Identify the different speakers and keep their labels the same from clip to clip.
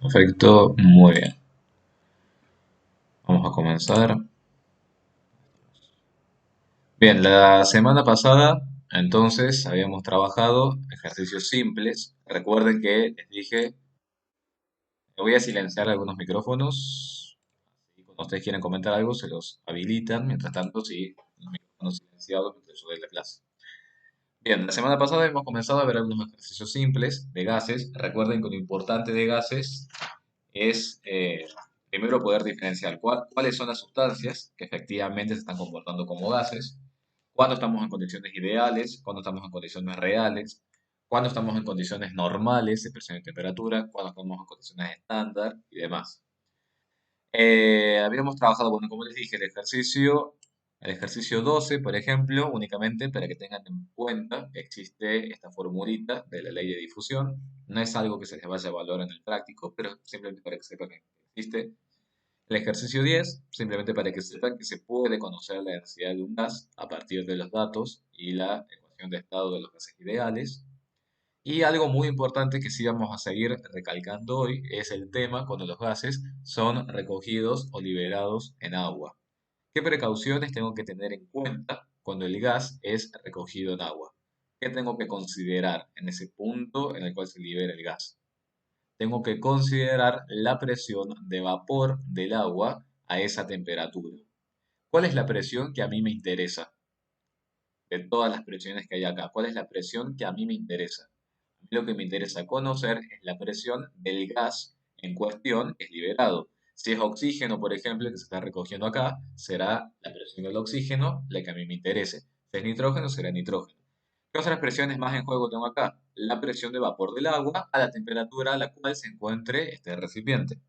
Speaker 1: Perfecto, muy bien. Vamos a comenzar. Bien, la semana pasada entonces habíamos trabajado ejercicios simples. Recuerden que les dije, que voy a silenciar algunos micrófonos. Y cuando ustedes quieren comentar algo, se los habilitan. Mientras tanto, sí, los micrófonos silenciados mientras yo doy la clase. Bien, la semana pasada hemos comenzado a ver algunos ejercicios simples de gases. Recuerden que lo importante de gases es primero poder diferenciar cuáles son las sustancias que efectivamente se están comportando como gases, cuándo estamos en condiciones ideales, cuándo estamos en condiciones reales, cuándo estamos en condiciones normales de presión y temperatura, cuándo estamos en condiciones estándar y demás. Habíamos trabajado, bueno, como les dije, el ejercicio 12, por ejemplo, únicamente para que tengan en cuenta que existe esta formulita de la ley de difusión. No es algo que se les vaya a evaluar en el práctico, pero simplemente para que sepan que existe. El ejercicio 10, simplemente para que sepan que se puede conocer la densidad de un gas a partir de los datos y la ecuación de estado de los gases ideales. Y algo muy importante que sí vamos a seguir recalcando hoy es el tema cuando los gases son recogidos o liberados en agua. ¿Qué precauciones tengo que tener en cuenta cuando el gas es recogido en agua? ¿Qué tengo que considerar en ese punto en el cual se libera el gas? Tengo que considerar la presión de vapor del agua a esa temperatura. ¿Cuál es la presión que a mí me interesa? De todas las presiones que hay acá, ¿cuál es la presión que a mí me interesa? A mí lo que me interesa conocer es la presión del gas en cuestión que es liberado. Si es oxígeno, por ejemplo, que se está recogiendo acá, será la presión del oxígeno la que a mí me interese. Si es nitrógeno, será nitrógeno. ¿Qué otras presiones más en juego tengo acá? La presión de vapor del agua a la temperatura a la cual se encuentre este recipiente.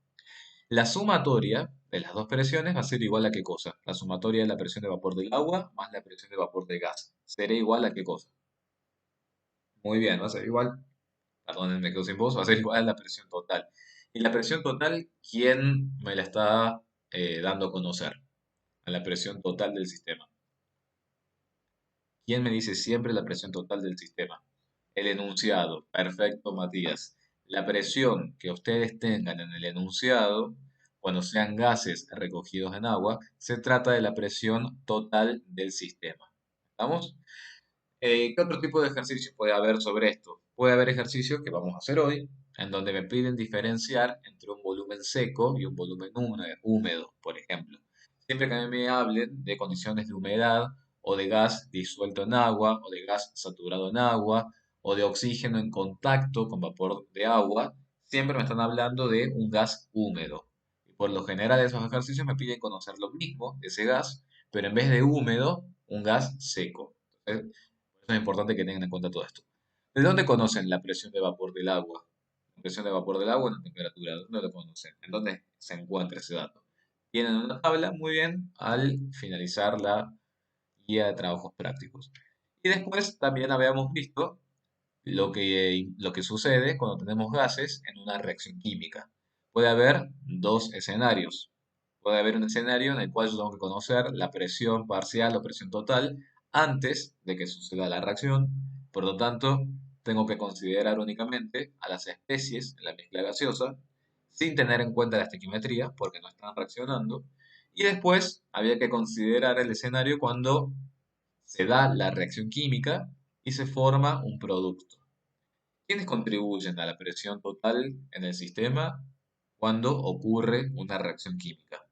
Speaker 1: La sumatoria de las dos presiones va a ser igual a qué cosa. La sumatoria de la presión de vapor del agua más la presión de vapor del gas. ¿Será igual a qué cosa? Muy bien, va a ser igual. Perdón, me quedo sin voz. Va a ser igual a la presión total. Y la presión total, ¿quién me la está dando a conocer? A la presión total del sistema. ¿Quién me dice siempre la presión total del sistema? El enunciado. Perfecto, Matías. La presión que ustedes tengan en el enunciado, cuando sean gases recogidos en agua, se trata de la presión total del sistema. ¿Estamos? ¿Qué otro tipo de ejercicios puede haber sobre esto? Puede haber ejercicios que vamos a hacer hoy, en donde me piden diferenciar entre un volumen seco y un volumen húmedo, por ejemplo. Siempre que a mí me hablen de condiciones de humedad o de gas disuelto en agua o de gas saturado en agua o de oxígeno en contacto con vapor de agua, siempre me están hablando de un gas húmedo. Y por lo general esos ejercicios me piden conocer lo mismo, ese gas, pero en vez de húmedo, un gas seco. Entonces, es importante que tengan en cuenta todo esto. ¿De dónde conocen la presión de vapor del agua? La presión de vapor del agua en la temperatura. ¿Dónde lo conocen? ¿En dónde se encuentra ese dato? Tienen una tabla, muy bien, al finalizar la guía de trabajos prácticos. Y después también habíamos visto lo que sucede cuando tenemos gases en una reacción química. Puede haber dos escenarios. Puede haber un escenario en el cual yo tengo que conocer la presión parcial o presión total antes de que suceda la reacción. Por lo tanto, tengo que considerar únicamente a las especies en la mezcla gaseosa sin tener en cuenta la estequiometría porque no están reaccionando. Y después había que considerar el escenario cuando se da la reacción química y se forma un producto. ¿Quiénes contribuyen a la presión total en el sistema cuando ocurre una reacción química?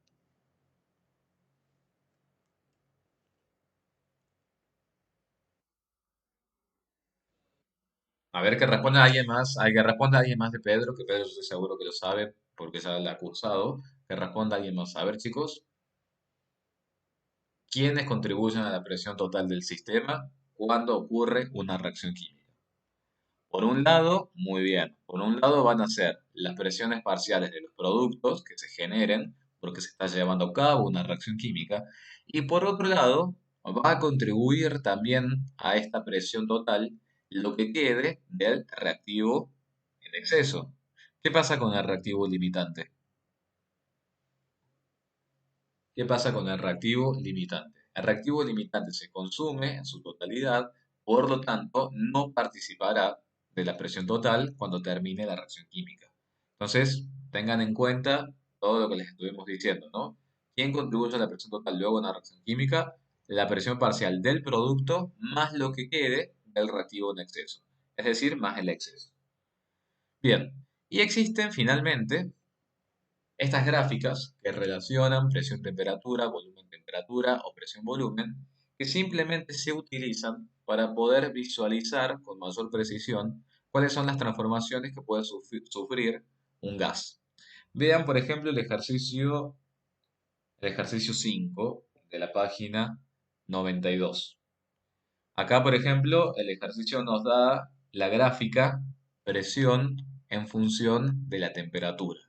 Speaker 1: A ver que responda alguien más, hay que responda alguien más de Pedro, que Pedro estoy seguro que lo sabe porque ya la ha cursado. Que responda alguien más. A ver, chicos, ¿quiénes contribuyen a la presión total del sistema cuando ocurre una reacción química? Por un lado, muy bien, por un lado van a ser las presiones parciales de los productos que se generen porque se está llevando a cabo una reacción química, y por otro lado va a contribuir también a esta presión total lo que quede del reactivo en exceso. ¿Qué pasa con el reactivo limitante? ¿Qué pasa con el reactivo limitante? El reactivo limitante se consume en su totalidad, por lo tanto, no participará de la presión total cuando termine la reacción química. Entonces, tengan en cuenta todo lo que les estuvimos diciendo, ¿no? ¿Quién contribuye a la presión total luego de una reacción química? La presión parcial del producto más lo que quede del reactivo en exceso, es decir, más el exceso. Bien, y existen finalmente estas gráficas que relacionan presión-temperatura, volumen-temperatura o presión-volumen, que simplemente se utilizan para poder visualizar con mayor precisión cuáles son las transformaciones que puede sufrir un gas. Vean, por ejemplo, el ejercicio 5 de la página 92. Acá, por ejemplo, el ejercicio nos da la gráfica presión en función de la temperatura.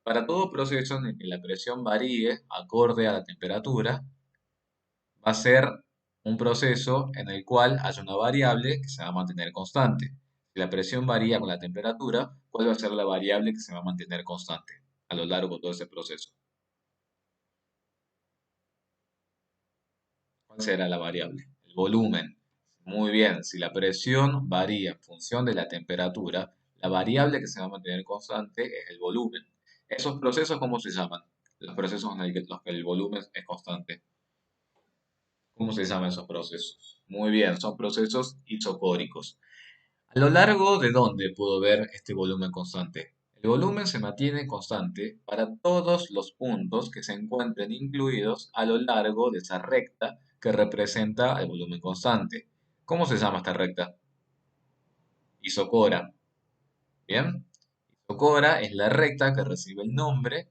Speaker 1: Para todo proceso en el que la presión varíe acorde a la temperatura, va a ser un proceso en el cual hay una variable que se va a mantener constante. Si la presión varía con la temperatura, ¿cuál va a ser la variable que se va a mantener constante a lo largo de todo ese proceso? ¿Cuál será la variable? El volumen. Muy bien, si la presión varía en función de la temperatura, la variable que se va a mantener constante es el volumen. ¿Esos procesos cómo se llaman? Los procesos en los que el volumen es constante. ¿Cómo se llaman esos procesos? Muy bien, son procesos isocóricos. ¿A lo largo de dónde puedo ver este volumen constante? El volumen se mantiene constante para todos los puntos que se encuentren incluidos a lo largo de esa recta que representa el volumen constante. ¿Cómo se llama esta recta? Isocora. ¿Bien? Isocora es la recta que recibe el nombre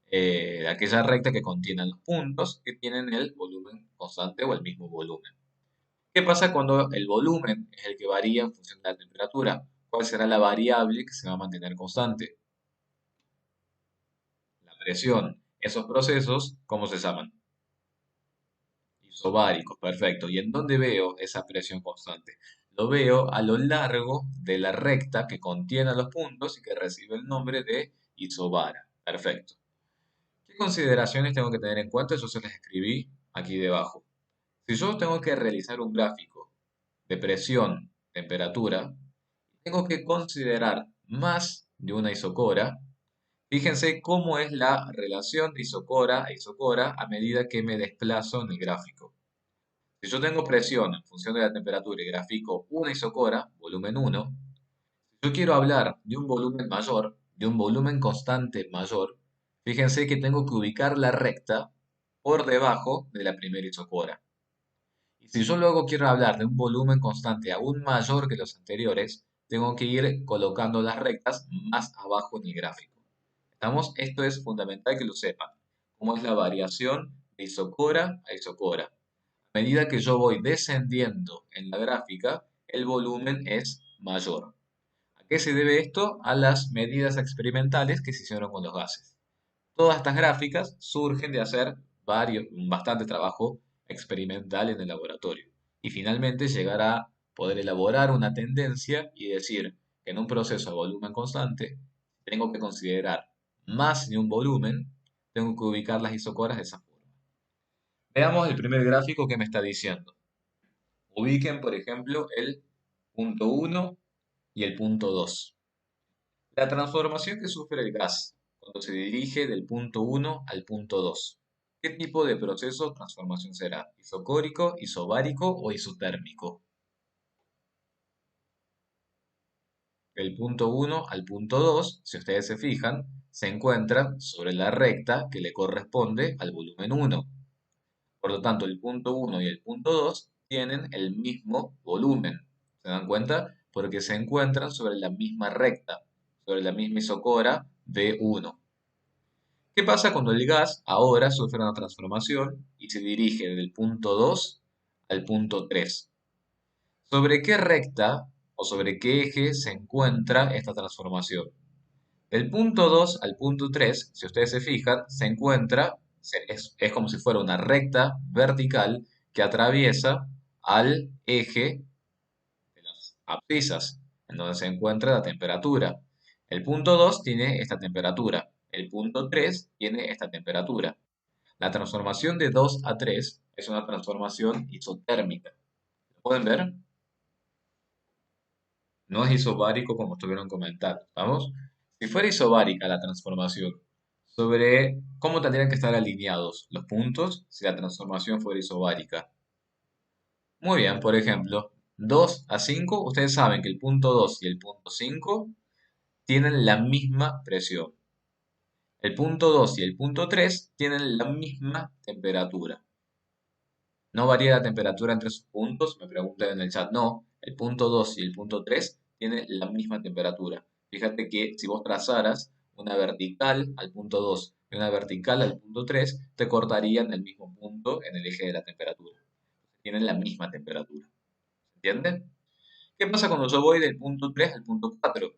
Speaker 1: de aquella recta que contiene los puntos que tienen el volumen constante o el mismo volumen. ¿Qué pasa cuando el volumen es el que varía en función de la temperatura? ¿Cuál será la variable que se va a mantener constante? La presión. Esos procesos, ¿cómo se llaman? Isobáricos, perfecto. ¿Y en dónde veo esa presión constante? Lo veo a lo largo de la recta que contiene los puntos y que recibe el nombre de isobara. Perfecto. ¿Qué consideraciones tengo que tener en cuenta? Yo se las escribí aquí debajo. Si yo tengo que realizar un gráfico de presión, temperatura, tengo que considerar más de una isocora. Fíjense cómo es la relación de isocora a isocora a medida que me desplazo en el gráfico. Si yo tengo presión en función de la temperatura y grafico una isocora, volumen 1, si yo quiero hablar de un volumen mayor, de un volumen constante mayor, fíjense que tengo que ubicar la recta por debajo de la primera isocora. Y si yo luego quiero hablar de un volumen constante aún mayor que los anteriores, tengo que ir colocando las rectas más abajo en el gráfico. ¿Estamos? Esto es fundamental que lo sepan. Cómo es la variación de isocora a isocora. A medida que yo voy descendiendo en la gráfica, el volumen es mayor. ¿A qué se debe esto? A las medidas experimentales que se hicieron con los gases. Todas estas gráficas surgen de hacer bastante trabajo experimental en el laboratorio. Y finalmente llegar a poder elaborar una tendencia y decir que en un proceso a volumen constante tengo que considerar más de un volumen, tengo que ubicar las isocoras de esa forma. Veamos el primer gráfico que me está diciendo. Ubiquen, por ejemplo, el punto 1 y el punto 2. La transformación que sufre el gas cuando se dirige del punto 1 al punto 2. ¿Qué tipo de proceso o transformación será? ¿Isocórico, isobárico o isotérmico? Del punto 1 al punto 2, si ustedes se fijan, se encuentran sobre la recta que le corresponde al volumen 1. Por lo tanto, el punto 1 y el punto 2 tienen el mismo volumen. ¿Se dan cuenta? Porque se encuentran sobre la misma recta, sobre la misma isocora V1. ¿Qué pasa cuando el gas ahora sufre una transformación y se dirige del punto 2 al punto 3? ¿Sobre qué recta o sobre qué eje se encuentra esta transformación? Del punto 2 al punto 3, si ustedes se fijan, se encuentra, es como si fuera una recta vertical que atraviesa al eje de las abscisas, en donde se encuentra la temperatura. El punto 2 tiene esta temperatura, el punto 3 tiene esta temperatura. La transformación de 2 a 3 es una transformación isotérmica. ¿Lo pueden ver? No es isobárico como estuvieron comentando, ¿vamos? Si fuera isobárica la transformación, sobre cómo tendrían que estar alineados los puntos si la transformación fuera isobárica. Muy bien, por ejemplo, 2 a 5, ustedes saben que el punto 2 y el punto 5 tienen la misma presión. El punto 2 y el punto 3 tienen la misma temperatura. ¿No varía la temperatura entre sus puntos? Me preguntan en el chat. No, el punto 2 y el punto 3 tienen la misma temperatura. Fíjate que si vos trazaras una vertical al punto 2 y una vertical al punto 3, te cortarían el mismo punto en el eje de la temperatura. Tienen la misma temperatura. ¿Entienden? ¿Qué pasa cuando yo voy del punto 3 al punto 4?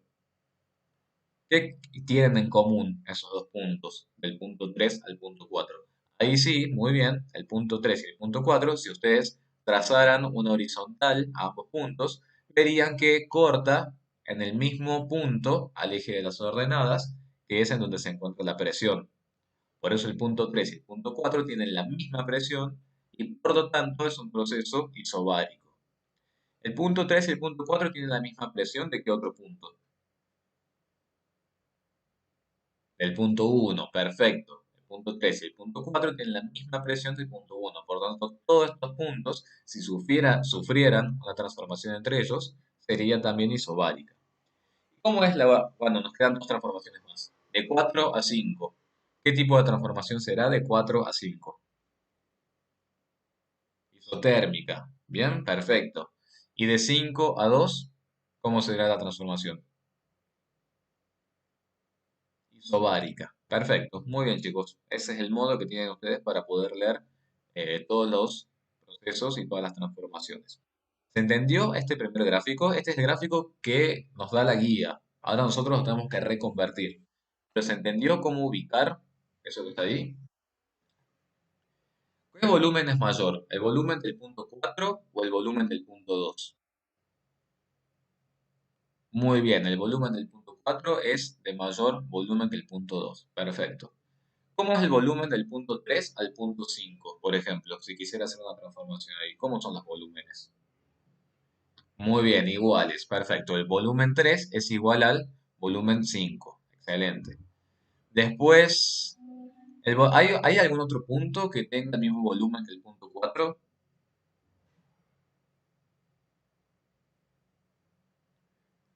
Speaker 1: ¿Qué tienen en común esos dos puntos, del punto 3 al punto 4? Ahí sí, muy bien, el punto 3 y el punto 4, si ustedes trazaran una horizontal a ambos puntos, verían que corta en el mismo punto al eje de las ordenadas, que es en donde se encuentra la presión. Por eso el punto 3 y el punto 4 tienen la misma presión y por lo tanto es un proceso isobárico. El punto 3 y el punto 4 tienen la misma presión de que otro punto. El punto 1, perfecto. El punto 3 y el punto 4 tienen la misma presión del punto 1. Por lo tanto, todos estos puntos, si sufrieran una transformación entre ellos, sería también isobárica. ¿Cómo es la? Bueno, nos quedan dos transformaciones más. De 4 a 5. ¿Qué tipo de transformación será de 4 a 5? Isotérmica. Bien, perfecto. ¿Y de 5 a 2? ¿Cómo será la transformación? Isobárica. Perfecto. Muy bien, chicos. Ese es el modo que tienen ustedes para poder leer todos los procesos y todas las transformaciones. ¿Se entendió este primer gráfico? Este es el gráfico que nos da la guía. Ahora nosotros lo tenemos que reconvertir. ¿Pero se entendió cómo ubicar eso que está ahí? ¿Qué volumen es mayor? ¿El volumen del punto 4 o el volumen del punto 2? Muy bien, el volumen del punto 4 es de mayor volumen que el punto 2. Perfecto. ¿Cómo es el volumen del punto 3 al punto 5, por ejemplo? Si quisiera hacer una transformación ahí, ¿cómo son los volúmenes? Muy bien, iguales, perfecto. El volumen 3 es igual al volumen 5. Excelente. Después, ¿hay algún otro punto que tenga el mismo volumen que el punto 4?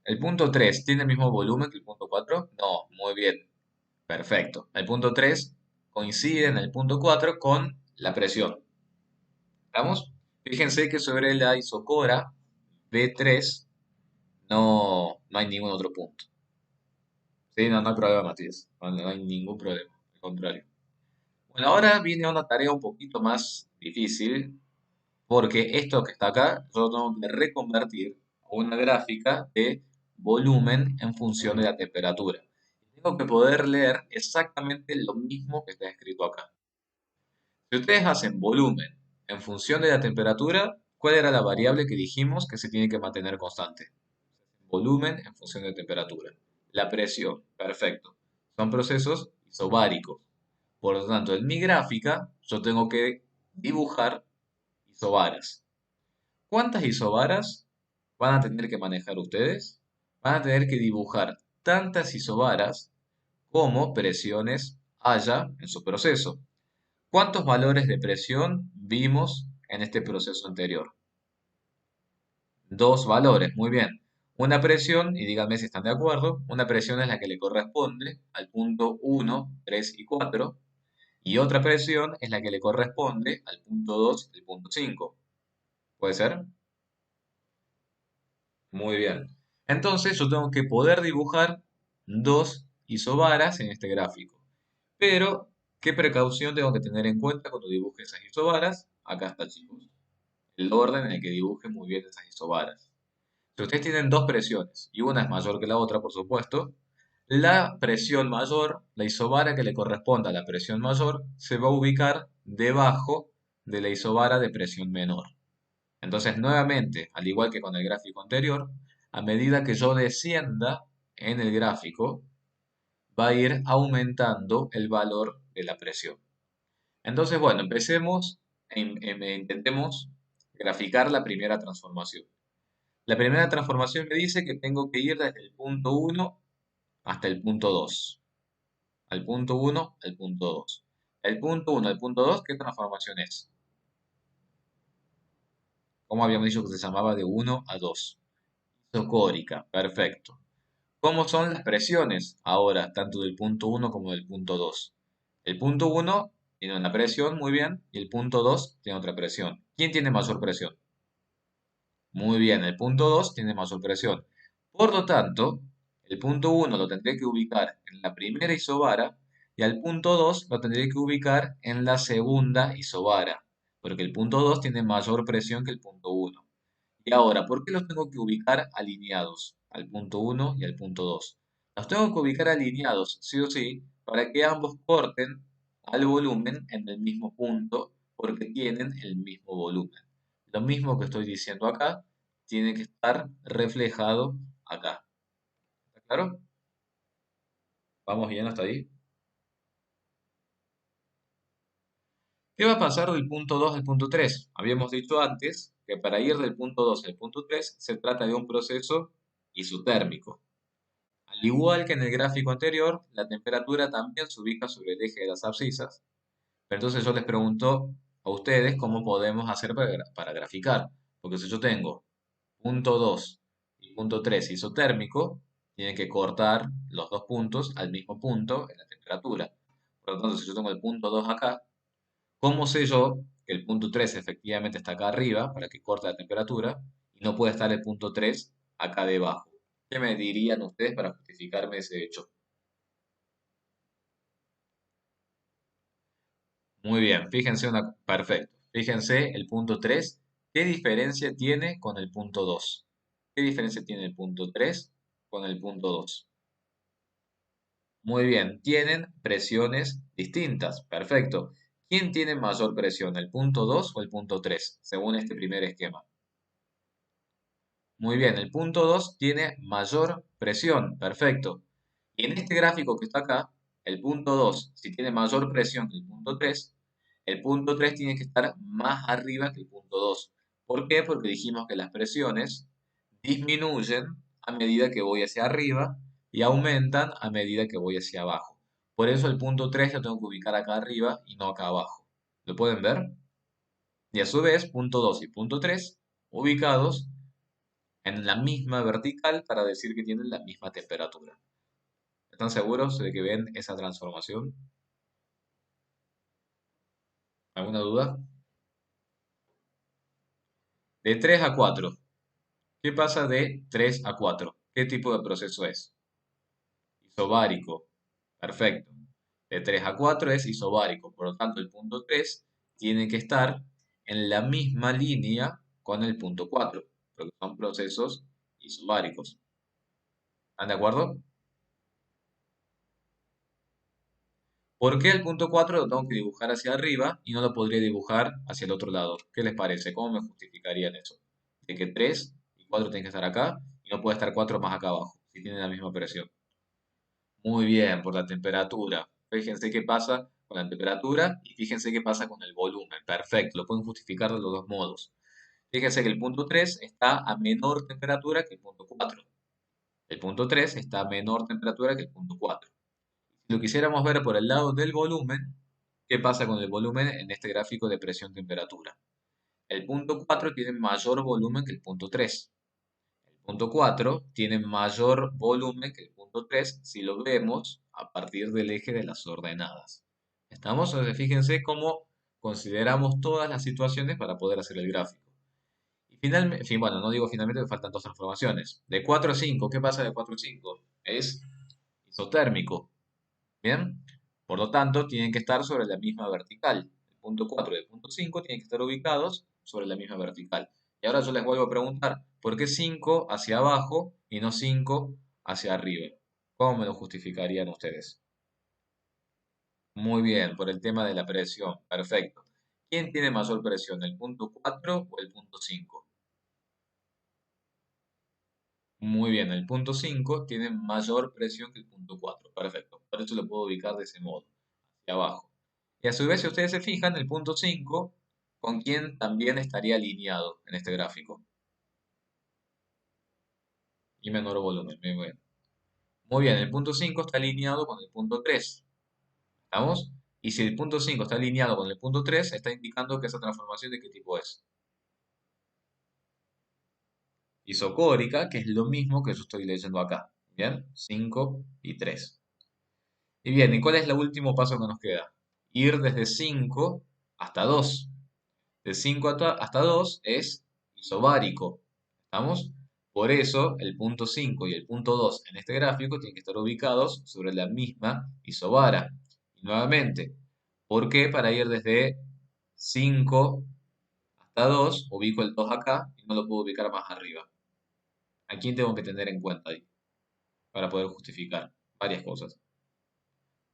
Speaker 1: ¿El punto 3 tiene el mismo volumen que el punto 4? No, muy bien, perfecto. El punto 3 coincide en el punto 4 con la presión. ¿Estamos? Fíjense que sobre la isocora B3 no hay ningún otro punto. Sí, no hay problema, Matías. No hay ningún problema. Al contrario. Bueno, ahora viene una tarea un poquito más difícil, porque esto que está acá, yo tengo que reconvertir a una gráfica de volumen en función de la temperatura. Tengo que poder leer exactamente lo mismo que está escrito acá. Si ustedes hacen volumen en función de la temperatura, ¿cuál era la variable que dijimos que se tiene que mantener constante? Volumen en función de temperatura. La presión, perfecto. Son procesos isobáricos. Por lo tanto, en mi gráfica yo tengo que dibujar isobaras. ¿Cuántas isobaras van a tener que manejar ustedes? Van a tener que dibujar tantas isobaras como presiones haya en su proceso. ¿Cuántos valores de presión vimos en este proceso anterior? Dos valores, muy bien. Una presión, y díganme si están de acuerdo, una presión es la que le corresponde al punto 1, 3 y 4, y otra presión es la que le corresponde al punto 2 y el punto 5. ¿Puede ser? Muy bien. Entonces yo tengo que poder dibujar dos isobaras en este gráfico. Pero, ¿qué precaución tengo que tener en cuenta cuando dibuje esas isobaras? Acá está, chicos. El orden en el que dibuje muy bien esas isobaras. Si ustedes tienen dos presiones y una es mayor que la otra, por supuesto, la presión mayor, la isobara que le corresponda a la presión mayor, se va a ubicar debajo de la isobara de presión menor. Entonces, nuevamente, al igual que con el gráfico anterior, a medida que yo descienda en el gráfico, va a ir aumentando el valor de la presión. Entonces, bueno, empecemos, intentemos graficar la primera transformación. La primera transformación me dice que tengo que ir desde el punto 1 hasta el punto 2. Al punto 1, al punto 2. El punto 1 al punto 2, ¿qué transformación es? ¿Cómo habíamos dicho que se llamaba de 1 a 2? Isocórica, perfecto. ¿Cómo son las presiones ahora, tanto del punto 1 como del punto 2? El punto 1 tiene una presión, muy bien, y el punto 2 tiene otra presión. ¿Quién tiene mayor presión? Muy bien, el punto 2 tiene mayor presión. Por lo tanto, el punto 1 lo tendré que ubicar en la primera isobara y al punto 2 lo tendré que ubicar en la segunda isobara, porque el punto 2 tiene mayor presión que el punto 1. Y ahora, ¿por qué los tengo que ubicar alineados al punto 1 y al punto 2? Los tengo que ubicar alineados, sí o sí, para que ambos corten al volumen en el mismo punto, porque tienen el mismo volumen. Lo mismo que estoy diciendo acá, tiene que estar reflejado acá. ¿Está claro? ¿Vamos bien hasta ahí? ¿Qué va a pasar del punto 2 al punto 3? Habíamos dicho antes que para ir del punto 2 al punto 3 se trata de un proceso isotérmico. Al igual que en el gráfico anterior, la temperatura también se ubica sobre el eje de las abscisas. Pero entonces yo les pregunto a ustedes cómo podemos hacer para graficar. Porque si yo tengo punto 2 y punto 3 isotérmico, tienen que cortar los dos puntos al mismo punto en la temperatura. Por lo tanto, si yo tengo el punto 2 acá, ¿cómo sé yo que el punto 3 efectivamente está acá arriba para que corte la temperatura y no puede estar el punto 3 acá debajo? ¿Qué me dirían ustedes para justificarme ese hecho? Muy bien, perfecto. Fíjense el punto 3. ¿Qué diferencia tiene con el punto 2? ¿Qué diferencia tiene el punto 3 con el punto 2? Muy bien, tienen presiones distintas. Perfecto. ¿Quién tiene mayor presión, el punto 2 o el punto 3, según este primer esquema? Muy bien, el punto 2 tiene mayor presión. Perfecto. Y en este gráfico que está acá, el punto 2, si tiene mayor presión que el punto 3 tiene que estar más arriba que el punto 2. ¿Por qué? Porque dijimos que las presiones disminuyen a medida que voy hacia arriba y aumentan a medida que voy hacia abajo. Por eso el punto 3 lo tengo que ubicar acá arriba y no acá abajo. ¿Lo pueden ver? Y a su vez, punto 2 y punto 3 ubicados en la misma vertical para decir que tienen la misma temperatura. ¿Están seguros de que ven esa transformación? ¿Alguna duda? De 3 a 4. ¿Qué pasa de 3 a 4? ¿Qué tipo de proceso es? Isobárico. Perfecto. De 3 a 4 es isobárico. Por lo tanto, el punto 3 tiene que estar en la misma línea con el punto 4, porque son procesos isobáricos. ¿Están de acuerdo? ¿Por qué el punto 4 lo tengo que dibujar hacia arriba y no lo podría dibujar hacia el otro lado? ¿Qué les parece? ¿Cómo me justificarían eso? De que 3 y 4 tienen que estar acá y no puede estar 4 más acá abajo, si tienen la misma presión. Muy bien, por la temperatura. Fíjense qué pasa con la temperatura y fíjense qué pasa con el volumen. Perfecto, lo pueden justificar de los dos modos. Fíjense que el punto 3 está a menor temperatura que el punto 4. El punto 3 está a menor temperatura que el punto 4. Si lo quisiéramos ver por el lado del volumen, ¿qué pasa con el volumen en este gráfico de presión-temperatura? El punto 4 tiene mayor volumen que el punto 3. El punto 4 tiene mayor volumen que el punto 3 si lo vemos a partir del eje de las ordenadas. ¿Estamos? Entonces, fíjense cómo consideramos todas las situaciones para poder hacer el gráfico. Y finalmente, en fin, bueno, no digo finalmente que faltan dos transformaciones. De 4 a 5, ¿qué pasa de 4 a 5? Es isotérmico. ¿Bien? Por lo tanto, tienen que estar sobre la misma vertical. El punto 4 y el punto 5 tienen que estar ubicados sobre la misma vertical. Y ahora yo les vuelvo a preguntar, ¿por qué 5 hacia abajo y no 5 hacia arriba? ¿Cómo me lo justificarían ustedes? Muy bien, por el tema de la presión. Perfecto. ¿Quién tiene mayor presión, el punto 4 o el punto 5? Muy bien, el punto 5 tiene mayor presión que el punto 4. Perfecto. Por eso lo puedo ubicar de ese modo, hacia abajo. Y a su vez, si ustedes se fijan, el punto 5, ¿con quién también estaría alineado en este gráfico? Y menor volumen. Muy bien. Muy bien, el punto 5 está alineado con el punto 3. ¿Estamos? Y si el punto 5 está alineado con el punto 3, está indicando que esa transformación de qué tipo es. Isocórica, que es lo mismo que yo estoy leyendo acá. Bien, 5 y 3. Y bien, ¿y cuál es el último paso que nos queda? Ir desde 5 hasta 2. De 5 hasta 2 es isobárico. ¿Estamos? Por eso el punto 5 y el punto 2 en este gráfico tienen que estar ubicados sobre la misma isobara. Y nuevamente, ¿por qué para ir desde 5 hasta 2 ubico el 2 acá y no lo puedo ubicar más arriba? ¿A quién tengo que tener en cuenta ahí para poder justificar varias cosas?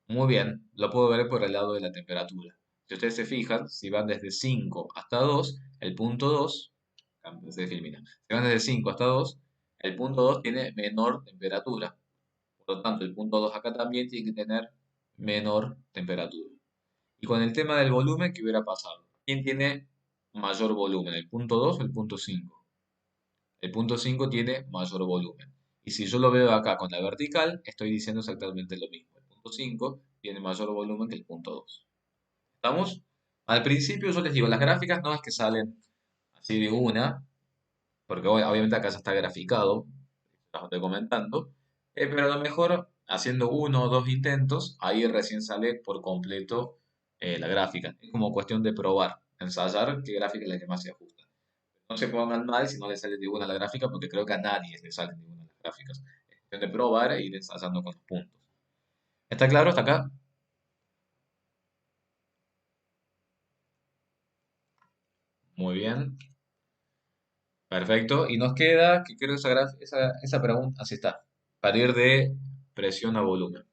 Speaker 1: Muy bien, lo puedo ver por el lado de la temperatura. Si ustedes se fijan, si van desde 5 hasta 2, el punto 2, se filmina. Si van desde 5 hasta 2, el punto 2 tiene menor temperatura. Por lo tanto, el punto 2 acá también tiene que tener menor temperatura. Y con el tema del volumen, ¿qué hubiera pasado? ¿Quién tiene mayor volumen, el punto 2 o el punto 5? El punto 5 tiene mayor volumen. Y si yo lo veo acá con la vertical, estoy diciendo exactamente lo mismo. El punto 5 tiene mayor volumen que el punto 2. ¿Estamos? Al principio yo les digo, las gráficas no es que salen así de una, porque obviamente acá ya está graficado, lo estoy comentando, pero a lo mejor haciendo uno o dos intentos, ahí recién sale por completo la gráfica. Es como cuestión de probar, ensayar qué gráfica es la que más se ajusta. No se pongan mal si no les sale de una la gráfica, porque creo que a nadie le sale de una las gráficas. Es cuestión de probar e ir ensayando con los puntos. ¿Está claro hasta acá? Muy bien, perfecto. Y nos queda, que creo esa pregunta, así está, para ir de presión a volumen.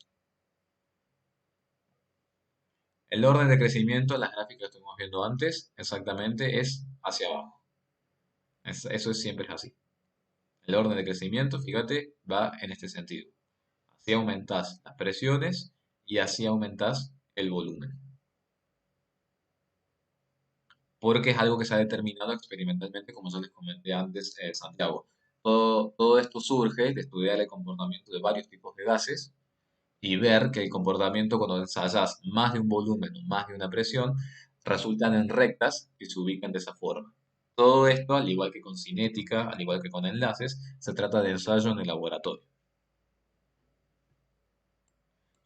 Speaker 1: El orden de crecimiento en las gráficas que estuvimos viendo antes, exactamente, es hacia abajo. Eso siempre es así. El orden de crecimiento, fíjate, va en este sentido. Así aumentás las presiones y así aumentás el volumen. Porque es algo que se ha determinado experimentalmente, como yo les comenté antes, Santiago. Todo esto surge de estudiar el comportamiento de varios tipos de gases y ver que el comportamiento cuando ensayas más de un volumen o más de una presión resultan en rectas que se ubican de esa forma. Todo esto, al igual que con cinética, al igual que con enlaces, se trata de ensayo en el laboratorio.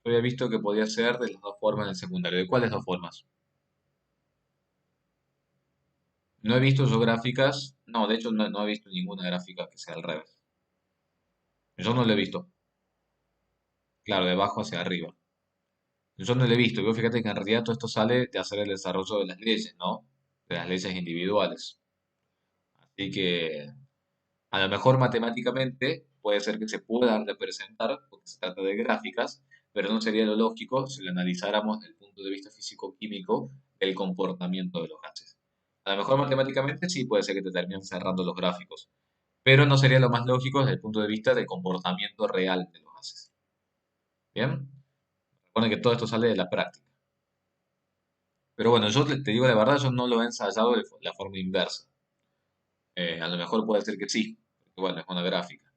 Speaker 1: Yo había visto que podía ser de las dos formas en el secundario. ¿De cuáles dos formas? No he visto yo gráficas, no, de hecho no he visto ninguna gráfica que sea al revés. Yo no lo he visto, claro, de abajo hacia arriba. Yo no lo he visto, y vos fíjate que en realidad todo esto sale de hacer el desarrollo de las leyes, ¿no? De las leyes individuales. Así que a lo mejor matemáticamente puede ser que se puedan representar, porque se trata de gráficas, pero no sería lo lógico si lo analizáramos desde el punto de vista físico-químico del comportamiento de los gases. A lo mejor matemáticamente sí puede ser que te terminen cerrando los gráficos, pero no sería lo más lógico desde el punto de vista del comportamiento real de los gases. ¿Bien? Recuerden que todo esto sale de la práctica. Pero bueno, yo te digo la verdad, yo no lo he ensayado de la forma inversa. A lo mejor puede ser que sí, porque bueno, es una gráfica.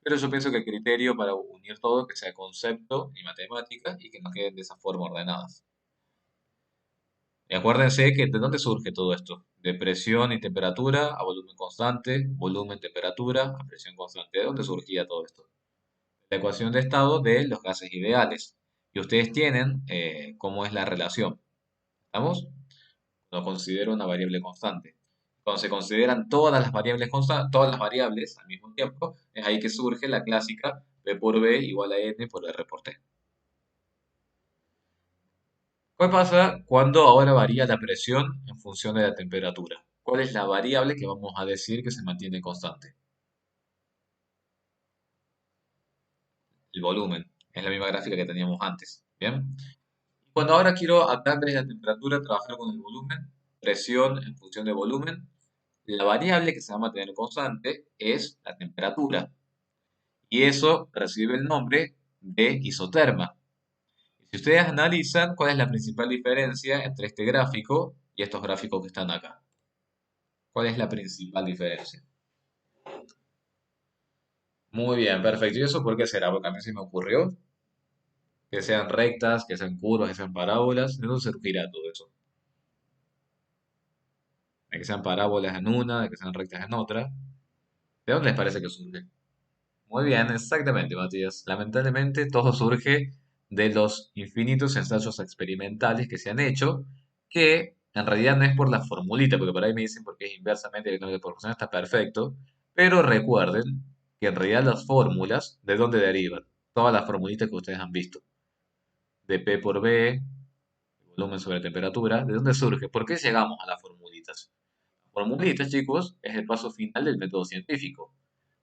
Speaker 1: Pero yo pienso que el criterio para unir todo, que sea concepto y matemática, y que no queden de esa forma ordenadas. Y acuérdense que de dónde surge todo esto. De presión y temperatura a volumen constante, volumen, temperatura, a presión constante. ¿De dónde surgía todo esto? La ecuación de estado de los gases ideales. Y ustedes tienen cómo es la relación. ¿Estamos? No considero una variable constante. Cuando se consideran todas las variables todas las variables al mismo tiempo, es ahí que surge la clásica B por B igual a N por R por T. ¿Qué pasa cuando ahora varía la presión en función de la temperatura? ¿Cuál es la variable que vamos a decir que se mantiene constante? El volumen. Es la misma gráfica que teníamos antes. ¿Bien? Cuando ahora quiero acá en vez de la temperatura trabajar con el volumen, presión en función de volumen, la variable que se va a mantener constante es la temperatura. Y eso recibe el nombre de isoterma. Si ustedes analizan cuál es la principal diferencia entre este gráfico y estos gráficos que están acá. ¿Cuál es la principal diferencia? Muy bien, perfecto. ¿Y eso por qué será? Porque a mí se me ocurrió que sean rectas, que sean curvas, que sean parábolas. ¿De dónde surgirá todo eso? De que sean parábolas en una, de que sean rectas en otra. ¿De dónde les parece que surge? Muy bien, exactamente, Matías. Lamentablemente todo surge de los infinitos ensayos experimentales que se han hecho, que en realidad no es por la formulita, porque por ahí me dicen porque es inversamente directamente proporcional, está perfecto, pero recuerden que en realidad las fórmulas, ¿de dónde derivan? Todas las formulitas que ustedes han visto, de P por B, volumen sobre temperatura, ¿de dónde surge? ¿Por qué llegamos a las formulitas? Formulitas, chicos, es el paso final del método científico.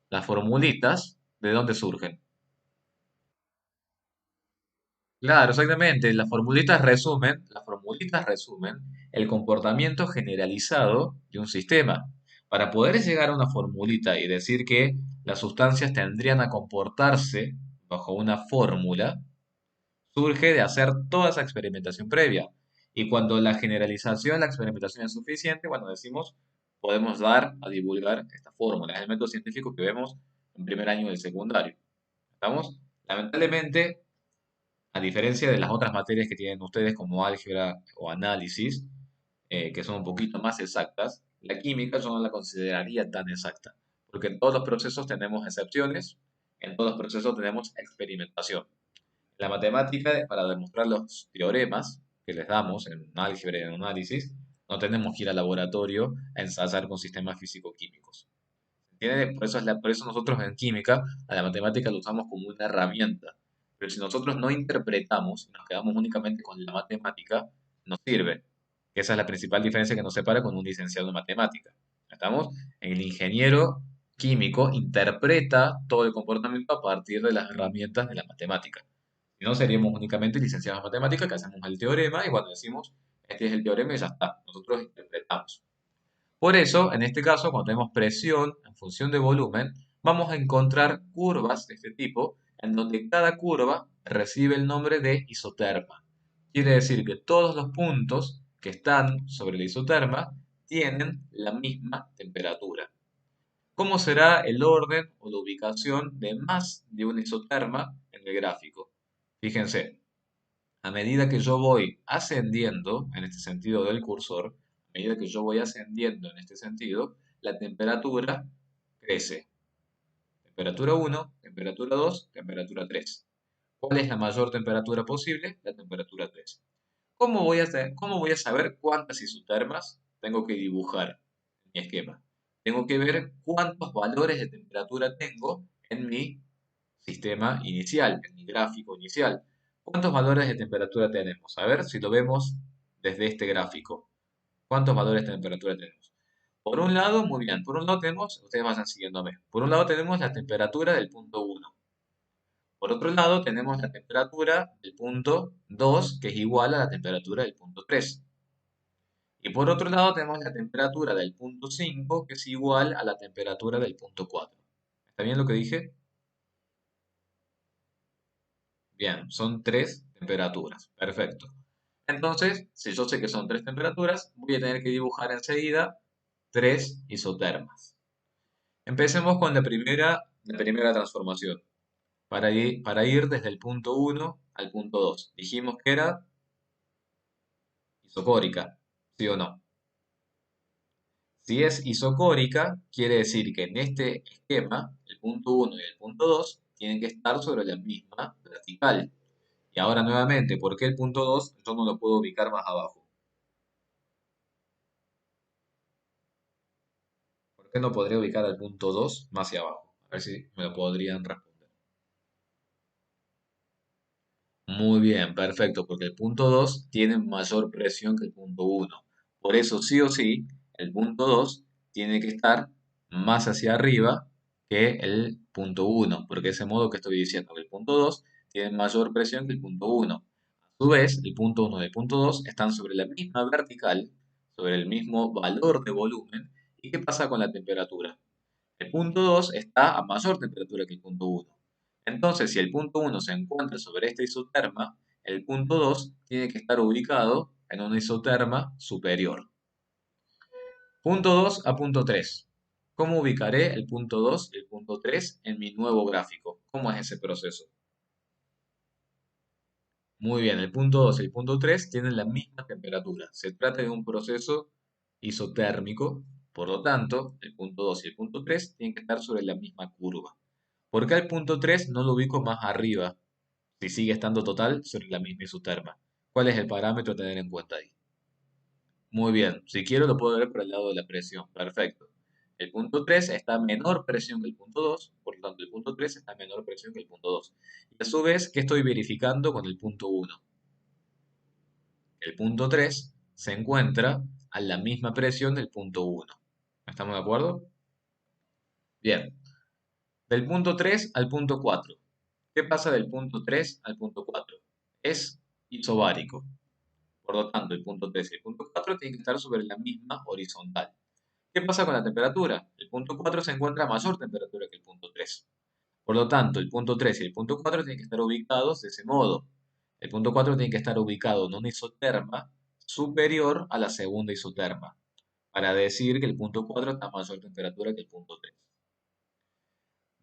Speaker 1: Las formulitas, ¿de dónde surgen? Claro, exactamente. Las formulitas resumen el comportamiento generalizado de un sistema. Para poder llegar a una formulita y decir que las sustancias tendrían a comportarse bajo una fórmula, surge de hacer toda esa experimentación previa. Y cuando la generalización, la experimentación es suficiente, bueno, decimos, podemos dar a divulgar esta fórmula. Es el método científico que vemos en primer año del secundario. ¿Estamos? Lamentablemente, a diferencia de las otras materias que tienen ustedes como álgebra o análisis, que son un poquito más exactas, la química yo no la consideraría tan exacta, porque en todos los procesos tenemos excepciones, en todos los procesos tenemos experimentación. La matemática, para demostrar los teoremas que les damos en álgebra y en análisis, no tenemos que ir al laboratorio a ensayar con sistemas físico-químicos. ¿Entiende? Por eso nosotros en química a la matemática lo usamos como una herramienta. Pero si nosotros no interpretamos y nos quedamos únicamente con la matemática, no sirve. Esa es la principal diferencia que nos separa con un licenciado en matemática. ¿Estamos? El ingeniero químico interpreta todo el comportamiento a partir de las herramientas de la matemática. Si no, seríamos únicamente licenciados en matemática que hacemos el teorema y cuando decimos, este es el teorema y ya está. Nosotros interpretamos. Por eso, en este caso, cuando tenemos presión en función de volumen, vamos a encontrar curvas de este tipo, en donde cada curva recibe el nombre de isoterma. Quiere decir que todos los puntos que están sobre la isoterma tienen la misma temperatura. ¿Cómo será el orden o la ubicación de más de una isoterma en el gráfico? Fíjense, a medida que yo voy ascendiendo, en este sentido del cursor, a medida que yo voy ascendiendo en este sentido, la temperatura crece. Temperatura 1, temperatura 2, temperatura 3. ¿Cuál es la mayor temperatura posible? La temperatura 3. ¿Cómo voy a saber cuántas isotermas tengo que dibujar en mi esquema? Tengo que ver cuántos valores de temperatura tengo en mi sistema inicial, en mi gráfico inicial. ¿Cuántos valores de temperatura tenemos? A ver si lo vemos desde este gráfico. ¿Cuántos valores de temperatura tenemos? Por un lado, muy bien, por un lado tenemos, ustedes vayan siguiéndome, por un lado tenemos la temperatura del punto 1. Por otro lado tenemos la temperatura del punto 2, que es igual a la temperatura del punto 3. Y por otro lado tenemos la temperatura del punto 5, que es igual a la temperatura del punto 4. ¿Está bien lo que dije? Bien, son tres temperaturas. Perfecto. Entonces, si yo sé que son tres temperaturas, voy a tener que dibujar enseguida tres isotermas. Empecemos con la primera transformación. Para ir desde el punto 1 al punto 2. Dijimos que era isocórica, ¿sí o no? Si es isocórica, quiere decir que en este esquema, el punto 1 y el punto 2 tienen que estar sobre la misma vertical. Y ahora nuevamente, ¿por qué el punto 2 yo no lo puedo ubicar más abajo? ¿Por qué no podría ubicar al punto 2 más hacia abajo? A ver si me lo podrían responder. Muy bien, perfecto, porque el punto 2 tiene mayor presión que el punto 1. Por eso, sí o sí, el punto 2 tiene que estar más hacia arriba que el punto 1, porque ese modo que estoy diciendo, que el punto 2 tiene mayor presión que el punto 1. A su vez, el punto 1 y el punto 2 están sobre la misma vertical, sobre el mismo valor de volumen. ¿Y qué pasa con la temperatura? El punto 2 está a mayor temperatura que el punto 1. Entonces, si el punto 1 se encuentra sobre esta isoterma, el punto 2 tiene que estar ubicado en una isoterma superior. Punto 2 a punto 3. ¿Cómo ubicaré el punto 2 y el punto 3 en mi nuevo gráfico? ¿Cómo es ese proceso? Muy bien, el punto 2 y el punto 3 tienen la misma temperatura. Se trata de un proceso isotérmico, por lo tanto, el punto 2 y el punto 3 tienen que estar sobre la misma curva. ¿Por qué el punto 3 no lo ubico más arriba si sigue estando total sobre la misma isoterma? ¿Cuál es el parámetro a tener en cuenta ahí? Muy bien, si quiero lo puedo ver por el lado de la presión. Perfecto. El punto 3 está a menor presión que el punto 2, por lo tanto el punto 3 está a menor presión que el punto 2. Y a su vez, ¿qué estoy verificando con el punto 1? El punto 3 se encuentra a la misma presión del punto 1. ¿Estamos de acuerdo? Bien. Del punto 3 al punto 4. ¿Qué pasa del punto 3 al punto 4? Es isobárico. Por lo tanto, el punto 3 y el punto 4 tienen que estar sobre la misma horizontal. ¿Qué pasa con la temperatura? El punto 4 se encuentra a mayor temperatura que el punto 3. Por lo tanto, el punto 3 y el punto 4 tienen que estar ubicados de ese modo. El punto 4 tiene que estar ubicado en una isoterma superior a la segunda isoterma, para decir que el punto 4 está a mayor temperatura que el punto 3.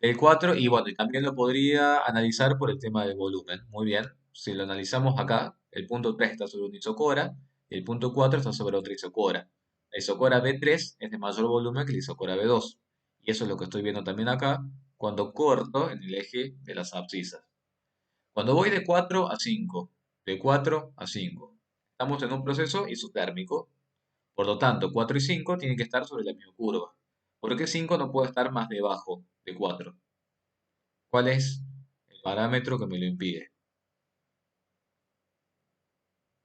Speaker 1: El 4, y bueno, y también lo podría analizar por el tema del volumen. Muy bien, si lo analizamos acá, el punto 3 está sobre una isocora y el punto 4 está sobre otra isocora. La isocora B3 es de mayor volumen que la isocora B2. Y eso es lo que estoy viendo también acá cuando corto en el eje de las abscisas. Cuando voy de 4 a 5, de 4 a 5, estamos en un proceso isotérmico. Por lo tanto, 4 y 5 tienen que estar sobre la misma curva. ¿Por qué 5 no puede estar más debajo de 4? ¿Cuál es el parámetro que me lo impide?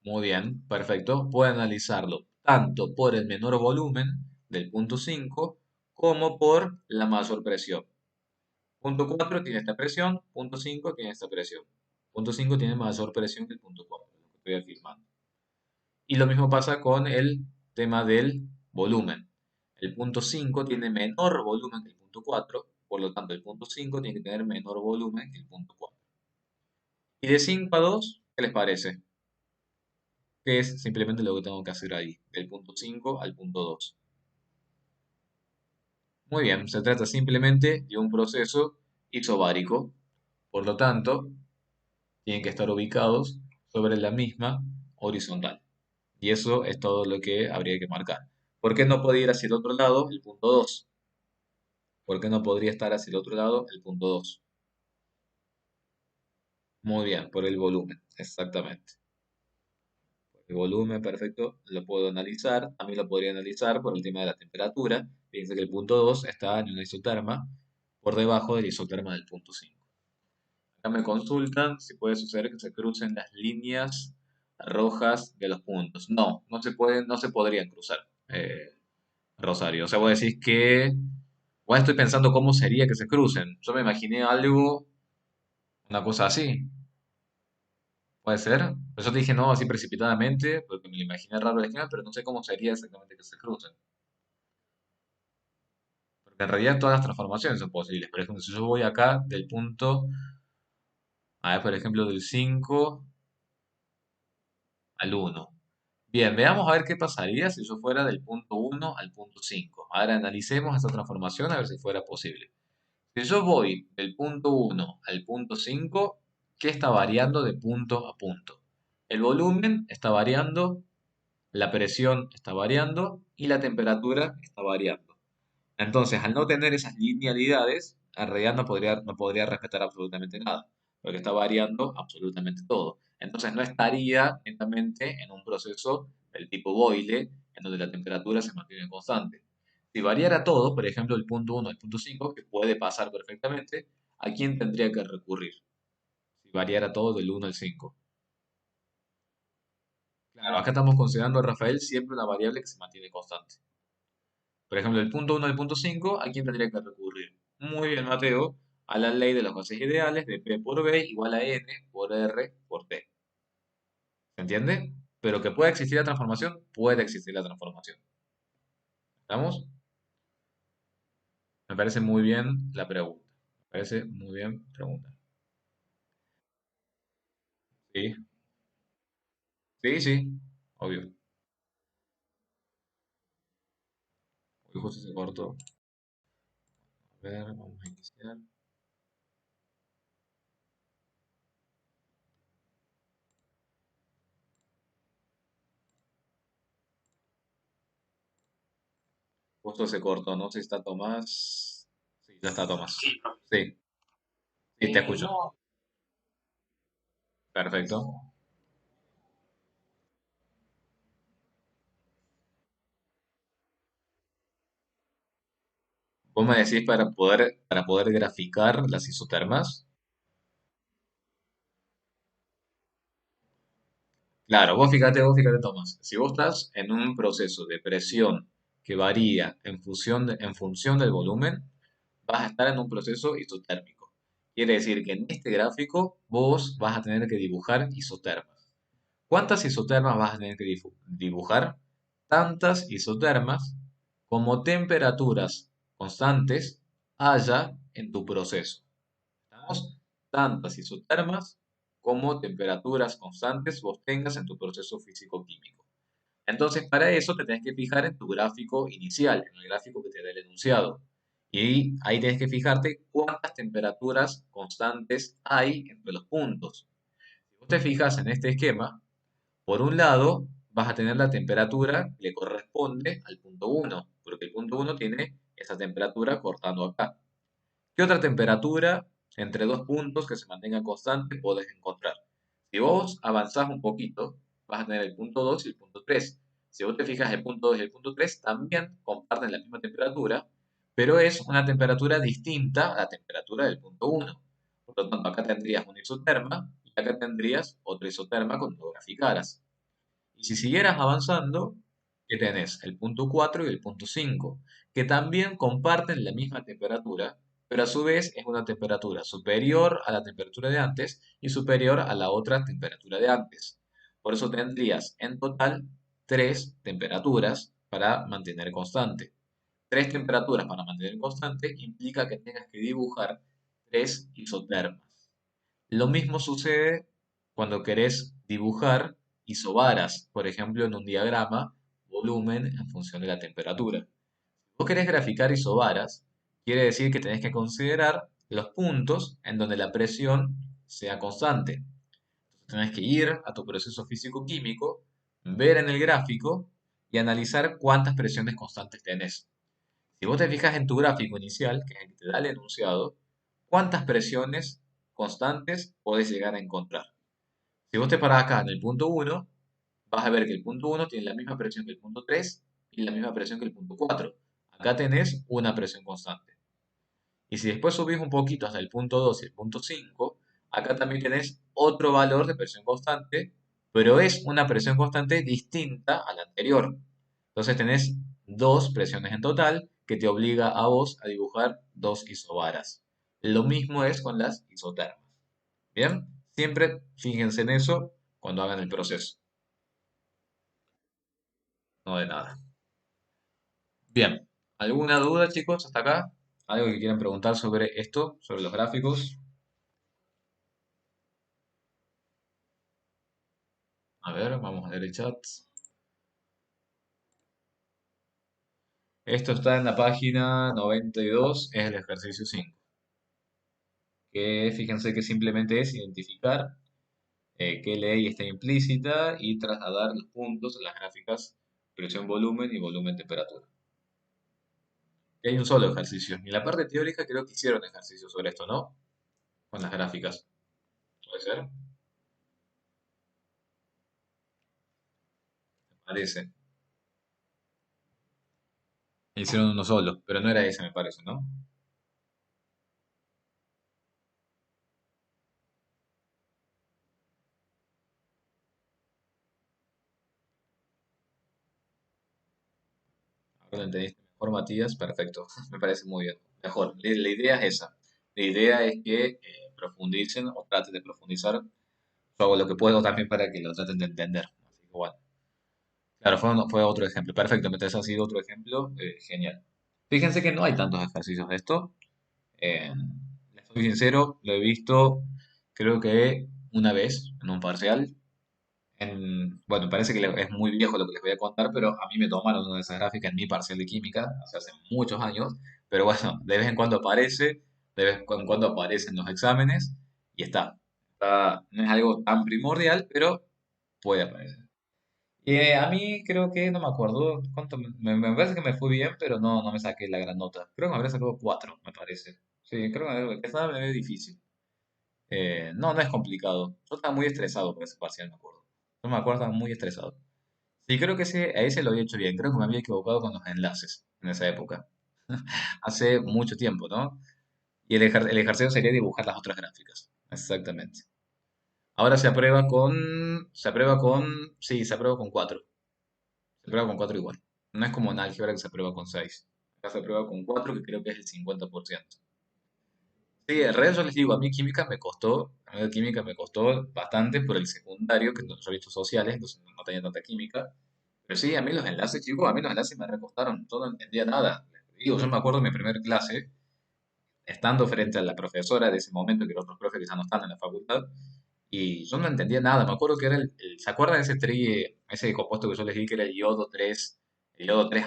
Speaker 1: Muy bien, perfecto. Puedo analizarlo tanto por el menor volumen del punto 5 como por la mayor presión. Punto 4 tiene esta presión, punto 5 tiene esta presión. Punto 5 tiene mayor presión que el punto 4, lo que estoy afirmando. Y lo mismo pasa con el tema del volumen. El punto 5 tiene menor volumen que el punto 4, por lo tanto el punto 5 tiene que tener menor volumen que el punto 4. Y de 5 a 2, ¿qué les parece? Que es simplemente lo que tengo que hacer ahí, del punto 5 al punto 2. Muy bien, se trata simplemente de un proceso isobárico, por lo tanto, tienen que estar ubicados sobre la misma horizontal. Y eso es todo lo que habría que marcar. ¿Por qué no podría ir hacia el otro lado el punto 2? ¿Por qué no podría estar hacia el otro lado el punto 2? Muy bien, por el volumen, exactamente. El volumen, perfecto, lo puedo analizar. También lo podría analizar por el tema de la temperatura. Fíjense que el punto 2 está en una isoterma por debajo de la isoterma del punto 5. Acá me consultan si puede suceder que se crucen las líneas rojas de los puntos. No, no se pueden, no se podrían cruzar, Rosario. O sea, vos decís que, bueno, estoy pensando cómo sería que se crucen. Yo me imaginé algo, una cosa así. Puede ser. Pues yo te dije no así precipitadamente, porque me lo imaginé raro al esquema, pero no sé cómo sería exactamente que se crucen. Porque en realidad todas las transformaciones son posibles. Por ejemplo, si yo voy acá del punto, a ver, por ejemplo, del 5 al 1. Bien, veamos a ver qué pasaría si yo fuera del punto 1 al punto 5. Ahora analicemos esta transformación a ver si fuera posible. Si yo voy del punto 1 al punto 5, ¿qué está variando de punto a punto? El volumen está variando, la presión está variando y la temperatura está variando. Entonces, al no tener esas linealidades, en realidad no podría respetar absolutamente nada, porque está variando absolutamente todo. Entonces, no estaría netamente en un proceso del tipo Boyle, en donde la temperatura se mantiene constante. Si variara todo, por ejemplo, el punto 1 al punto 5, que puede pasar perfectamente, ¿a quién tendría que recurrir? Si variara todo del 1 al 5. Claro, acá estamos considerando, Rafael, siempre una variable que se mantiene constante. Por ejemplo, el punto 1 al punto 5, ¿a quién tendría que recurrir? Muy bien, Mateo, a la ley de los gases ideales de P por B igual a N por R por T. ¿Se entiende? Pero que pueda existir la transformación, puede existir la transformación. ¿Estamos? Me parece muy bien la pregunta. Me parece muy bien pregunta. Sí, sí, sí, obvio. Uy, justo se cortó. A ver, vamos a iniciar. Justo se cortó, no sé si está Tomás. Sí, ya está Tomás. Sí, sí, te escucho. Perfecto. Vos me decís para poder graficar las isotermas. Claro, vos fíjate, Tomás. Si vos estás en un proceso de presión que varía en función del volumen, vas a estar en un proceso isotérmico. Quiere decir que en este gráfico vos vas a tener que dibujar isotermas. ¿Cuántas isotermas vas a tener que dibujar? Tantas isotermas como temperaturas constantes haya en tu proceso. ¿Estamos? Tantas isotermas como temperaturas constantes vos tengas en tu proceso físico-químico. Entonces, para eso te tenés que fijar en tu gráfico inicial, en el gráfico que te da el enunciado. Y ahí tienes que fijarte cuántas temperaturas constantes hay entre los puntos. Si vos te fijas en este esquema, por un lado vas a tener la temperatura que le corresponde al punto uno, porque el punto uno tiene esa temperatura cortando acá. ¿Qué otra temperatura entre dos puntos que se mantenga constante podés encontrar? Si vos avanzás un poquito, vas a tener el punto 2 y el punto 3. Si vos te fijas, el punto 2 y el punto 3 también comparten la misma temperatura, pero es una temperatura distinta a la temperatura del punto uno. Por lo tanto, acá tendrías una isoterma y acá tendrías otra isoterma cuando lo graficaras. Y si siguieras avanzando, ¿qué tenés? El punto 4 y el punto 5, que también comparten la misma temperatura, pero a su vez es una temperatura superior a la temperatura de antes y superior a la otra temperatura de antes. Por eso tendrías en total tres temperaturas para mantener constante. Tres temperaturas para mantener constante implica que tengas que dibujar tres isotermas. Lo mismo sucede cuando querés dibujar isobaras, por ejemplo, en un diagrama, volumen en función de la temperatura. Si vos querés graficar isobaras, quiere decir que tenés que considerar los puntos en donde la presión sea constante. Entonces tenés que ir a tu proceso físico-químico, ver en el gráfico y analizar cuántas presiones constantes tenés. Si vos te fijas en tu gráfico inicial, que es el que te da el enunciado, ¿cuántas presiones constantes podés llegar a encontrar? Si vos te parás acá en el punto uno, vas a ver que el punto uno tiene la misma presión que el punto 3 y la misma presión que el punto 4. Acá tenés una presión constante. Y si después subís un poquito hasta el punto 2 y el punto 5, acá también tenés otro valor de presión constante, pero es una presión constante distinta a la anterior. Entonces tenés dos presiones en total que te obliga a vos a dibujar dos isobaras. Lo mismo es con las isotermas. ¿Bien? Siempre fíjense en eso cuando hagan el proceso. No de nada. Bien. ¿Alguna duda, chicos, hasta acá? ¿Algo que quieran preguntar sobre esto, sobre los gráficos? A ver, vamos a leer el chat. Esto está en la página 92, es el ejercicio 5, que fíjense que simplemente es identificar qué ley está implícita y trasladar los puntos en las gráficas presión-volumen y volumen-temperatura. Y hay un solo ejercicio. Y en la parte teórica creo que hicieron ejercicios sobre esto, ¿no? Con las gráficas. ¿Puede ser? Me parece. Hicieron uno solo, pero no era ese, me parece, ¿no? Ahora lo entendiste mejor, Matías. Perfecto. Me parece muy bien. Mejor. La idea es esa. La idea es que profundicen o traten de profundizar. Yo hago lo que puedo también para que lo traten de entender. Así que bueno. Claro, fue otro ejemplo. Perfecto. Mientras ha sido otro ejemplo, genial. Fíjense que no hay tantos ejercicios de esto. Eh, Les soy sincero, lo he visto creo que una vez en un parcial. Bueno, parece que es muy viejo lo que les voy a contar, pero a mí me tomaron una de esas gráficas en mi parcial de química, hace muchos años, Pero bueno, de vez en cuando aparece, de vez en cuando aparecen los exámenes y está. No es algo tan primordial, pero puede aparecer. Y a mí creo que, no me acuerdo, cuánto, me parece que me fue bien, pero no me saqué la gran nota. Creo que me habría sacado 4 me parece. Sí, creo que estaba medio difícil. No es complicado. Yo estaba muy estresado por ese parcial, me acuerdo. Yo me acuerdo, estaba muy estresado. Sí, creo que a ese lo había hecho bien. Creo que me había equivocado con los enlaces en esa época. Hace mucho tiempo, ¿no? Y el ejercicio sería dibujar las otras gráficas. Exactamente. Ahora sí, se aprueba con 4. Se aprueba con 4 igual. No es como en álgebra que se aprueba con 6. Acá se aprueba con 4, que creo que es el 50%. Sí, en realidad yo les digo, a mí química me costó bastante por el secundario, que no, yo he visto sociales, entonces no tenía tanta química. Pero sí, a mí los enlaces, chicos, a mí los enlaces me recostaron, yo no entendía nada. Digo, yo me acuerdo de mi primer clase, estando frente a la profesora de ese momento, que los otros profes que ya no están en la facultad, y yo no entendía nada. Me acuerdo que era ¿se acuerdan de ese compuesto que yo les di que era el yodo 3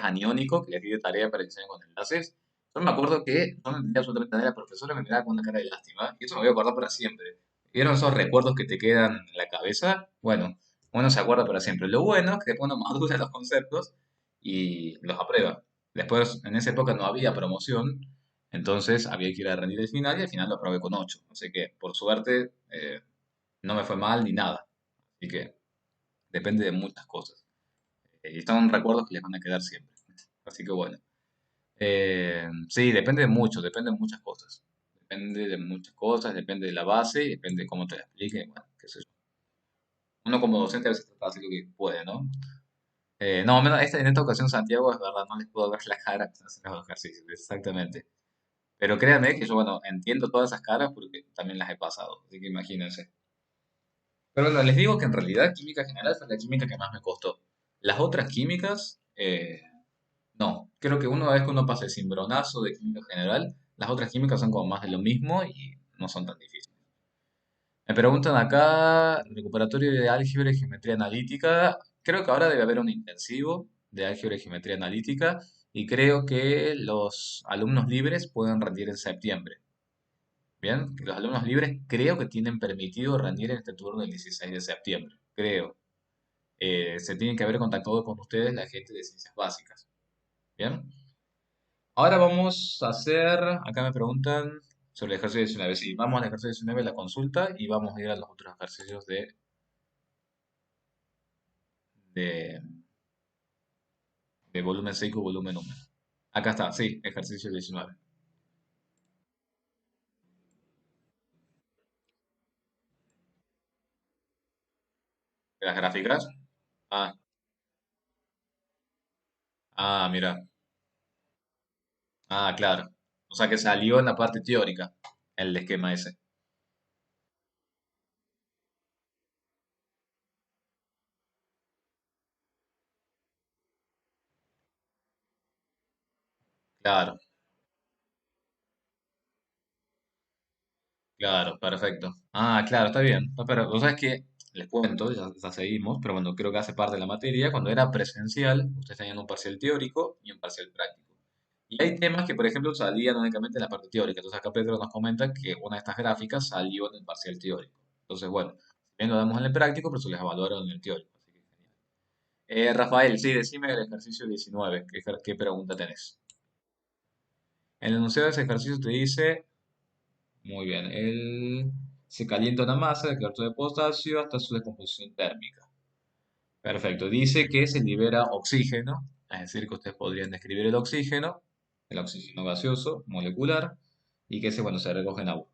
Speaker 1: aniónico, que les di de tarea para que se con enlaces? Yo me acuerdo que yo no entendía absolutamente nada, la profesora me miraba con una cara de lástima, y eso me voy a acordar para siempre. ¿Vieron esos recuerdos que te quedan en la cabeza? Bueno, uno se acuerda para siempre. Lo bueno es que después uno madura los conceptos y los aprueba. Después, en esa época no había promoción, entonces había que ir a rendir el final y al final lo aprobé con 8. Así que, por suerte, no me fue mal ni nada. Así que depende de muchas cosas. Y son recuerdos que les van a quedar siempre. Así que bueno. Sí, depende de muchas cosas. Depende de muchas cosas, depende de la base, y depende de cómo te la explique. Bueno, qué sé yo. Uno como docente a veces trata de hacer lo que puede, ¿no? No, menos en esta ocasión Santiago es verdad, no les puedo ver la cara que están haciendo los ejercicios, exactamente. Pero créanme que yo, bueno, entiendo todas esas caras porque también las he pasado, así que imagínense. Pero bueno, les digo que en realidad química general fue la química que más me costó. Las otras químicas, no. Creo que una vez que uno pasa el cimbronazo de química general, las otras químicas son como más de lo mismo y no son tan difíciles. Me preguntan acá, recuperatorio de álgebra y geometría analítica. Creo que ahora debe haber un intensivo de álgebra y geometría analítica y creo que los alumnos libres pueden rendir en septiembre. Bien, que los alumnos libres creo que tienen permitido rendir en este turno del 16 de septiembre. Creo. Se tienen que haber contactado con ustedes la gente de ciencias básicas. Bien. Ahora vamos a hacer, acá me preguntan sobre el ejercicio 19. Sí, vamos al ejercicio 19, la consulta, y vamos a ir a los otros ejercicios de, de volumen 6 y volumen 1. Acá está, sí, ejercicio 19. ¿Las gráficas? Ah, mira. Ah, claro. O sea que salió en la parte teórica el esquema ese. Claro, claro, perfecto. Ah, claro, está bien. No, pero, o sea, es que les cuento, ya seguimos, pero bueno, creo que hace parte de la materia. Cuando era presencial, ustedes tenían un parcial teórico y un parcial práctico. Y hay temas que, por ejemplo, salían únicamente en la parte teórica. Entonces, acá Pedro nos comenta que una de estas gráficas salió en el parcial teórico. Entonces, bueno, si bien lo damos en el práctico, pero se les evaluaron en el teórico. Así que genial. Rafael, sí, decime el ejercicio 19. ¿Qué pregunta tenés? El enunciado de ese ejercicio te dice. Muy bien. Se calienta una masa de cloruro de potasio hasta su descomposición térmica. Perfecto. Dice que se libera oxígeno, es decir, que ustedes podrían describir el oxígeno gaseoso, molecular, y que ese, bueno, se recoge en agua.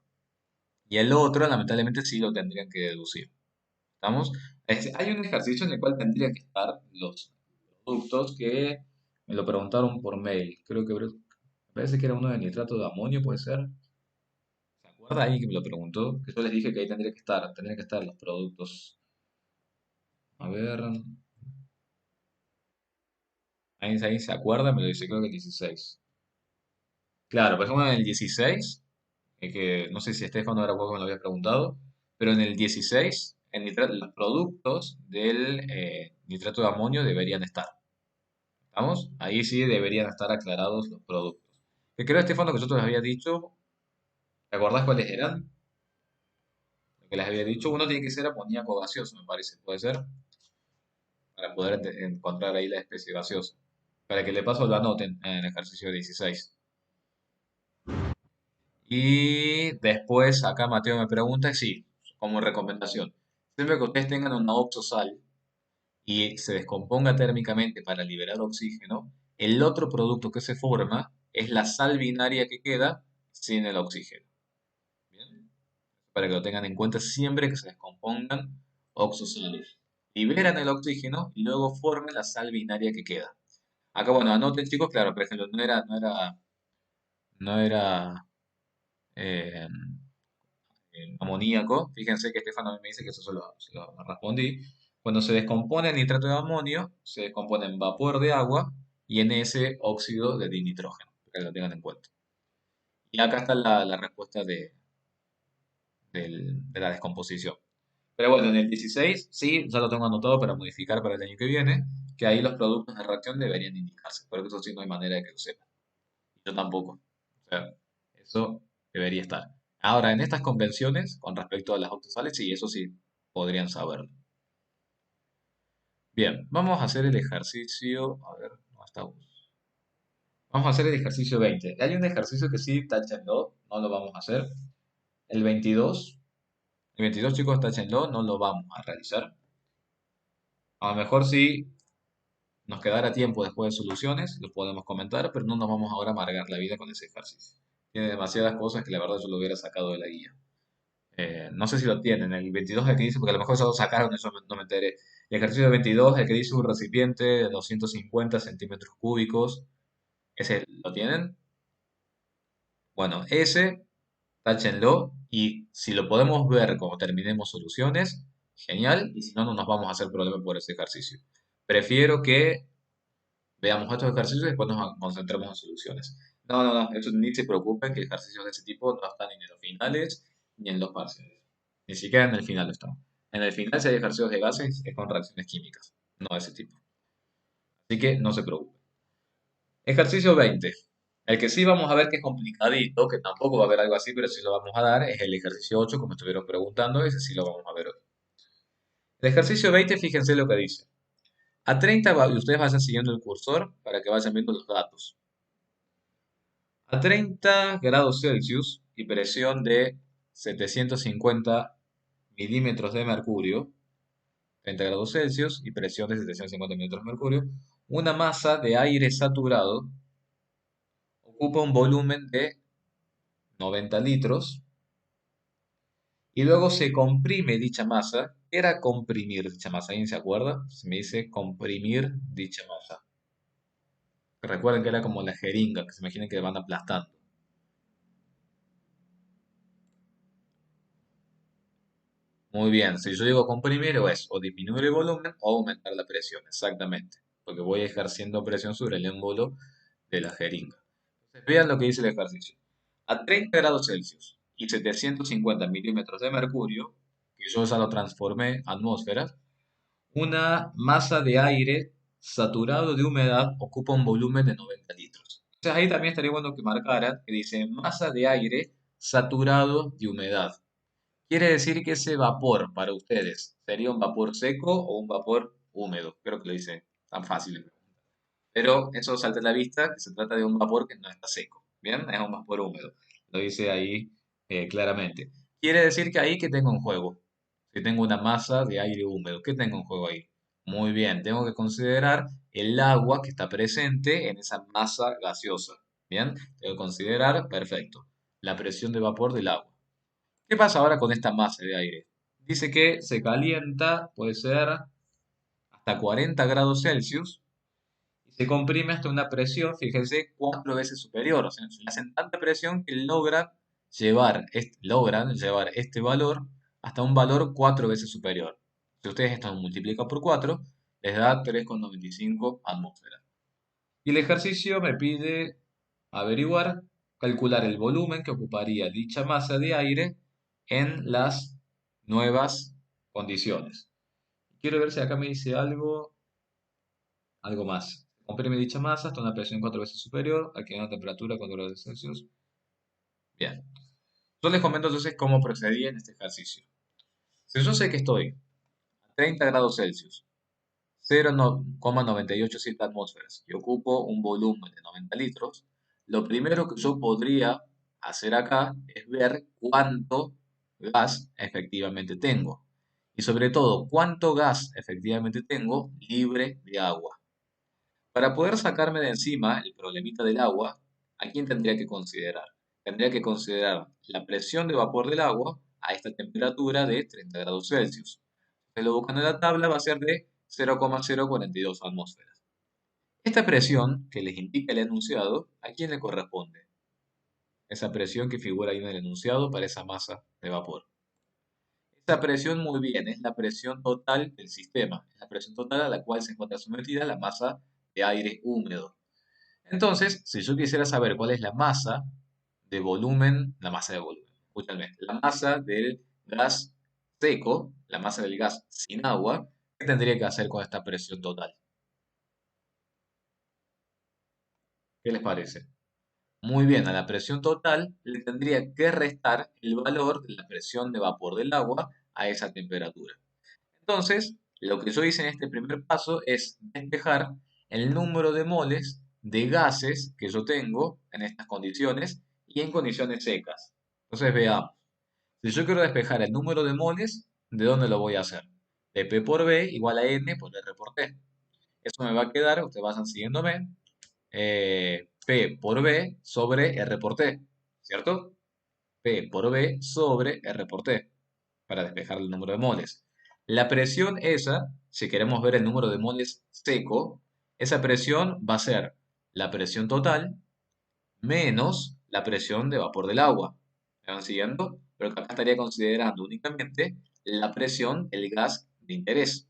Speaker 1: Y el otro, lamentablemente, sí lo tendrían que deducir. ¿Estamos? Hay un ejercicio en el cual tendrían que estar los productos que me lo preguntaron por mail. Creo que parece que era uno de nitrato de amonio, puede ser. ¿Se acuerda alguien que me lo preguntó? Que yo les dije que ahí tendrían que estar los productos. A ver, ahí se acuerda, me lo dice, creo que el 16. Claro, por ejemplo en el 16, que no sé si Estefano era vos que me lo había preguntado, pero en el 16, los productos del nitrato de amonio deberían estar. ¿Estamos? Ahí sí deberían estar aclarados los productos. Que creo, Estefano, que yo te los había dicho. ¿Te acordás cuáles eran? Lo que les había dicho, uno tiene que ser amoníaco gaseoso, me parece, puede ser, para poder encontrar ahí la especie gaseosa. Para que le paso lo anoten en el ejercicio 16. Y después acá Mateo me pregunta, sí, como recomendación, siempre que ustedes tengan una oxosal y se descomponga térmicamente para liberar oxígeno, el otro producto que se forma es la sal binaria que queda sin el oxígeno. ¿Bien? Para que lo tengan en cuenta siempre que se descompongan oxosales. Liberan el oxígeno y luego forman la sal binaria que queda. Acá, bueno, anoten chicos, claro, por ejemplo, no era eh, amoníaco. Fíjense que Estefano me dice que eso se lo respondí. Cuando se descompone el nitrato de amonio, se descompone en vapor de agua y en ese óxido de dinitrógeno, para que lo tengan en cuenta. Y acá está la respuesta de la descomposición. Pero bueno, en el 16 sí, ya lo tengo anotado para modificar para el año que viene, que ahí los productos de reacción deberían indicarse, pero eso sí no hay manera de que lo sepan. Yo tampoco. O sea, eso debería estar. Ahora, en estas convenciones, con respecto a las autosales, sí, eso sí, podrían saberlo. Bien, vamos a hacer el ejercicio. A ver, ¿dónde estamos? Vamos a hacer el ejercicio 20. Hay un ejercicio que sí, táchenlo, no lo vamos a hacer. El 22, el 22 chicos, táchenlo, no lo vamos a realizar. A lo mejor sí nos quedará tiempo después de soluciones, lo podemos comentar, pero no nos vamos ahora a amargar la vida con ese ejercicio. Tiene demasiadas cosas que la verdad yo lo hubiera sacado de la guía. No sé si lo tienen, el 22 es el que dice, porque a lo mejor eso lo sacaron, eso no me enteré. El ejercicio 22 es el que dice un recipiente de 250 centímetros cúbicos. ¿Ese lo tienen? Bueno, ese, táchenlo y si lo podemos ver como terminemos soluciones, genial, y si no, no nos vamos a hacer problema por ese ejercicio. Prefiero que veamos estos ejercicios y después nos concentremos en soluciones. No, no, no, eso ni se preocupen que ejercicios de ese tipo no están ni en los finales ni en los parciales. Ni siquiera en el final están. En el final, si hay ejercicios de gases, es con reacciones químicas, no de ese tipo. Así que no se preocupen. Ejercicio 20. El que sí vamos a ver que es complicadito, que tampoco va a haber algo así, pero sí lo vamos a dar, es el ejercicio 8, como estuvieron preguntando, ese sí lo vamos a ver hoy. El ejercicio 20, fíjense lo que dice. A 30, y ustedes vayan siguiendo el cursor para que vayan viendo los datos. A 30 grados Celsius y presión de 750 milímetros de mercurio, 30 grados Celsius y presión de 750 milímetros de mercurio, una masa de aire saturado ocupa un volumen de 90 litros y luego se comprime dicha masa. ¿Qué era comprimir dicha masa? ¿Alguien se acuerda? Se me dice comprimir dicha masa. Recuerden que era como la jeringa, que se imaginen que van aplastando. Muy bien, si yo digo comprimir o disminuir el volumen o aumentar la presión, exactamente, porque voy ejerciendo presión sobre el émbolo de la jeringa. Entonces, vean lo que dice el ejercicio. A 30 grados Celsius y 750 milímetros de mercurio, que yo ya lo transformé a atmósferas, una masa de aire saturado de humedad ocupa un volumen de 90 litros. Entonces ahí también estaría bueno que marcara que dice masa de aire saturado de humedad. Quiere decir que ese vapor para ustedes sería un vapor seco o un vapor húmedo. Creo que lo dice tan fácil. Pero eso salta a la vista que se trata de un vapor que no está seco. Bien, es un vapor húmedo. Lo dice ahí claramente. Quiere decir que ahí que tengo en juego. Si tengo una masa de aire húmedo, ¿qué tengo en juego ahí? Muy bien, tengo que considerar el agua que está presente en esa masa gaseosa. Bien, tengo que considerar, perfecto, la presión de vapor del agua. ¿Qué pasa ahora con esta masa de aire? Dice que se calienta, puede ser hasta 40 grados Celsius, y se comprime hasta una presión, fíjense, 4 veces superior. O sea, le hacen tanta presión que logran llevar este valor hasta un valor 4 veces superior. Si ustedes esto lo multiplican por 4, les da 3,95 atmósferas. Y el ejercicio me pide averiguar, calcular el volumen que ocuparía dicha masa de aire en las nuevas condiciones. Quiero ver si acá me dice algo más. comprime dicha masa hasta una presión 4 veces superior a que una temperatura 4 grados Celsius. Bien. Yo les comento entonces cómo procedí en este ejercicio. Si yo sé que estoy a 30 grados Celsius, 0,987 atmósferas y ocupo un volumen de 90 litros, lo primero que yo podría hacer acá es ver cuánto gas efectivamente tengo. Y sobre todo, cuánto gas efectivamente tengo libre de agua. Para poder sacarme de encima el problemita del agua, ¿a quién tendría que considerar? Tendría que considerar la presión de vapor del agua a esta temperatura de 30 grados Celsius. Si lo buscan en la tabla va a ser de 0,042 atmósferas. Esta presión que les indica el enunciado, ¿a quién le corresponde? Esa presión que figura ahí en el enunciado para esa masa de vapor. Esta presión, muy bien, es la presión total del sistema. Es la presión total a la cual se encuentra sometida la masa de aire húmedo. Entonces, si yo quisiera saber cuál es escúchame, la masa del gas seco, la masa del gas sin agua, ¿qué tendría que hacer con esta presión total? ¿Qué les parece? Muy bien, a la presión total le tendría que restar el valor de la presión de vapor del agua a esa temperatura. Entonces, lo que yo hice en este primer paso es despejar el número de moles de gases que yo tengo en estas condiciones y en condiciones secas. Entonces, veamos. Si yo quiero despejar el número de moles, ¿de dónde lo voy a hacer? De P por B igual a N por R por T. Eso me va a quedar, ustedes van siguiéndome, P por B sobre R por T, ¿cierto? P por B sobre R por T, para despejar el número de moles. La presión esa, si queremos ver el número de moles seco, esa presión va a ser la presión total menos la presión de vapor del agua. ¿Me van siguiendo? Pero acá estaría considerando únicamente la presión del gas de interés.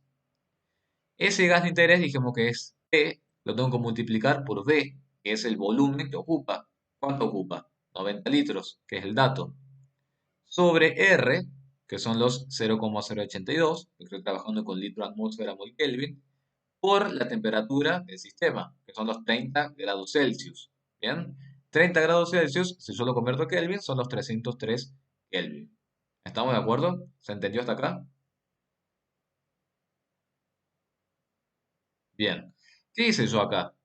Speaker 1: Ese gas de interés dijimos que es P, lo tengo que multiplicar por V, que es el volumen que ocupa. ¿Cuánto ocupa? 90 litros, que es el dato. Sobre R, que son los 0,082, que estoy trabajando con litro atmósfera mol Kelvin, por la temperatura del sistema, que son los 30 grados Celsius. ¿Bien? 30 grados Celsius, si yo lo convierto a Kelvin, son los 303 Kelvin. ¿Estamos de acuerdo? ¿Se entendió hasta acá? Bien. ¿Qué hice yo acá?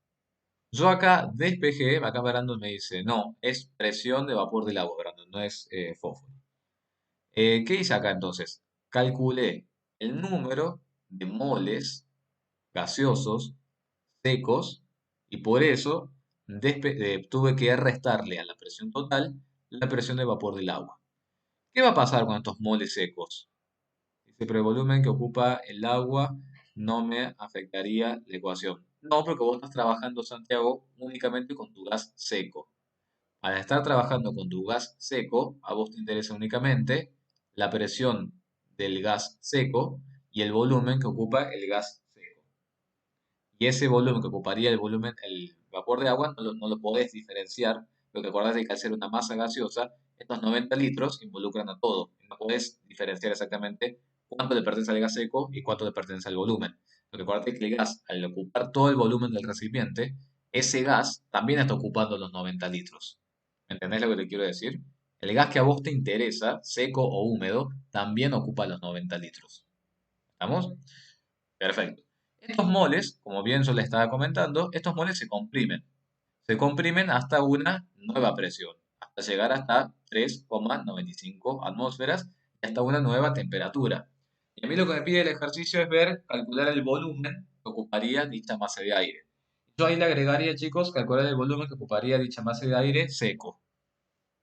Speaker 1: Yo acá despejé, acá Brandon me dice, no, es presión de vapor del agua, Brandon, no es fósforo. ¿Qué hice acá entonces? Calculé el número de moles gaseosos secos y por eso tuve que restarle a la presión total la presión de vapor del agua. ¿Qué va a pasar con estos moles secos? Dice, pero el volumen que ocupa el agua no me afectaría la ecuación. No, porque vos estás trabajando, Santiago, únicamente con tu gas seco. Al estar trabajando con tu gas seco, a vos te interesa únicamente la presión del gas seco y el volumen que ocupa el gas seco. Y ese volumen que ocuparía el vapor de agua, no lo podés diferenciar. Lo que acordás es que al ser una masa gaseosa, estos 90 litros involucran a todo. No podés diferenciar exactamente cuánto le pertenece al gas seco y cuánto le pertenece al volumen. Lo que acordate es que el gas, al ocupar todo el volumen del recipiente, ese gas también está ocupando los 90 litros. ¿Me entendés lo que te quiero decir? El gas que a vos te interesa, seco o húmedo, también ocupa los 90 litros. ¿Estamos? Perfecto. Estos moles, como bien yo les estaba comentando, estos moles se comprimen. Se comprimen hasta una nueva presión, hasta llegar hasta 3,95 atmósferas y hasta una nueva temperatura. Y a mí lo que me pide el ejercicio es calcular el volumen que ocuparía dicha masa de aire. Yo ahí le agregaría, chicos, calcular el volumen que ocuparía dicha masa de aire seco,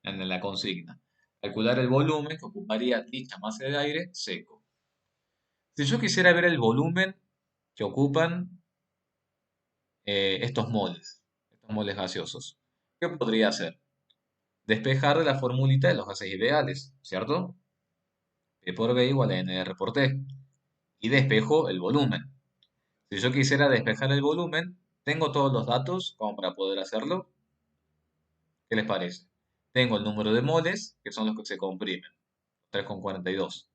Speaker 1: en la consigna. Calcular el volumen que ocuparía dicha masa de aire seco. Si yo quisiera ver el volumen que ocupan estos moles gaseosos. ¿Qué podría hacer? Despejar de la formulita de los gases ideales, ¿cierto? P por B igual a NR por T. Y despejo el volumen. Si yo quisiera despejar el volumen, ¿tengo todos los datos como para poder hacerlo? ¿Qué les parece? Tengo el número de moles, que son los que se comprimen, 3,42.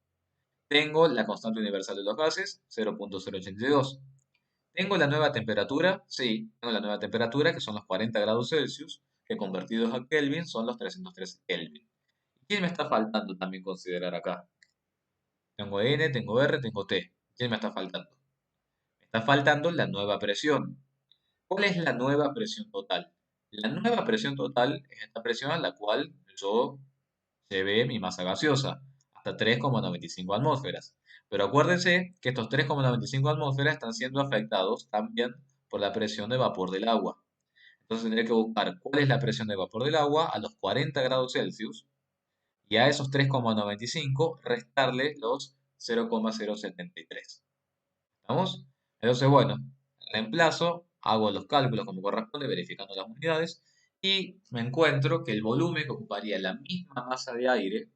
Speaker 1: Tengo la constante universal de los gases, 0,082. ¿Tengo la nueva temperatura? Sí, tengo la nueva temperatura, que son los 40 grados Celsius, que convertidos a Kelvin son los 313 Kelvin. ¿Quién me está faltando también considerar acá? Tengo N, tengo R, tengo T. ¿Quién me está faltando? Me está faltando la nueva presión. ¿Cuál es la nueva presión total? La nueva presión total es esta presión a la cual yo llevé mi masa gaseosa, hasta 3,95 atmósferas. Pero acuérdense que estos 3,95 atmósferas están siendo afectados también por la presión de vapor del agua. Entonces tendré que buscar cuál es la presión de vapor del agua a los 40 grados Celsius y a esos 3,95 restarle los 0,073. ¿Estamos? Entonces, bueno, reemplazo, hago los cálculos como corresponde, verificando las unidades, y me encuentro que el volumen que ocuparía la misma masa de aire,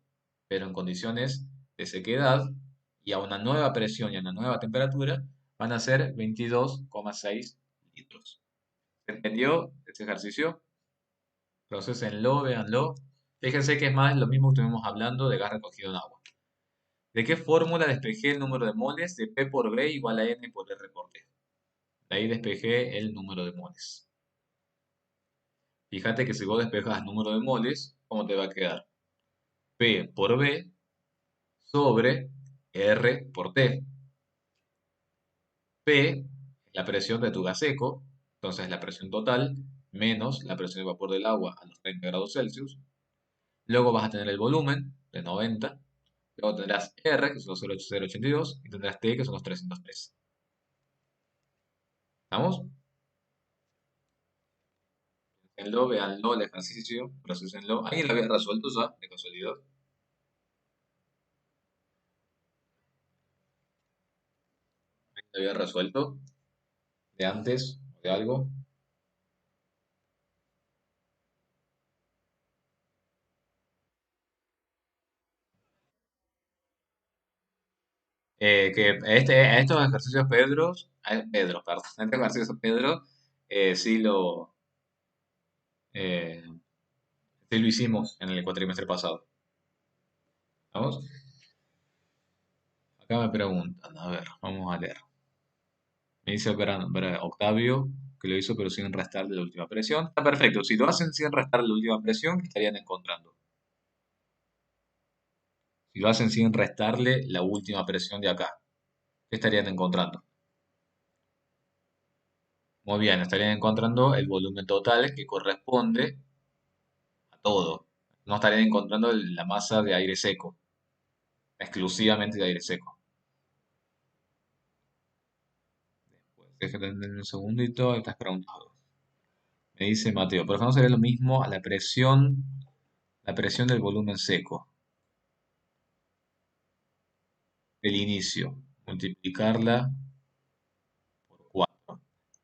Speaker 1: pero en condiciones de sequedad, y a una nueva presión y a una nueva temperatura, van a ser 22,6 litros. ¿Se entendió este ejercicio? Procesenlo, véanlo. Fíjense que es más lo mismo que estuvimos hablando de gas recogido en agua. ¿De qué fórmula despejé el número de moles de P por B igual a N por R por T? De ahí despejé el número de moles. Fíjate que si vos despejas el número de moles, ¿cómo te va a quedar? P por B sobre R por T. P es la presión de tu gas seco, entonces la presión total, menos la presión de vapor del agua a los 30 grados Celsius. Luego vas a tener el volumen de 90. Luego tendrás R, que son los 0,8082, y tendrás T, que son los 303. ¿Estamos? Piénsenlo, véanlo, el ejercicio, procesenlo. ¿Alguien lo había resuelto ya, de casualidad? ¿Alguien lo había resuelto de antes o de algo? Que estos ejercicios Pedro, perdón, estos ejercicios Pedro, sí eh, sí lo hicimos en el cuatrimestre pasado. ¿Vamos? Acá me preguntan, a ver, vamos a leer. Me dice Octavio que lo hizo pero sin restarle la última presión. Está perfecto, si lo hacen sin restarle la última presión, ¿qué estarían encontrando? Si lo hacen sin restarle la última presión de acá, ¿qué estarían encontrando? Muy bien, estarían encontrando el volumen total que corresponde a todo. No estarían encontrando la masa de aire seco, exclusivamente de aire seco. Déjame entender un segundito, estas preguntas. Me dice Mateo, por ejemplo, sería lo mismo a la presión del volumen seco, del inicio, multiplicarla por 4.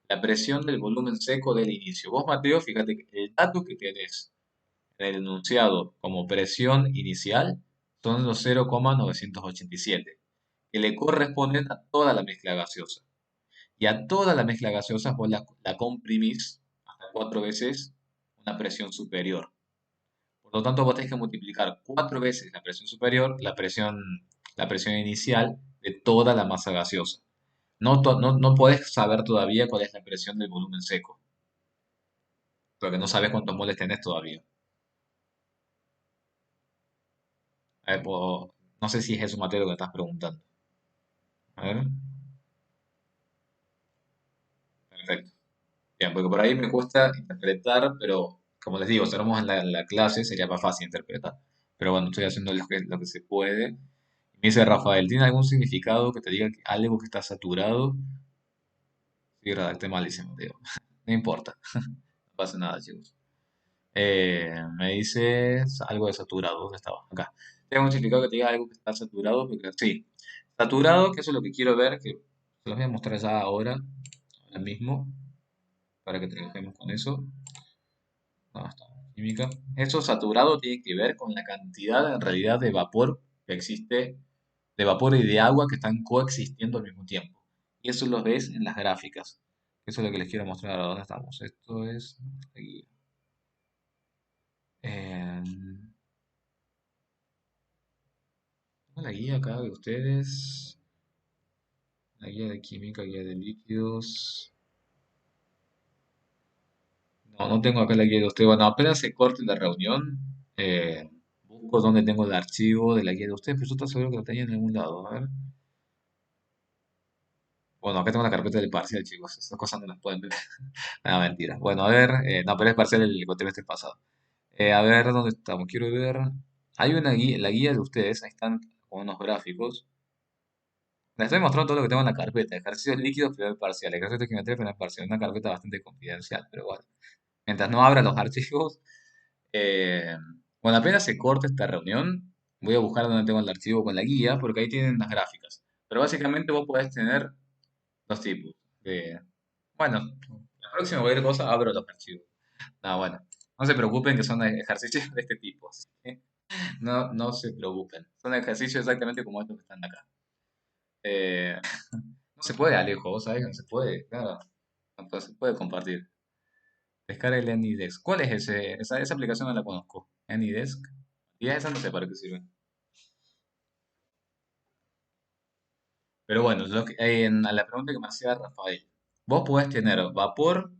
Speaker 1: La presión del volumen seco del inicio. Vos, Mateo, fíjate que el dato que tenés en el enunciado como presión inicial son los 0,987, que le corresponden a toda la mezcla gaseosa. Y a toda la mezcla gaseosa vos la comprimís hasta 4 veces una presión superior. Por lo tanto, vos tenés que multiplicar 4 veces la presión superior, la presión inicial de toda la masa gaseosa. No podés saber todavía cuál es la presión del volumen seco, porque no sabes cuántos moles tenés todavía. No sé si es eso, Mateo, lo que me estás preguntando. A ver, perfecto. Bien, porque por ahí me cuesta interpretar, pero como les digo, si estamos en la clase sería más fácil interpretar. Pero bueno, estoy haciendo lo que se puede. Me dice Rafael, ¿tiene algún significado que te diga que algo que está saturado? Sí, redacté mal, dice Mateo. No importa, no pasa nada, chicos. Me dice algo de saturado. ¿Dónde estaba? Acá. ¿Tiene algún significado que te diga algo que está saturado? Porque, sí, saturado, que eso es lo que quiero ver, que se los voy a mostrar ya ahora mismo, para que trabajemos con eso. No, está química. Eso saturado tiene que ver con la cantidad en realidad de vapor que existe, de vapor y de agua que están coexistiendo al mismo tiempo. Y eso lo ves en las gráficas. Eso es lo que les quiero mostrar ahora. ¿Dónde estamos? Esto es aquí. En la guía acá de ustedes. La guía de química, guía de líquidos. No, no tengo acá la guía de usted. Bueno, apenas se corte la reunión, busco dónde tengo el archivo de la guía de usted, pero yo estoy seguro que lo tenía en algún lado. A ver. Bueno, acá tengo la carpeta del parcial, chicos. Esas cosas no las pueden ver. No, mentira. Bueno, a ver. No, pero es parcial el cuatrimestre pasado. A ver, ¿dónde estamos? Quiero ver. Hay una guía, la guía de ustedes, ahí están con unos gráficos. Les estoy mostrando todo lo que tengo en la carpeta. Ejercicios líquidos, primer parcial. Ejercicios de geometría, primer parcial. Una carpeta bastante confidencial, pero bueno. Mientras no abra los archivos. eh, bueno, apenas se corte esta reunión, voy a buscar donde tengo el archivo con la guía, porque ahí tienen las gráficas. Pero básicamente vos podés tener dos tipos. De, bueno, la próxima cualquier cosa abro los archivos. No, bueno. No se preocupen que son ejercicios de este tipo. ¿Sí? No, no se preocupen. Son ejercicios exactamente como estos que están acá. Eh, no se puede, Alejo, vos sabés que no se puede, claro. No se puede compartir. Descarga el AnyDesk. ¿Cuál es ese? Esa aplicación no la conozco. AnyDesk. Y esa no sé para qué sirve. Pero bueno, a la pregunta que me hacía Rafael. Vos podés tener vapor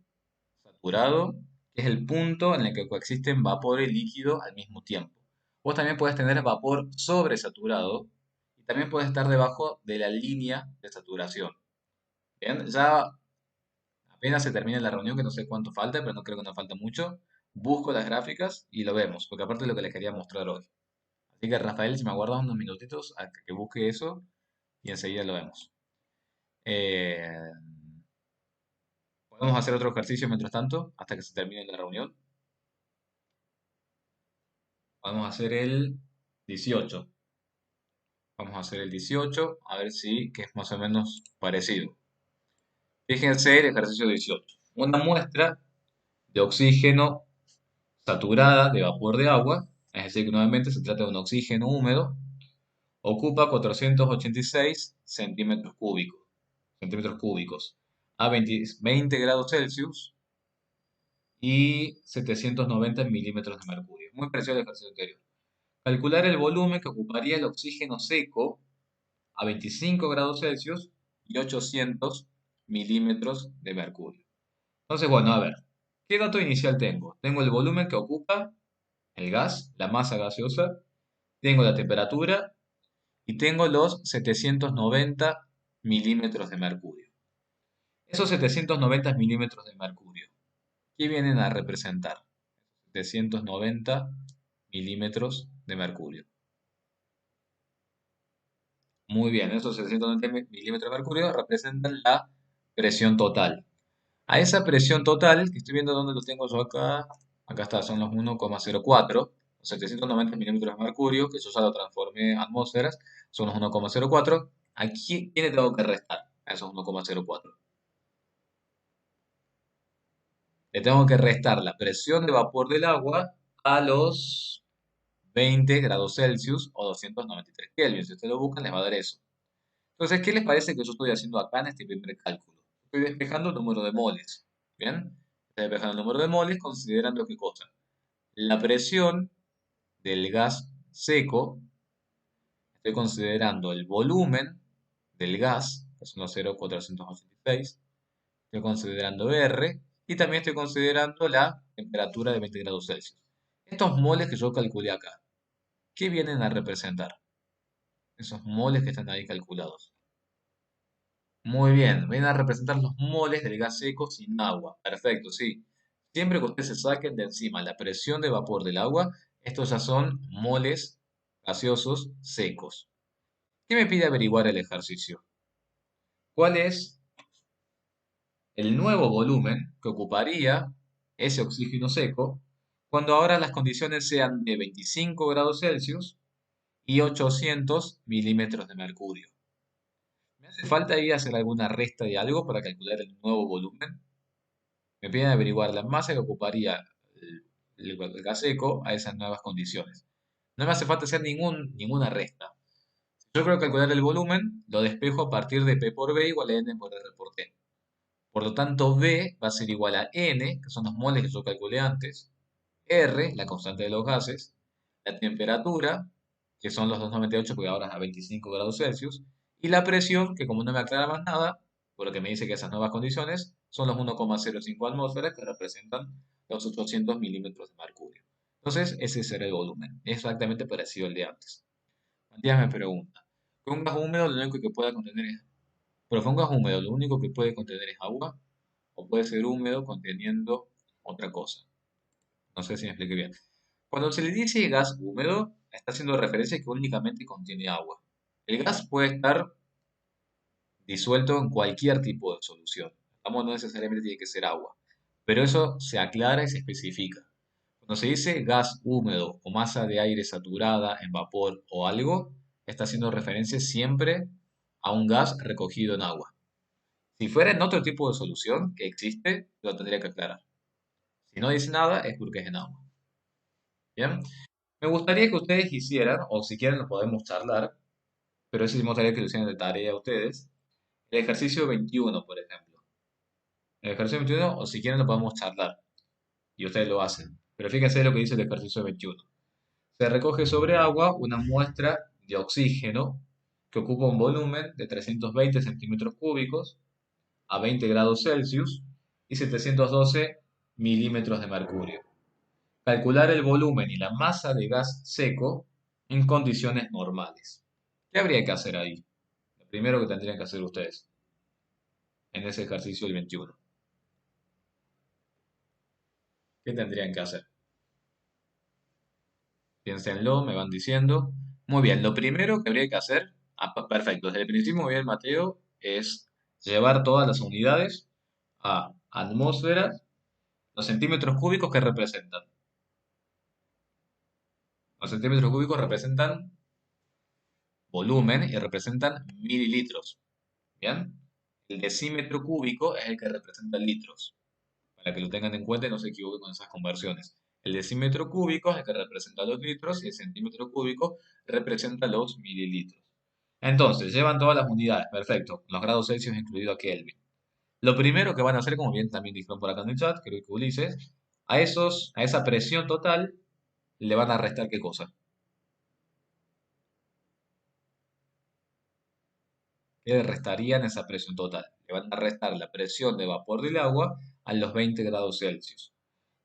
Speaker 1: saturado, que es el punto en el que coexisten vapor y líquido al mismo tiempo. Vos también podés tener vapor sobresaturado y también puedes estar debajo de la línea de saturación. Bien, ya apenas se termine la reunión, que no sé cuánto falta, pero no creo que nos falta mucho. Busco las gráficas y lo vemos, porque aparte es lo que les quería mostrar hoy. Así que Rafael, si me aguardas unos minutitos a que busque eso y enseguida lo vemos. Eh, Podemos hacer otro ejercicio mientras tanto, hasta que se termine la reunión. Vamos a hacer el 18. Vamos a hacer el 18, a ver si que es más o menos parecido. Fíjense el ejercicio 18. Una muestra de oxígeno saturada de vapor de agua, es decir, que nuevamente se trata de un oxígeno húmedo, ocupa 486 centímetros cúbicos a 20 grados Celsius y 790 milímetros de mercurio. Muy parecido al ejercicio anterior. Calcular el volumen que ocuparía el oxígeno seco a 25 grados Celsius y 800 milímetros de mercurio. Entonces, bueno, a ver, ¿qué dato inicial tengo? Tengo el volumen que ocupa el gas, la masa gaseosa, tengo la temperatura y tengo los 790 milímetros de mercurio. Esos 790 milímetros de mercurio, ¿qué vienen a representar? 790 milímetros de mercurio. Muy bien, esos 790 milímetros de mercurio representan la presión total. A esa presión total, que estoy viendo dónde lo tengo yo acá, acá está, son los 1,04, los 790 milímetros de mercurio, que yo ya lo transformé en atmósferas, son los 1,04. Aquí, ¿qué le tengo que restar a esos 1,04? Le tengo que restar la presión de vapor del agua a los 20 grados Celsius o 293 Kelvin. Si ustedes lo buscan, les va a dar eso. Entonces, ¿qué les parece que yo estoy haciendo acá en este primer cálculo? Estoy despejando el número de moles. ¿Bien? Estoy despejando el número de moles considerando qué cosa. La presión del gas seco, estoy considerando el volumen del gas, que son los 0,486. Estoy considerando R y también estoy considerando la temperatura de 20 grados Celsius. Estos moles que yo calculé acá, ¿qué vienen a representar? Esos moles que están ahí calculados. Muy bien, vienen a representar los moles del gas seco sin agua. Perfecto, sí. Siempre que ustedes se saquen de encima la presión de vapor del agua, estos ya son moles gaseosos secos. ¿Qué me pide averiguar el ejercicio? ¿Cuál es el nuevo volumen que ocuparía ese oxígeno seco cuando ahora las condiciones sean de 25 grados Celsius y 800 milímetros de mercurio? ¿Me hace falta ahí hacer alguna resta de algo para calcular el nuevo volumen? Me piden averiguar la masa que ocuparía el gas seco a esas nuevas condiciones. No me hace falta hacer ninguna resta. Si yo quiero calcular el volumen, lo despejo a partir de P por B igual a N por R por T. Por lo tanto, B va a ser igual a N, que son los moles que yo calculé antes, R, la constante de los gases, la temperatura, que son los 298 porque ahora es a 25 grados Celsius, Y la presión, que como no me aclara más nada, por lo que me dice que esas nuevas condiciones son los 1,05 atmósferas que representan los 800 milímetros de mercurio. Entonces, ese será el volumen. Es exactamente parecido al de antes. Matías me pregunta, ¿que un gas húmedo lo único que puede contener es... Pero que un gas húmedo lo único que puede contener es agua? ¿O puede ser húmedo conteniendo otra cosa? No sé si me expliqué bien. Cuando se le dice gas húmedo, está haciendo referencia a que únicamente contiene agua. El gas puede estar disuelto en cualquier tipo de solución. Vamos, no necesariamente tiene que ser agua, pero eso se aclara y se especifica. Cuando se dice gas húmedo o masa de aire saturada en vapor o algo, está haciendo referencia siempre a un gas recogido en agua. Si fuera en otro tipo de solución que existe, lo tendría que aclarar. Si no dice nada, es porque es en agua. Bien, me gustaría que ustedes hicieran, o si quieren lo podemos charlar, pero eso sí me gustaría que lo hicieran de tarea a ustedes, el ejercicio 21, por ejemplo. El ejercicio 21, o si quieren lo podemos charlar y ustedes lo hacen. Pero fíjense lo que dice el ejercicio 21. Se recoge sobre agua una muestra de oxígeno que ocupa un volumen de 320 centímetros cúbicos a 20 grados Celsius y 712 milímetros de mercurio. Calcular el volumen y la masa de gas seco en condiciones normales. ¿Qué habría que hacer ahí? Lo primero que tendrían que hacer ustedes en ese ejercicio del 21. ¿Qué tendrían que hacer? Piénsenlo, me van diciendo. Muy bien, lo primero que habría que hacer, perfecto, desde el principio, muy bien, Mateo, es llevar todas las unidades a atmósferas, los centímetros cúbicos que representan. Los centímetros cúbicos representan volumen y representan mililitros. ¿Bien? El decímetro cúbico es el que representa litros. Para que lo tengan en cuenta y no se equivoquen con esas conversiones. El decímetro cúbico es el que representa los litros y el centímetro cúbico representa los mililitros. Entonces, llevan todas las unidades, perfecto, los grados Celsius incluido a Kelvin. Lo primero que van a hacer, como bien también dijeron por acá en el chat, creo que Ulises, a esa presión total le van a restar ¿qué cosa? ¿Qué le restarían esa presión total? Le van a restar la presión de vapor del agua a los 20 grados Celsius.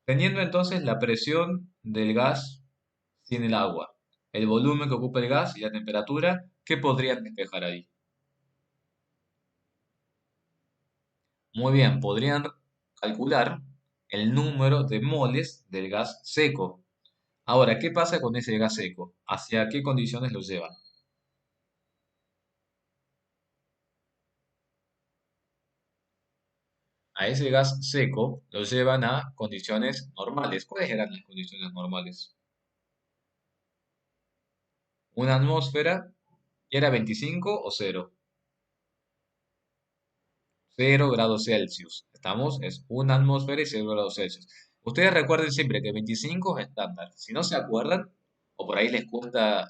Speaker 1: Teniendo entonces la presión del gas sin el agua, el volumen que ocupa el gas y la temperatura, ¿qué podrían despejar ahí? Muy bien, podrían calcular el número de moles del gas seco. Ahora, ¿qué pasa con ese gas seco? ¿Hacia qué condiciones lo llevan? A ese gas seco lo llevan a condiciones normales. ¿Cuáles eran las condiciones normales? Una atmósfera que era 25 o 0. 0 grados Celsius. ¿Estamos? Es una atmósfera y 0 grados Celsius. Ustedes recuerden siempre que 25 es estándar. Si no se acuerdan, o por ahí les cuesta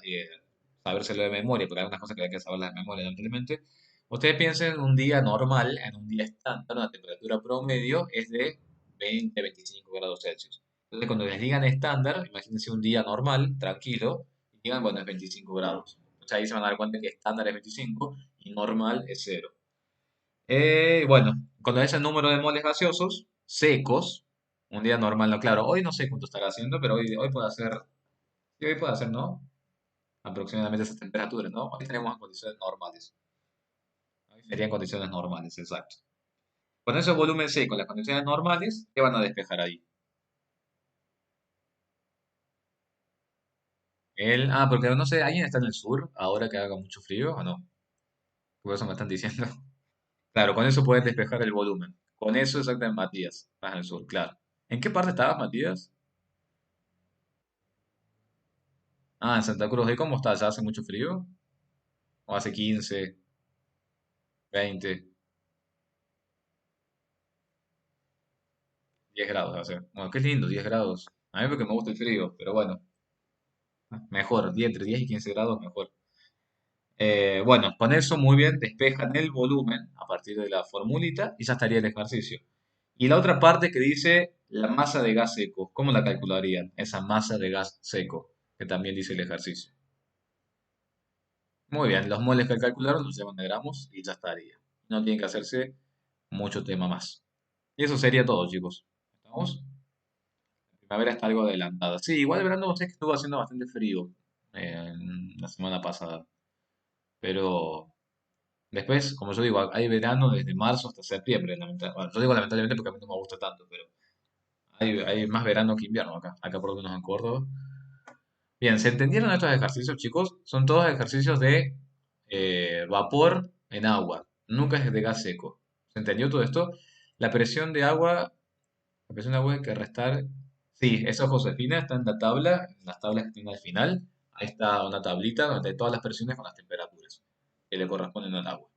Speaker 1: sabérselo de memoria, porque hay algunas cosas que hay que saberlas de memoria lamentablemente, ustedes piensen en un día normal, en un día estándar, una temperatura promedio es de 20-25 grados Celsius. Entonces, cuando les digan estándar, imagínense un día normal, tranquilo, y digan, bueno, es 25 grados. Entonces ahí se van a dar cuenta que estándar es 25 y normal es 0. Bueno, cuando es el número de moles gaseosos secos, un día normal, no, claro, hoy no sé cuánto estará haciendo, pero hoy puede hacer, sí, hoy puede hacer, ¿no? Aproximadamente esas temperaturas, ¿no? Hoy tenemos en condiciones normales. Hoy serían condiciones normales, exacto. Con ese volumen seco, las condiciones normales, ¿qué van a despejar ahí? Porque no sé, ¿alguien está en el sur ahora que haga mucho frío o no? Por eso me están diciendo. Claro, con eso puedes despejar el volumen. Con eso exactamente, Matías. Estás en el sur, claro. ¿En qué parte estabas, Matías? Ah, en Santa Cruz. ¿Y cómo está? ¿Ya hace mucho frío? ¿O hace 15, 20, 10 grados hace? Bueno, qué lindo, 10 grados. A mí porque me gusta el frío, pero bueno, mejor, 10, entre 10 y 15 grados, mejor. Bueno, con eso muy bien despejan el volumen a partir de la formulita y ya estaría el ejercicio. Y la otra parte que dice la masa de gas seco, ¿cómo la calcularían? Esa masa de gas seco, que también dice el ejercicio. Muy bien, los moles que calcularon los llevan a gramos y ya estaría. No tienen que hacerse mucho tema más. Y eso sería todo, chicos. ¿Estamos? La primavera está algo adelantada. Sí, igual el verano sé que estuvo haciendo bastante frío la semana pasada. Pero después, como yo digo, hay verano desde marzo hasta septiembre. Bueno, yo digo lamentablemente porque a mí no me gusta tanto, pero hay más verano que invierno acá por lo menos en Córdoba. Bien, ¿se entendieron estos ejercicios, chicos? Son todos ejercicios de vapor en agua, nunca es de gas seco. ¿Se entendió todo esto? La presión de agua, la presión de agua hay que restar. Sí, eso Josefina está en la tabla, en las tablas que tiene al final. Ahí está una tablita donde hay todas las presiones con las temperaturas que le corresponden al agua.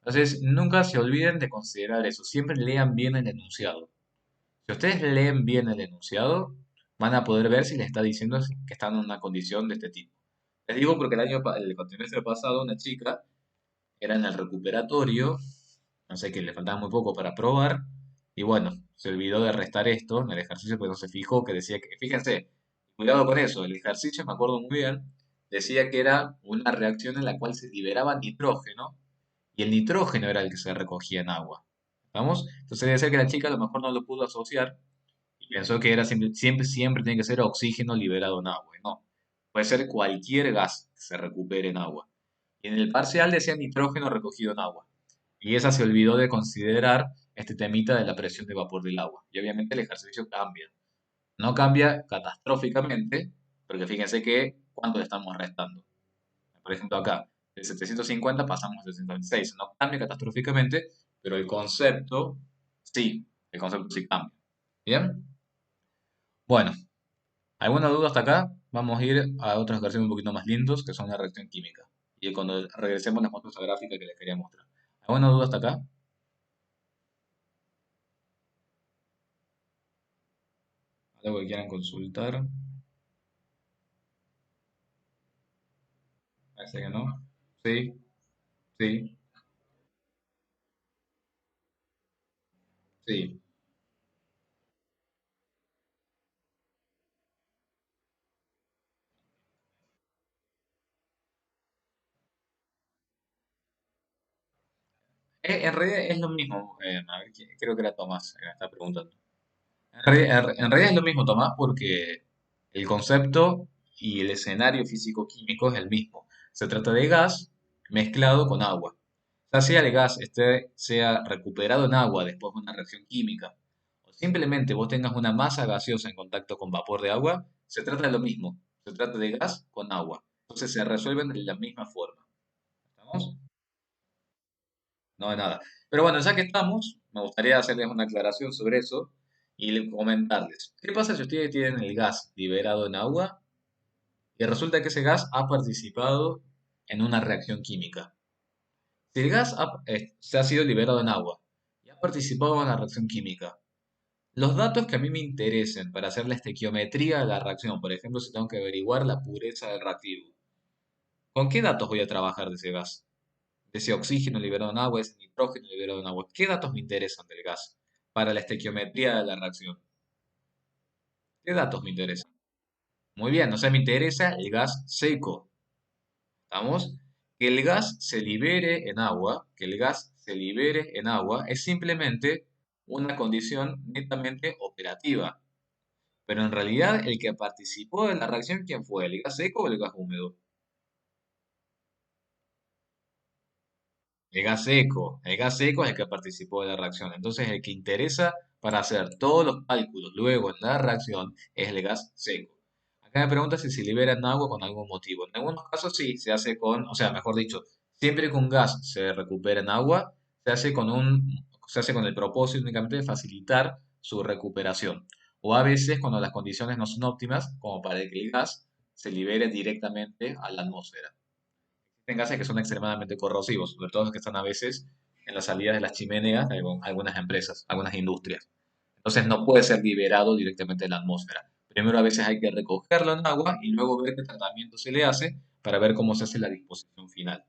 Speaker 1: Entonces, nunca se olviden de considerar eso. Siempre lean bien el enunciado. Si ustedes leen bien el enunciado, van a poder ver si les está diciendo que están en una condición de este tipo. Les digo porque el cuatrimestre pasado una chica era en el recuperatorio, no sé, que le faltaba muy poco para probar, y bueno, se olvidó de restar esto en el ejercicio, pues no se fijó que decía que, fíjense, cuidado con eso, el ejercicio, me acuerdo muy bien, decía que era una reacción en la cual se liberaba nitrógeno, y el nitrógeno era el que se recogía en agua. ¿Vamos? Entonces debe ser que la chica a lo mejor no lo pudo asociar y pensó que era siempre tiene que ser oxígeno liberado en agua. Y no, puede ser cualquier gas que se recupere en agua. Y en el parcial decía nitrógeno recogido en agua. Y esa se olvidó de considerar este temita de la presión de vapor del agua. Y obviamente el ejercicio cambia. No cambia catastróficamente, porque fíjense que cuánto le estamos restando. Por ejemplo, acá, de 750 pasamos a 726. No cambia catastróficamente, pero sí, el concepto sí cambia. ¿Bien? Bueno, ¿alguna duda hasta acá? Vamos a ir a otros ejercicios un poquito más lindos, que son la reacción química. Y cuando regresemos les muestro esa gráfica que les quería mostrar. ¿Alguna duda hasta acá? ¿Algo que quieran consultar? Parece que no. Sí, sí, sí. En realidad es lo mismo. A ver, creo que era Tomás que me está preguntando. En realidad es lo mismo, Tomás, porque el concepto y el escenario físico-químico es el mismo. Se trata de gas mezclado con agua. Ya sea el gas sea recuperado en agua después de una reacción química, o simplemente vos tengas una masa gaseosa en contacto con vapor de agua, se trata de lo mismo. Se trata de gas con agua. Entonces se resuelven de la misma forma. ¿Estamos? No de nada. Pero bueno, ya que estamos, me gustaría hacerles una aclaración sobre eso y comentarles. ¿Qué pasa si ustedes tienen el gas liberado en agua y resulta que ese gas ha participado en una reacción química? Si el gas se ha sido liberado en agua y ha participado en la reacción química, los datos que a mí me interesen para hacer la estequiometría de la reacción, por ejemplo, si tengo que averiguar la pureza del reactivo, ¿con qué datos voy a trabajar de ese gas? De ese oxígeno liberado en agua, ese nitrógeno liberado en agua. ¿Qué datos me interesan del gas para la estequiometría de la reacción? ¿Qué datos me interesan? Muy bien, o sea, me interesa el gas seco. ¿Estamos? Que el gas se libere en agua, que el gas se libere en agua es simplemente una condición netamente operativa. Pero en realidad el que participó de la reacción, ¿quién fue? ¿El gas seco o el gas húmedo? El gas seco es el que participó de la reacción. Entonces, el que interesa para hacer todos los cálculos luego en la reacción es el gas seco. Acá me pregunta si se libera en agua con algún motivo. En algunos casos sí, se hace con, o sea, mejor dicho, siempre que un gas se recupera en agua, se hace con el propósito únicamente de facilitar su recuperación. O a veces cuando las condiciones no son óptimas, como para que el gas se libere directamente a la atmósfera en gases que son extremadamente corrosivos, sobre todo los que están a veces en las salidas de las chimeneas de algunas empresas, algunas industrias. Entonces no puede ser liberado directamente en la atmósfera. Primero a veces hay que recogerlo en agua y luego ver qué tratamiento se le hace para ver cómo se hace la disposición final.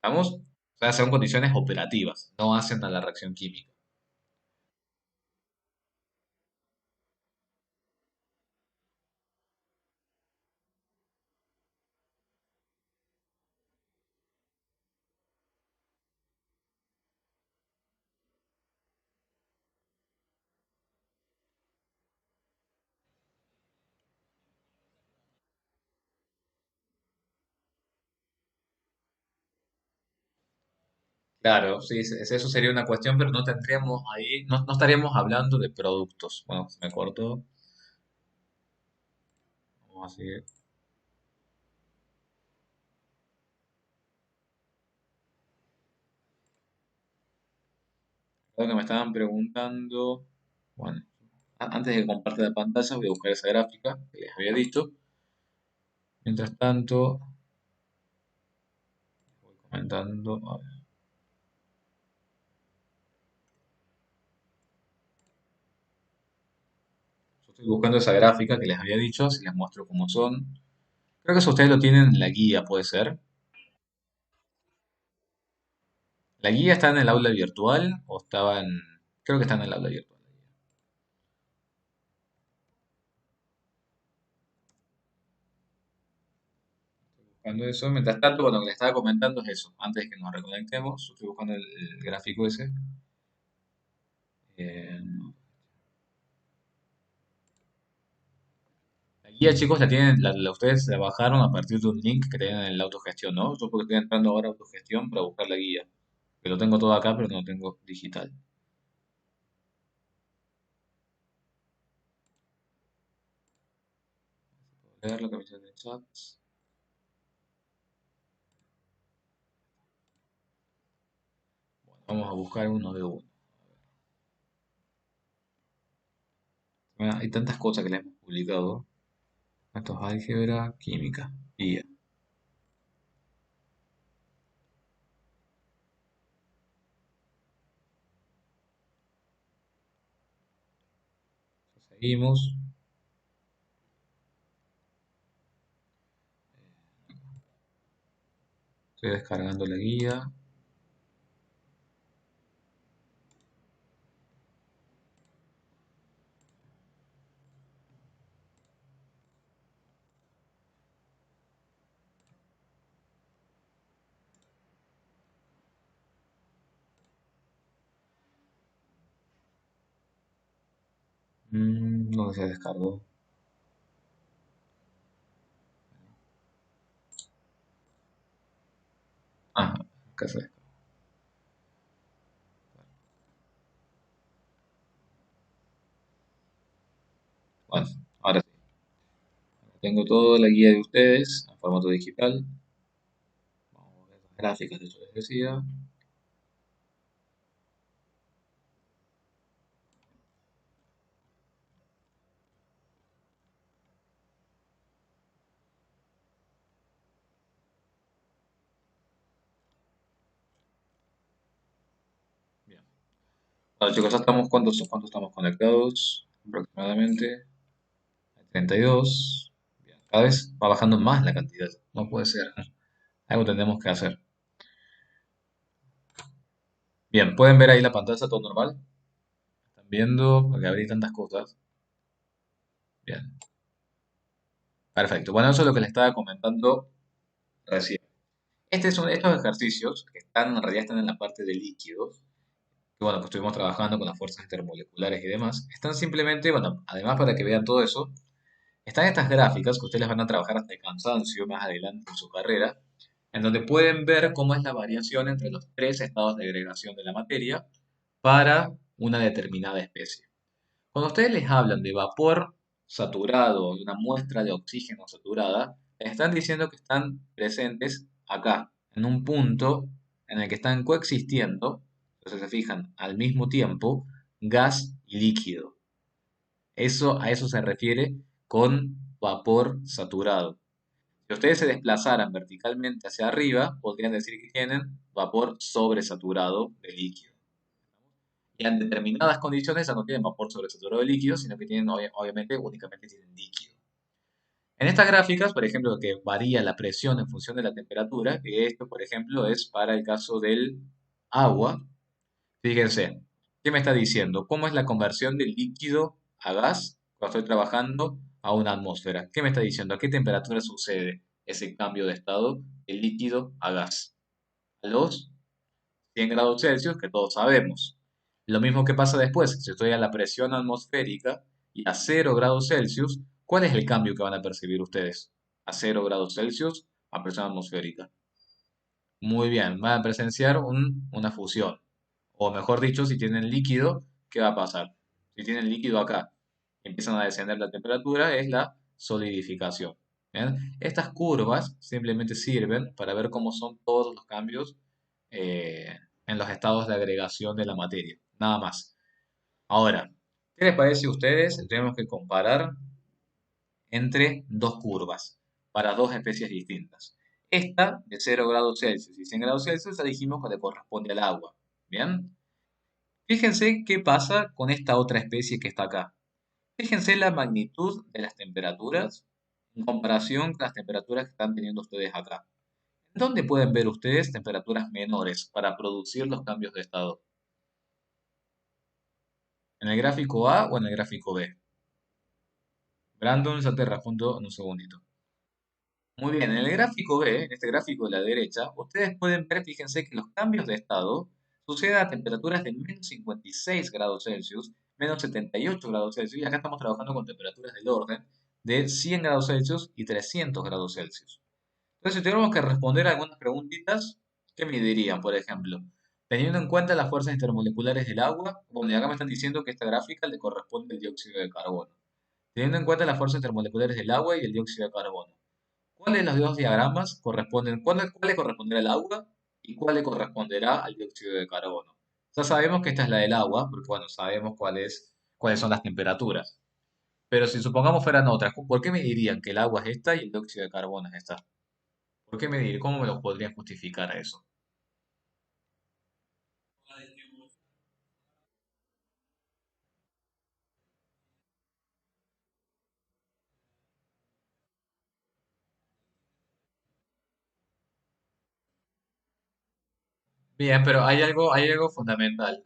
Speaker 1: ¿Vamos? O sea, son condiciones operativas, no hacen a la reacción química. Claro, sí, eso sería una cuestión, pero no tendríamos ahí, no estaríamos hablando de productos. Bueno, se me cortó. Vamos a seguir. Lo que me estaban preguntando, bueno, antes de que comparte la pantalla voy a buscar esa gráfica que les había dicho. Mientras tanto, voy comentando. A ver, yo estoy buscando esa gráfica que les había dicho, si les muestro cómo son. Creo que eso ustedes lo tienen en la guía, puede ser. ¿La guía está en el aula virtual o estaba en... Creo que está en el aula virtual. Buscando eso, mientras tanto, bueno, lo que les estaba comentando es eso. Antes de que nos reconectemos, yo estoy buscando el gráfico ese. Eh, la guía, chicos, la tienen, ustedes la bajaron a partir de un link que tienen en la autogestión, ¿no? Yo porque estoy entrando ahora a autogestión para buscar la guía. Que lo tengo todo acá, pero no lo tengo digital. Leer lo que me dice en el chat. Bueno, vamos a buscar uno de uno. Bueno, hay tantas cosas que le hemos publicado. Esto es álgebra, química, guía. Seguimos. Estoy descargando la guía. No se descargó. Ah, acá se descargó. Bueno, ahora sí. Tengo toda la guía de ustedes en formato digital. Vamos a ver las gráficas de esto que les decía. Bien. Bueno, chicos, ya estamos, ¿cuántos estamos conectados? Aproximadamente 32. Bien, cada vez va bajando más la cantidad. No puede ser. Algo tenemos que hacer. Bien, ¿pueden ver ahí la pantalla todo normal? ¿Están viendo? Porque abrí tantas cosas. Bien, perfecto. Bueno, eso es lo que les estaba comentando recién. Estos ejercicios, que están, en realidad están en la parte de líquidos, que bueno, que estuvimos trabajando con las fuerzas intermoleculares y demás, están simplemente, bueno, además para que vean todo eso, están estas gráficas que ustedes van a trabajar hasta el cansancio más adelante en su carrera, en donde pueden ver cómo es la variación entre los tres estados de agregación de la materia para una determinada especie. Cuando ustedes les hablan de vapor saturado, de una muestra de oxígeno saturada, les están diciendo que están presentes acá, en un punto en el que están coexistiendo, entonces se fijan, al mismo tiempo, gas y líquido. A eso se refiere con vapor saturado. Si ustedes se desplazaran verticalmente hacia arriba, podrían decir que tienen vapor sobresaturado de líquido. Y en determinadas condiciones ya no tienen vapor sobresaturado de líquido, sino que tienen, obviamente, únicamente tienen líquido. En estas gráficas, por ejemplo, que varía la presión en función de la temperatura, que esto, por ejemplo, es para el caso del agua. Fíjense, ¿qué me está diciendo? ¿Cómo es la conversión del líquido a gas cuando estoy trabajando a una atmósfera? ¿Qué me está diciendo? ¿A qué temperatura sucede ese cambio de estado del líquido a gas? A los 100 grados Celsius, que todos sabemos. Lo mismo que pasa después, si estoy a la presión atmosférica y a 0 grados Celsius, ¿cuál es el cambio que van a percibir ustedes? A 0 grados Celsius, a presión atmosférica. Muy bien, van a presenciar una fusión. O mejor dicho, si tienen líquido, ¿qué va a pasar? Si tienen líquido acá, empiezan a descender la temperatura, es la solidificación. ¿Bien? Estas curvas simplemente sirven para ver cómo son todos los cambios eh, en los estados de agregación de la materia. Nada más. Ahora, ¿qué les parece a ustedes? Tenemos que comparar entre dos curvas para dos especies distintas. Esta de 0 grados Celsius y 100 grados Celsius, ya dijimos que le corresponde al agua. ¿Bien? Fíjense qué pasa con esta otra especie que está acá. Fíjense la magnitud de las temperaturas en comparación con las temperaturas que están teniendo ustedes acá. ¿Dónde pueden ver ustedes temperaturas menores para producir los cambios de estado? ¿En el gráfico A o en el gráfico B? Brandon, ya te respondo en un segundito. Muy bien, en el gráfico B, en este gráfico de la derecha, ustedes pueden ver, fíjense que los cambios de estado suceden a temperaturas de menos 56 grados Celsius, menos 78 grados Celsius, y acá estamos trabajando con temperaturas del orden de 100 grados Celsius y 300 grados Celsius. Entonces, si tuviéramos que responder algunas preguntitas, ¿qué me dirían, por ejemplo? Teniendo en cuenta las fuerzas intermoleculares del agua, bueno, y acá me están diciendo que esta gráfica le corresponde el dióxido de carbono. Teniendo en cuenta las fuerzas termomoleculares del agua y el dióxido de carbono. ¿Cuáles de los dos diagramas corresponden? ¿Cuál le corresponderá al agua y cuál le corresponderá al dióxido de carbono? Ya sabemos que esta es la del agua, porque bueno, sabemos cuáles son las temperaturas. Pero si supongamos fueran otras, ¿por qué me dirían que el agua es esta y el dióxido de carbono es esta? ¿Por qué me dirían? ¿Cómo me lo podrían justificar a eso? Bien, pero hay algo fundamental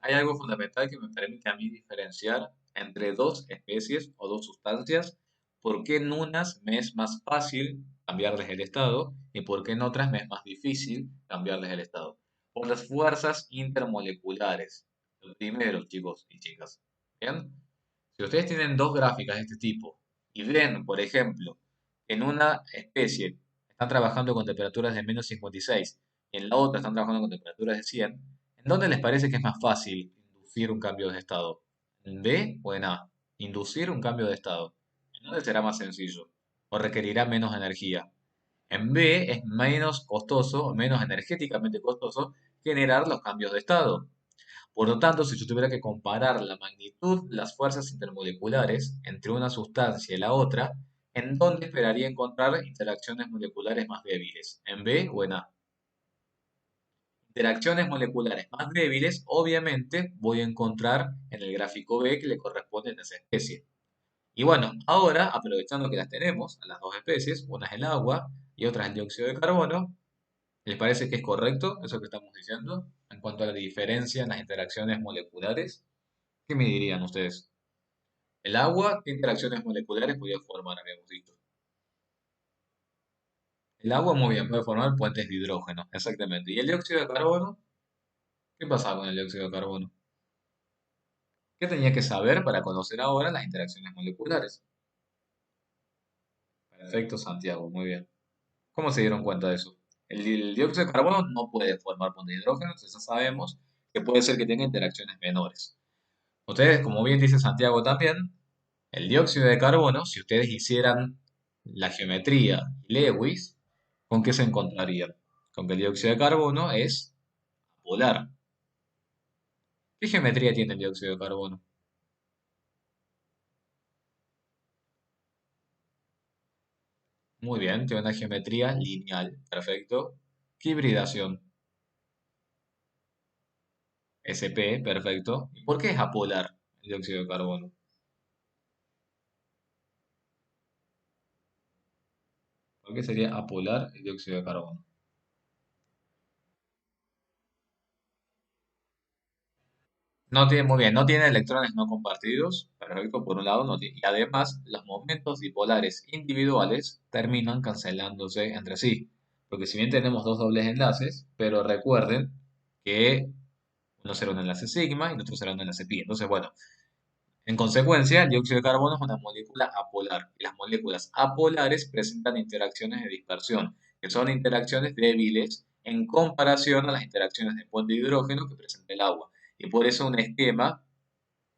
Speaker 1: que me permite a mí diferenciar entre dos especies o dos sustancias, por qué en unas me es más fácil cambiarles el estado y por qué en otras me es más difícil cambiarles el estado. Por las fuerzas intermoleculares. Lo primero, chicos y chicas. Bien, si ustedes tienen dos gráficas de este tipo y ven, por ejemplo, en una especie están trabajando con temperaturas de menos 56 y en la otra están trabajando con temperaturas de 100, ¿en dónde les parece que es más fácil inducir un cambio de estado? ¿En B o en A? Inducir un cambio de estado. ¿En dónde será más sencillo? ¿O requerirá menos energía? En B es menos costoso, menos energéticamente costoso generar los cambios de estado. Por lo tanto, si yo tuviera que comparar la magnitud de las fuerzas intermoleculares entre una sustancia y la otra, ¿en dónde esperaría encontrar interacciones moleculares más débiles? ¿En B o en A? Interacciones moleculares más débiles, obviamente, voy a encontrar en el gráfico B que le corresponde a esa especie. Y bueno, ahora, aprovechando que las tenemos, a las dos especies, una es el agua y otra es el dióxido de carbono, ¿les parece que es correcto eso que estamos diciendo en cuanto a la diferencia en las interacciones moleculares? ¿Qué me dirían ustedes? El agua, ¿qué interacciones moleculares podría formar? Habíamos dicho. El agua muy bien puede formar puentes de hidrógeno, exactamente. ¿Y el dióxido de carbono? ¿Qué pasa con el dióxido de carbono? ¿Qué tenía que saber para conocer ahora las interacciones moleculares? Perfecto, Santiago, muy bien. ¿Cómo se dieron cuenta de eso? El dióxido de carbono no puede formar puentes de hidrógeno, entonces ya sabemos que puede ser que tenga interacciones menores. Ustedes, como bien dice Santiago también, el dióxido de carbono, si ustedes hicieran la geometría Lewis, ¿con qué se encontrarían? Con que el dióxido de carbono es polar. ¿Qué geometría tiene el dióxido de carbono? Muy bien, tiene una geometría lineal. Perfecto. ¿Qué hibridación? SP, perfecto. ¿Y por qué es apolar el dióxido de carbono? ¿Por qué sería apolar el dióxido de carbono? No tiene, muy bien, no tiene electrones no compartidos, perfecto, por un lado, no tiene, y además los momentos dipolares individuales terminan cancelándose entre sí, porque si bien tenemos dos dobles enlaces, pero recuerden que uno será un enlace sigma y el otro será un enlace pi. Entonces, bueno, en consecuencia, el dióxido de carbono es una molécula apolar, y las moléculas apolares presentan interacciones de dispersión, que son interacciones débiles en comparación a las interacciones de bond de hidrógeno que presenta el agua. Y por eso un esquema,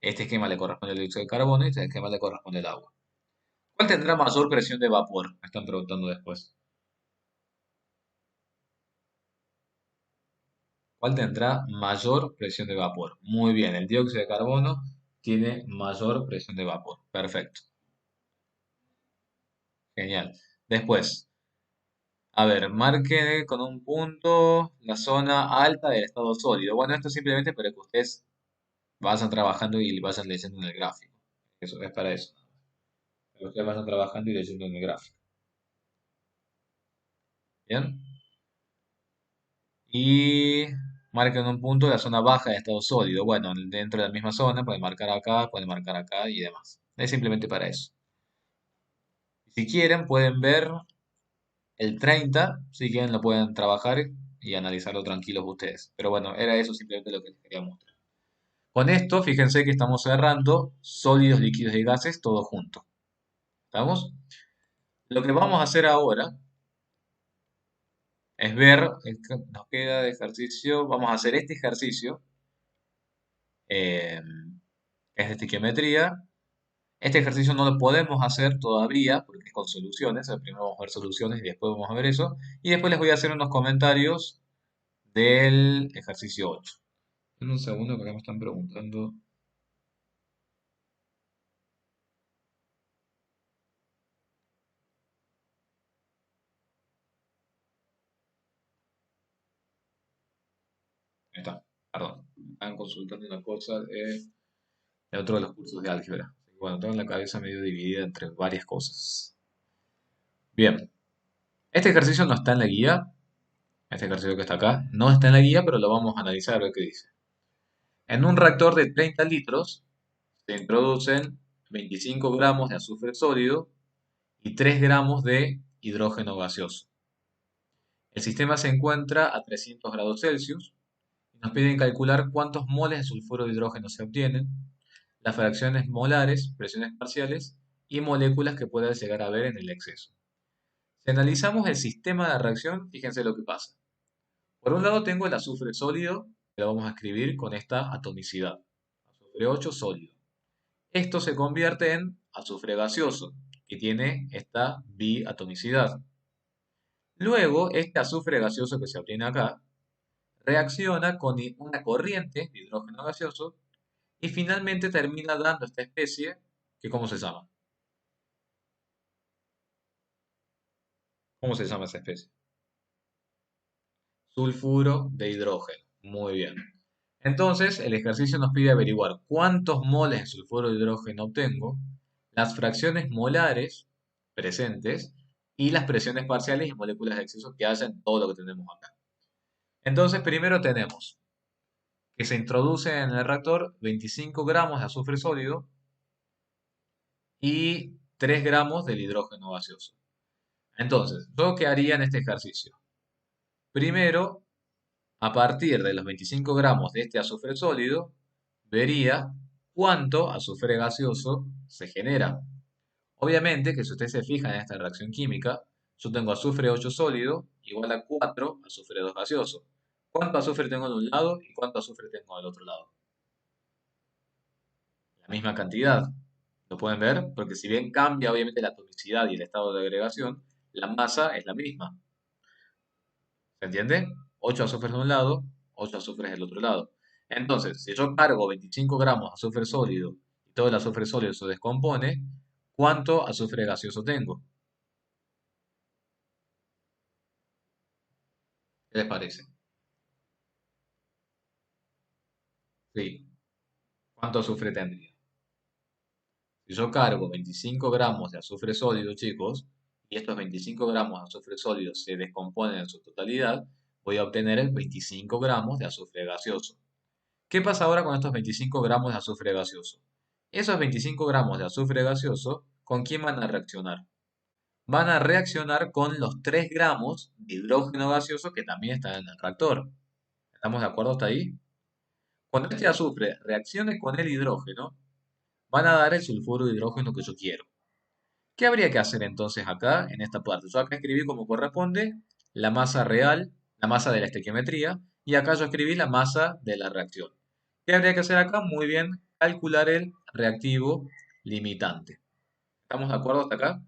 Speaker 1: este esquema le corresponde al dióxido de carbono y este esquema le corresponde al agua. ¿Cuál tendrá mayor presión de vapor? Me están preguntando después. ¿Cuál tendrá mayor presión de vapor? Muy bien, el dióxido de carbono tiene mayor presión de vapor. Perfecto, genial. Después, a ver, marque con un punto la zona alta del estado sólido. Bueno, esto es simplemente para que ustedes vayan trabajando y vayan leyendo en el gráfico. Eso es para eso. Para que ustedes vayan trabajando y leyendo en el gráfico. ¿Bien? Y marquen un punto de la zona baja de estado sólido. Bueno, dentro de la misma zona, pueden marcar acá y demás. Es simplemente para eso. Si quieren, pueden ver el 30, si quieren lo pueden trabajar y analizarlo tranquilos ustedes. Pero bueno, era eso simplemente lo que les quería mostrar. Con esto, fíjense que estamos cerrando sólidos, líquidos y gases todos juntos. ¿Estamos? Lo que vamos a hacer ahora es ver, nos queda de ejercicio, vamos a hacer este ejercicio, eh, que es de estiquiometría. Este ejercicio no lo podemos hacer todavía porque es con soluciones. Primero vamos a ver soluciones y después vamos a ver eso. Y después les voy a hacer unos comentarios del ejercicio 8. En un segundo que acá me están preguntando. Ahí está, perdón. Me están consultando una cosa de otro de los cursos de álgebra. Así que, bueno, tengo la cabeza medio dividida entre varias cosas. Bien, este ejercicio no está en la guía. Este ejercicio que está acá no está en la guía, pero lo vamos a analizar a ver qué dice. En un reactor de 30 litros se introducen 25 gramos de azufre sólido y 3 gramos de hidrógeno gaseoso. El sistema se encuentra a 300 grados Celsius y nos piden calcular cuántos moles de sulfuro de hidrógeno se obtienen, las fracciones molares, presiones parciales y moléculas que pueda llegar a haber en el exceso. Si analizamos el sistema de reacción, fíjense lo que pasa. Por un lado tengo el azufre sólido, que lo vamos a escribir con esta atomicidad. Azufre 8 sólido. Esto se convierte en azufre gaseoso, que tiene esta biatomicidad. Luego, este azufre gaseoso que se obtiene acá reacciona con una corriente de hidrógeno gaseoso y finalmente termina dando esta especie que ¿cómo se llama? ¿Cómo se llama esa especie? Sulfuro de hidrógeno. Muy bien. Entonces, el ejercicio nos pide averiguar cuántos moles de sulfuro de hidrógeno obtengo, las fracciones molares presentes y las presiones parciales y moléculas de exceso que haya en todo lo que tenemos acá. Entonces, primero tenemos que se introduce en el reactor 25 gramos de azufre sólido y 3 gramos del hidrógeno gaseoso. Entonces, ¿yo qué haría en este ejercicio? Primero, a partir de los 25 gramos de este azufre sólido, vería cuánto azufre gaseoso se genera. Obviamente que si ustedes se fijan en esta reacción química, yo tengo azufre 8 sólido igual a 4 azufre 2 gaseoso. ¿Cuánto azufre tengo de un lado y cuánto azufre tengo del otro lado? La misma cantidad. ¿Lo pueden ver? Porque si bien cambia obviamente la atomicidad y el estado de agregación, la masa es la misma. ¿Se entiende? 8 azufres de un lado, 8 azufres del otro lado. Entonces, si yo cargo 25 gramos de azufre sólido y todo el azufre sólido se descompone, ¿cuánto azufre gaseoso tengo? ¿Qué les parece? Sí. ¿Cuánto azufre tendría? Si yo cargo 25 gramos de azufre sólido, chicos, y estos 25 gramos de azufre sólido se descomponen en su totalidad, voy a obtener 25 gramos de azufre gaseoso. ¿Qué pasa ahora con estos 25 gramos de azufre gaseoso? Esos 25 gramos de azufre gaseoso, ¿con quién van a reaccionar? Van a reaccionar con los 3 gramos de hidrógeno gaseoso que también están en el reactor. ¿Estamos de acuerdo hasta ahí? Cuando este azufre reaccione con el hidrógeno, van a dar el sulfuro de hidrógeno que yo quiero. ¿Qué habría que hacer entonces acá en esta parte? Yo acá escribí como corresponde la masa real la masa de la estequiometría, y acá yo escribí la masa de la reacción. ¿Qué habría que hacer acá? Muy bien, calcular el reactivo limitante. ¿Estamos de acuerdo hasta acá?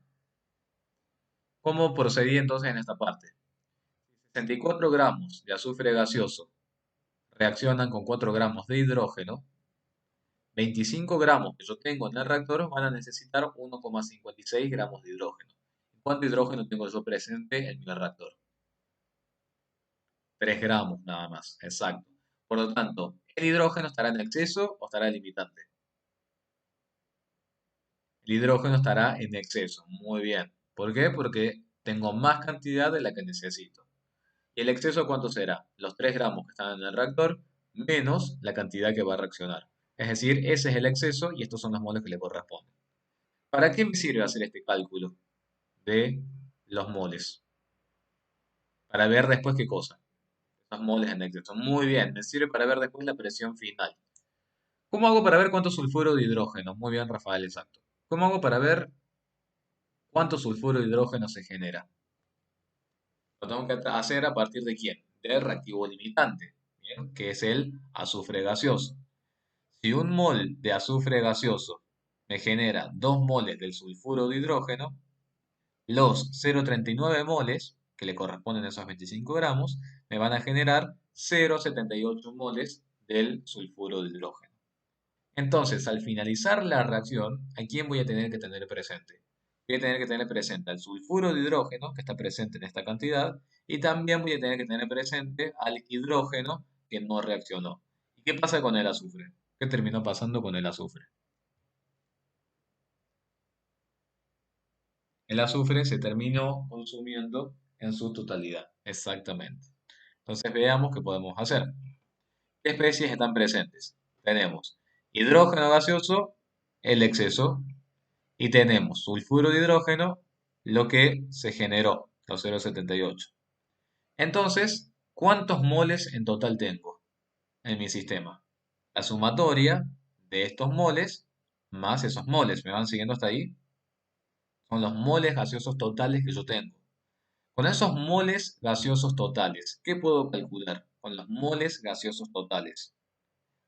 Speaker 1: ¿Cómo procedí entonces en esta parte? 64 gramos de azufre gaseoso reaccionan con 4 gramos de hidrógeno. 25 gramos que yo tengo en el reactor van a necesitar 1,56 gramos de hidrógeno. ¿Cuánto hidrógeno tengo yo presente en mi reactor? 3 gramos nada más, exacto. Por lo tanto, ¿el hidrógeno estará en exceso o estará limitante? El hidrógeno estará en exceso, muy bien. ¿Por qué? Porque tengo más cantidad de la que necesito. ¿Y el exceso cuánto será? Los 3 gramos que están en el reactor menos la cantidad que va a reaccionar. Es decir, ese es el exceso y estos son los moles que le corresponden. ¿Para qué me sirve hacer este cálculo de los moles? Para ver después qué cosa. Los moles en exceso. Muy bien, me sirve para ver después la presión final. ¿Cómo hago para ver cuánto sulfuro de hidrógeno? Muy bien, Rafael, exacto. ¿Cómo hago para ver cuánto sulfuro de hidrógeno se genera? Lo tengo que hacer a partir de quién? Del reactivo limitante, ¿bien? Que es el azufre gaseoso. Si un mol de azufre gaseoso me genera 2 moles del sulfuro de hidrógeno, los 0,39 moles, que le corresponden a esos 25 gramos, me van a generar 0,78 moles del sulfuro de hidrógeno. Entonces, al finalizar la reacción, ¿a quién voy a tener que tener presente? Voy a tener que tener presente al sulfuro de hidrógeno, que está presente en esta cantidad, y también voy a tener que tener presente al hidrógeno que no reaccionó. ¿Y qué pasa con el azufre? ¿Qué terminó pasando con el azufre? El azufre se terminó consumiendo en su totalidad. Exactamente. Entonces veamos qué podemos hacer. ¿Qué especies están presentes? Tenemos hidrógeno gaseoso, el exceso, y tenemos sulfuro de hidrógeno, lo que se generó, los 0,78. Entonces, ¿cuántos moles en total tengo en mi sistema? La sumatoria de estos moles más esos moles. ¿Me van siguiendo hasta ahí? Son los moles gaseosos totales que yo tengo. Con esos moles gaseosos totales, ¿qué puedo calcular con los moles gaseosos totales?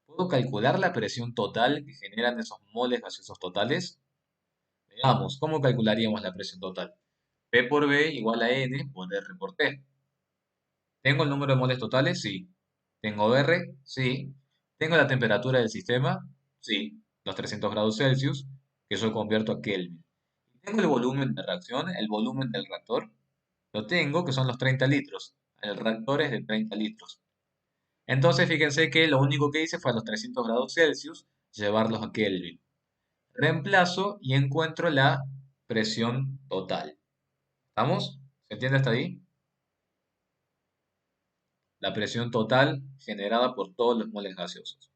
Speaker 1: ¿Puedo calcular la presión total que generan esos moles gaseosos totales? Veamos, ¿cómo calcularíamos la presión total? P por B igual a N por R por T. ¿Tengo el número de moles totales? Sí. ¿Tengo R? Sí. ¿Tengo la temperatura del sistema? Sí. Los 300 grados Celsius, que yo convierto a Kelvin. ¿Tengo el volumen de reacción, el volumen del reactor? Lo tengo, que son los 30 litros. El reactor es de 30 litros. Entonces, fíjense que lo único que hice fue a los 300 grados Celsius llevarlos a Kelvin. Reemplazo y encuentro la presión total. ¿Estamos? ¿Se entiende hasta ahí? La presión total generada por todos los moles gaseosos.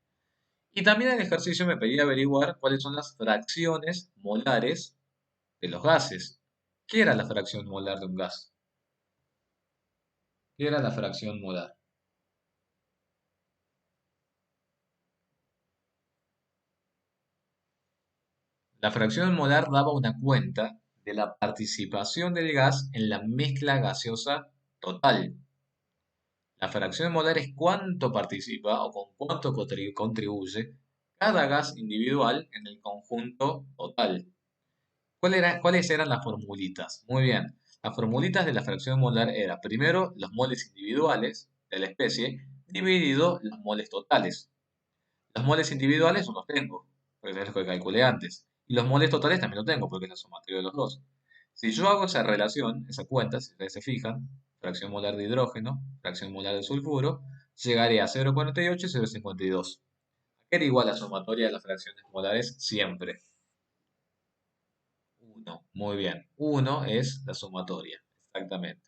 Speaker 1: Y también el ejercicio me pedía averiguar cuáles son las fracciones molares de los gases. ¿Qué era la fracción molar de un gas? ¿Qué era la fracción molar? La fracción molar daba una cuenta de la participación del gas en la mezcla gaseosa total. La fracción molar es cuánto participa o con cuánto contribuye cada gas individual en el conjunto total. ¿Cuáles eran las formulitas? Muy bien, las formulitas de la fracción molar era primero los moles individuales de la especie dividido los moles totales. Los moles individuales no los tengo, porque es lo que calculé antes. Y los moles totales también lo tengo, porque es la sumatoria de los dos. Si yo hago esa relación, esa cuenta, si ustedes se fijan, fracción molar de hidrógeno, fracción molar de sulfuro, llegaré a 0,48 y 0,52. ¿Qué era igual la sumatoria de las fracciones molares? Siempre. 1. Muy bien. 1 es la sumatoria. Exactamente.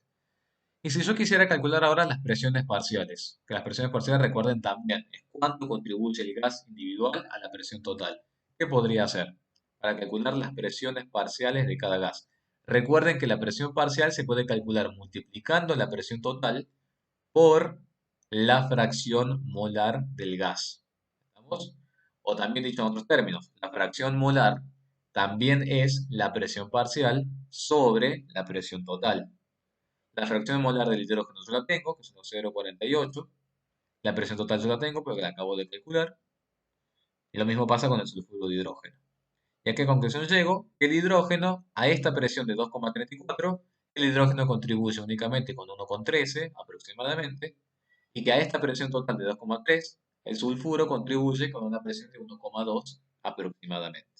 Speaker 1: Y si yo quisiera calcular ahora las presiones parciales, que las presiones parciales recuerden también, es cuánto contribuye el gas individual a la presión total. ¿Qué podría hacer para calcular las presiones parciales de cada gas? Recuerden que la presión parcial se puede calcular multiplicando la presión total por la fracción molar del gas. ¿Estamos? O también dicho en otros términos, la fracción molar también es la presión parcial sobre la presión total. La fracción molar del hidrógeno yo la tengo, que es 1,048. La presión total yo la tengo, porque la acabo de calcular. Y lo mismo pasa con el sulfuro de hidrógeno. ¿Y a qué conclusión llego? Que el hidrógeno, a esta presión de 2,34, el hidrógeno contribuye únicamente con 1,13 aproximadamente, y que a esta presión total de 2,3, el sulfuro contribuye con una presión de 1,2 aproximadamente.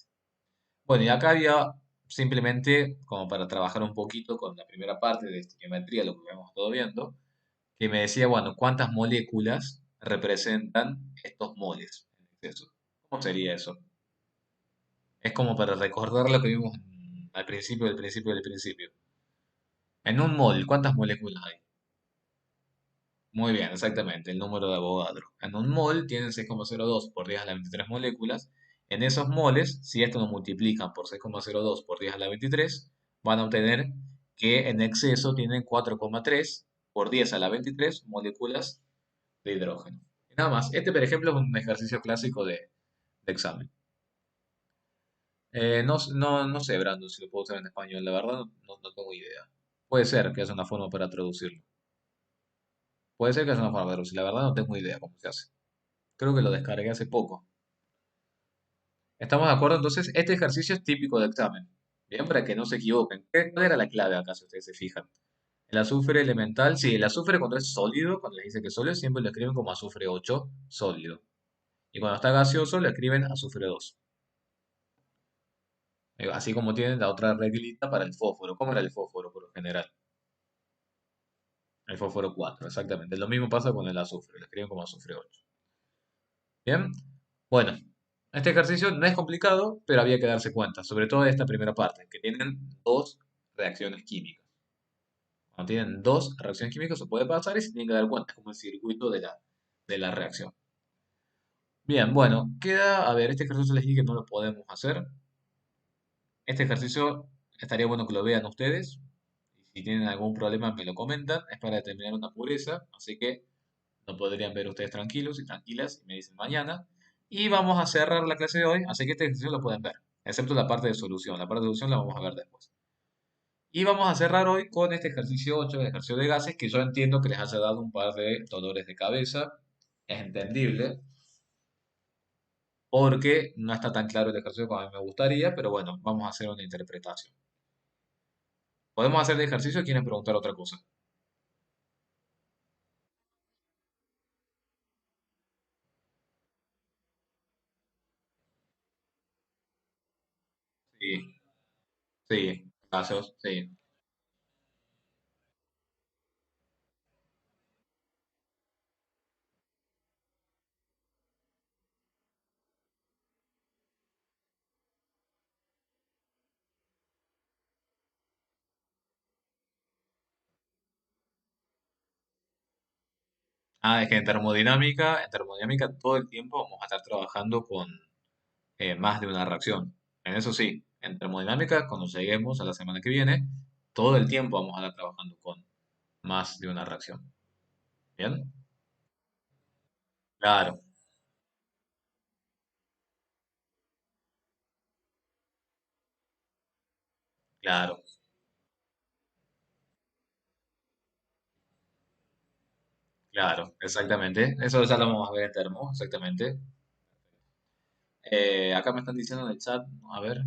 Speaker 1: Bueno, y acá había simplemente, como para trabajar un poquito con la primera parte de estequiometría, lo que hemos estado viendo, que me decía, bueno, ¿cuántas moléculas representan estos moles en exceso? ¿Cómo sería eso? Es como para recordar lo que vimos al principio del principio del principio. En un mol, ¿cuántas moléculas hay? Muy bien, exactamente, el número de Avogadro. En un mol tienen 6,02 por 10 a la 23 moléculas. En esos moles, si esto lo multiplican por 6,02 por 10 a la 23, van a obtener que en exceso tienen 4,3 por 10 a la 23 moléculas de hidrógeno. Y nada más, este por ejemplo es un ejercicio clásico de examen. No sé, Brandon, si lo puedo usar en español, la verdad no tengo idea. Puede ser que es una forma para traducirlo. Puede ser que es una forma para traducirlo, la verdad no tengo idea cómo se hace. Creo que lo descargué hace poco. ¿Estamos de acuerdo? Entonces, este ejercicio es típico de examen. Bien, para que no se equivoquen. ¿Cuál era la clave acá, si ustedes se fijan? El azufre elemental, sí, el azufre cuando es sólido, cuando les dice que es sólido, siempre lo escriben como azufre 8 sólido. Y cuando está gaseoso, lo escriben azufre 2. Así como tienen la otra reglita para el fósforo. ¿Cómo era el fósforo por lo general? El fósforo 4, exactamente. Lo mismo pasa con el azufre, lo escriben como azufre 8. Bien, bueno, este ejercicio no es complicado, pero había que darse cuenta, sobre todo de esta primera parte, que tienen dos reacciones químicas. Cuando tienen dos reacciones químicas se puede pasar y se tienen que dar cuenta, es como el circuito de la reacción. Bien, bueno, queda, a ver, este ejercicio les dije que no lo podemos hacer. Este ejercicio estaría bueno que lo vean ustedes. Y si tienen algún problema me lo comentan. Es para determinar una pureza, así que lo podrían ver ustedes tranquilos y tranquilas y me dicen mañana. Y vamos a cerrar la clase de hoy, así que este ejercicio lo pueden ver, excepto la parte de solución. La parte de solución la vamos a ver después. Y vamos a cerrar hoy con este ejercicio 8, el ejercicio de gases, que yo entiendo que les haya dado un par de dolores de cabeza. Es entendible, porque no está tan claro el ejercicio como a mí me gustaría, pero bueno, vamos a hacer una interpretación. Podemos hacer el ejercicio y quieren preguntar otra cosa. Sí, sí, casos, sí. Es que en termodinámica todo el tiempo vamos a estar trabajando con más de una reacción. En eso sí, en termodinámica, cuando lleguemos a la semana que viene, todo el tiempo vamos a estar trabajando con más de una reacción. ¿Bien? Claro, claro, claro, exactamente. Eso ya lo vamos a ver en termo, exactamente. Acá me están diciendo en el chat, a ver,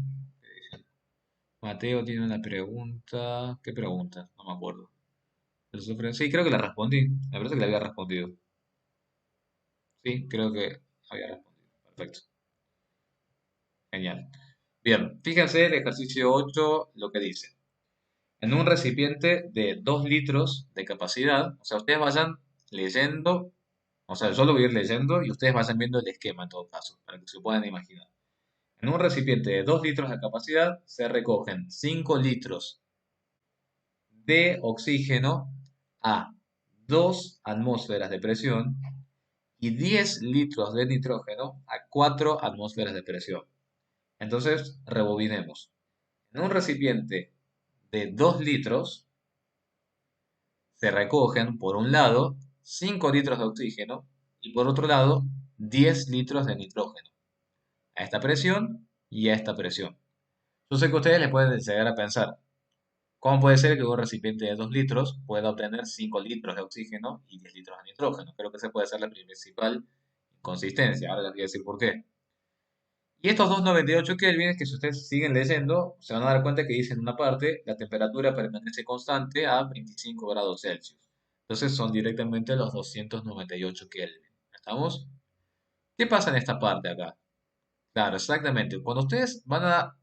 Speaker 1: Mateo tiene una pregunta. ¿Qué pregunta? No me acuerdo. Sí, creo que la respondí. Me parece que la había respondido. Sí, creo que había respondido. Perfecto. Genial. Bien, fíjense el ejercicio 8 lo que dice. En un recipiente de 2 litros de capacidad, o sea, ustedes vayan leyendo, o sea, yo lo voy a ir leyendo y ustedes vayan viendo el esquema en todo caso, para que se puedan imaginar. En un recipiente de 2 litros de capacidad se recogen 5 litros de oxígeno a 2 atmósferas de presión y 10 litros de nitrógeno a 4 atmósferas de presión. Entonces, rebobinemos. En un recipiente de 2 litros se recogen, por un lado, 5 litros de oxígeno y por otro lado, 10 litros de nitrógeno. A esta presión y a esta presión. Yo sé que ustedes les pueden llegar a pensar, ¿Cómo puede ser que un recipiente de 2 litros pueda obtener 5 litros de oxígeno y 10 litros de nitrógeno? Creo que esa puede ser la principal inconsistencia. Ahora les voy a decir por qué. Y estos 298 kelvin, que si ustedes siguen leyendo, se van a dar cuenta que dice en una parte, la temperatura permanece constante a 25 grados Celsius. Entonces son directamente los 298 kelvin. ¿Estamos? ¿Qué pasa en esta parte acá? Claro, exactamente. Cuando ustedes van a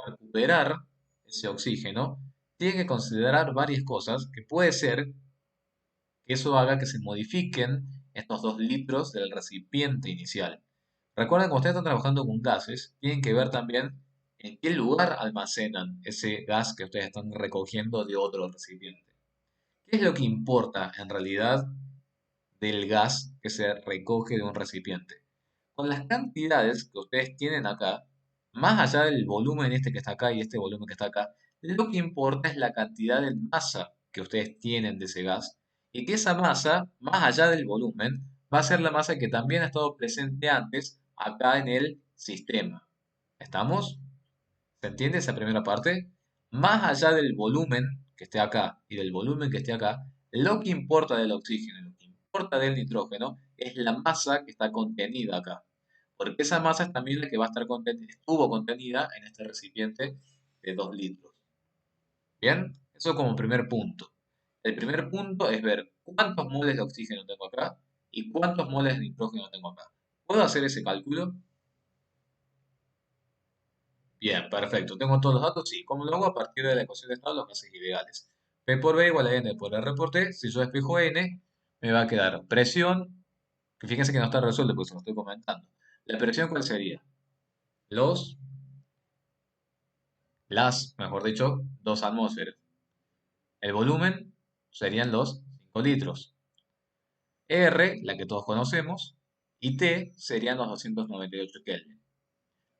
Speaker 1: recuperar ese oxígeno, tienen que considerar varias cosas que puede ser que eso haga que se modifiquen estos 2 litros del recipiente inicial. Recuerden, cuando ustedes están trabajando con gases, tienen que ver también en qué lugar almacenan ese gas que ustedes están recogiendo de otro recipiente. ¿Qué es lo que importa en realidad del gas que se recoge de un recipiente? Con las cantidades que ustedes tienen acá, más allá del volumen este que está acá y este volumen que está acá, lo que importa es la cantidad de masa que ustedes tienen de ese gas y que esa masa, más allá del volumen, va a ser la masa que también ha estado presente antes acá en el sistema. ¿Estamos? ¿Se entiende esa primera parte? Más allá del volumen que esté acá y del volumen que esté acá, lo que importa del oxígeno, lo que importa del nitrógeno, es la masa que está contenida acá. Porque esa masa es también la que va a estar estuvo contenida en este recipiente de 2 litros. Bien, eso como primer punto. El primer punto es ver cuántos moles de oxígeno tengo acá y cuántos moles de nitrógeno tengo acá. ¿Puedo hacer ese cálculo? Bien, perfecto. ¿Tengo todos los datos? Sí. ¿Cómo lo hago? A partir de la ecuación de estado de los gases ideales. P por B igual a N por R por T. Si yo despejo N, me va a quedar presión, que fíjense que no está resuelto porque se lo estoy comentando. ¿La presión cuál sería? Los, mejor dicho, 2 atmósferas. El volumen serían los 5 litros. R, la que todos conocemos, y T serían los 298 Kelvin.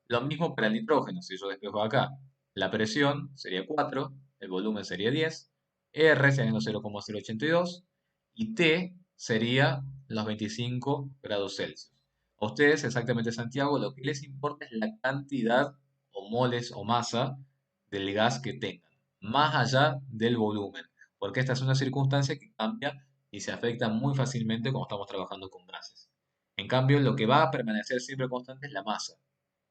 Speaker 1: Lo mismo para el nitrógeno, si yo despejo acá, la presión sería 4, el volumen sería 10, R sería los 0,082 y T sería los 25 grados Celsius. A ustedes, exactamente Santiago, lo que les importa es la cantidad o moles o masa del gas que tengan, más allá del volumen, porque esta es una circunstancia que cambia y se afecta muy fácilmente cuando estamos trabajando con gases. En cambio, lo que va a permanecer siempre constante es la masa.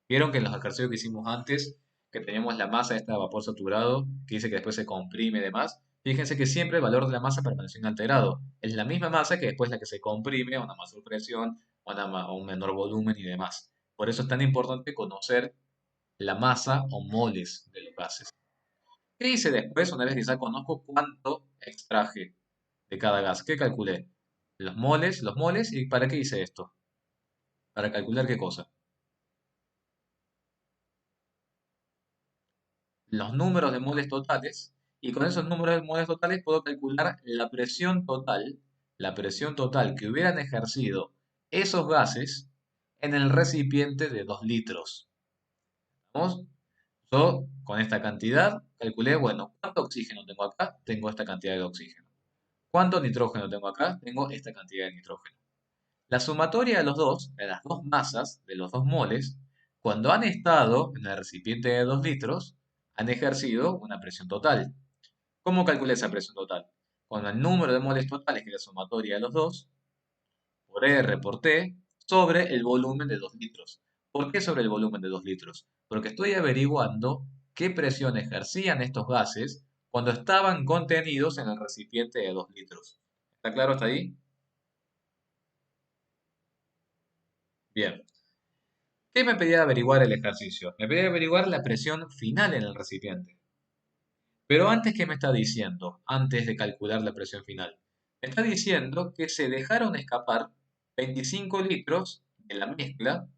Speaker 1: Vieron que en los ejercicios que hicimos antes, que teníamos la masa esta de vapor saturado, que dice que después se comprime y demás, fíjense que siempre el valor de la masa permaneció inalterado. Es la misma masa que después la que se comprime a una mayor presión, a un menor volumen y demás. Por eso es tan importante conocer la masa o moles de los gases. ¿Qué hice después? Una vez que ya conozco cuánto extraje de cada gas. ¿Qué calculé? Los moles, ¿y para qué hice esto? Para calcular qué cosa. Los números de moles totales y con esos números de moles totales puedo calcular la presión total que hubieran ejercido esos gases en el recipiente de 2 litros. ¿Vamos? Yo con esta cantidad calculé, bueno, ¿cuánto oxígeno tengo acá? Tengo esta cantidad de oxígeno. ¿Cuánto nitrógeno tengo acá? Tengo esta cantidad de nitrógeno. La sumatoria de los dos, de las dos masas, de los dos moles, cuando han estado en el recipiente de 2 litros, han ejercido una presión total. ¿Cómo calculé esa presión total? Con el número de moles totales, que es la sumatoria de los dos, por R por T, sobre el volumen de 2 litros. ¿Por qué sobre el volumen de 2 litros? Porque estoy averiguando qué presión ejercían estos gases cuando estaban contenidos en el recipiente de 2 litros. ¿Está claro hasta ahí? Bien. ¿Qué me pedía averiguar el ejercicio? Me pedía averiguar la presión final en el recipiente. Pero antes, ¿qué me está diciendo? Antes de calcular la presión final. Me está diciendo que se dejaron escapar 25 litros de la mezcla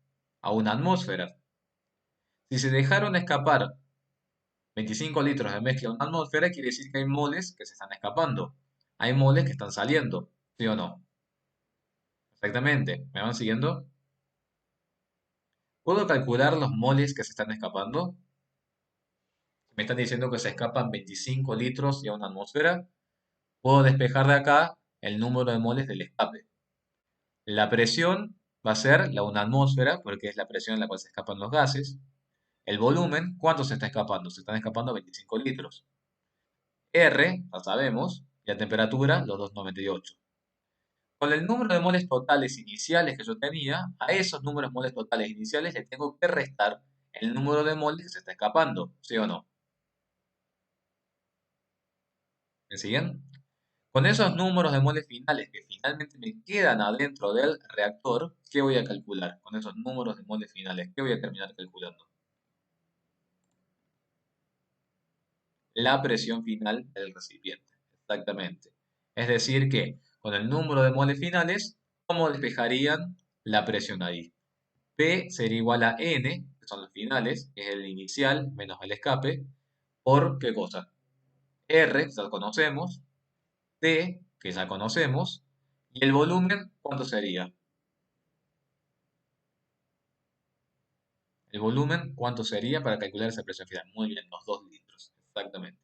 Speaker 1: a una atmósfera. Si se dejaron escapar 25 litros de mezcla a una atmósfera, quiere decir que hay moles que se están escapando. Hay moles que están saliendo. ¿Sí o no? Exactamente. ¿Me van siguiendo? ¿Puedo calcular los moles que se están escapando? Me están diciendo que se escapan 25 litros y a una atmósfera. Puedo despejar de acá el número de moles del escape. La presión va a ser una atmósfera, porque es la presión en la cual se escapan los gases. El volumen, ¿cuánto se está escapando? Se están escapando 25 litros. R, ya sabemos, y la temperatura, los 298. Con el número de moles totales iniciales que yo tenía, a esos números moles totales iniciales le tengo que restar el número de moles que se está escapando, ¿sí o no? ¿Me siguen? Con esos números de moles finales que finalmente me quedan adentro del reactor, ¿qué voy a calcular? Con esos números de moles finales, ¿qué voy a terminar calculando? La presión final del recipiente. Exactamente. Es decir que con el número de moles finales, ¿cómo despejarían la presión ahí? P sería igual a N, que son los finales, que es el inicial menos el escape, por ¿qué cosa? R, que ya conocemos, T, que ya conocemos, y el volumen, ¿cuánto sería? El volumen, ¿cuánto sería para calcular esa presión final? Muy bien, los 2 litros, exactamente.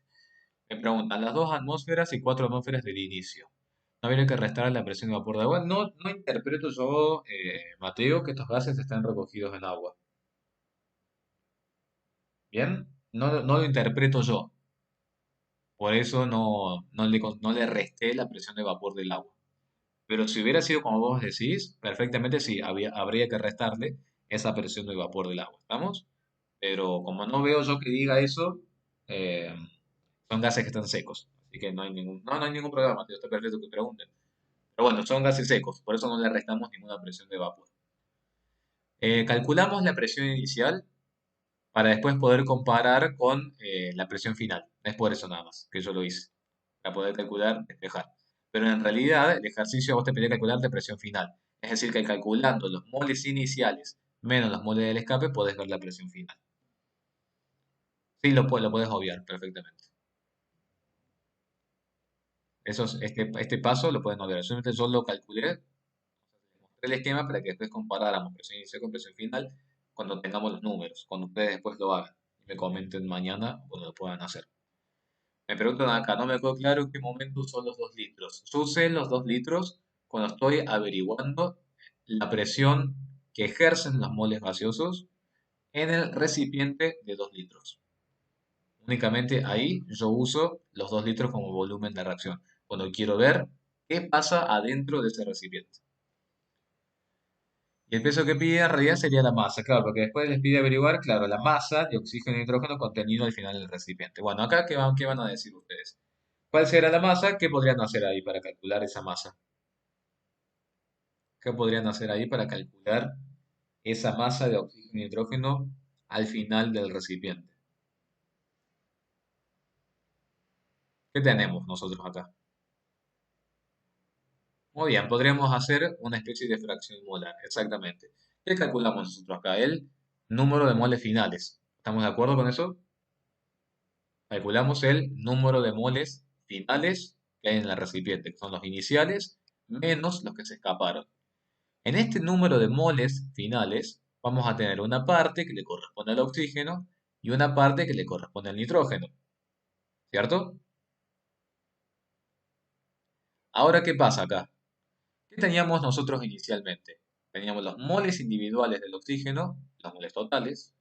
Speaker 1: Me preguntan, las 2 atmósferas y 4 atmósferas del inicio. ¿No habría que restar la presión de vapor de agua? No, no interpreto yo, Mateo, que estos gases estén recogidos en agua. ¿Bien? No, no lo interpreto yo. Por eso no le resté la presión de vapor del agua. Pero si hubiera sido como vos decís, perfectamente sí, habría que restarle esa presión de vapor del agua. ¿Estamos? Pero como no veo yo que diga eso, eh, son gases que están secos. Así que no hay ningún problema, Mateo, está perfecto que pregunten. Pero bueno, son gases secos, por eso no le restamos ninguna presión de vapor. Calculamos la presión inicial para después poder comparar con la presión final. Es por eso nada más que yo lo hice, para poder calcular, despejar. Pero en realidad el ejercicio a vos te pedía calcular la presión final. Es decir, que calculando los moles iniciales menos los moles del escape, podés ver la presión final. Sí, lo podés obviar perfectamente. Este paso lo pueden obviar. Simplemente yo lo calculé, mostré el esquema para que después comparáramos presión inicial con presión final cuando tengamos los números, cuando ustedes después lo hagan y me comenten mañana cuando lo puedan hacer. Me preguntan acá, no me quedó claro en qué momento son los 2 litros. Yo usé los 2 litros cuando estoy averiguando la presión que ejercen los moles gaseosos en el recipiente de 2 litros. Únicamente ahí yo uso los 2 litros como volumen de reacción, cuando quiero ver qué pasa adentro de ese recipiente. Y el peso que pide en realidad sería la masa, claro, porque después les pide averiguar, claro, la masa de oxígeno y nitrógeno contenido al final del recipiente. Bueno, acá, ¿qué van a decir ustedes? ¿Cuál será la masa? ¿Qué podrían hacer ahí para calcular esa masa? ¿Qué podrían hacer ahí para calcular esa masa de oxígeno y nitrógeno al final del recipiente? ¿Qué tenemos nosotros acá? Muy bien, podríamos hacer una especie de fracción molar, exactamente. ¿Qué calculamos nosotros acá? El número de moles finales. ¿Estamos de acuerdo con eso? Calculamos el número de moles finales que hay en el recipiente, que son los iniciales menos los que se escaparon. En este número de moles finales vamos a tener una parte que le corresponde al oxígeno y una parte que le corresponde al nitrógeno, ¿cierto? Ahora, ¿qué pasa acá? ¿Qué teníamos nosotros inicialmente? Teníamos los moles individuales del oxígeno, los moles totales,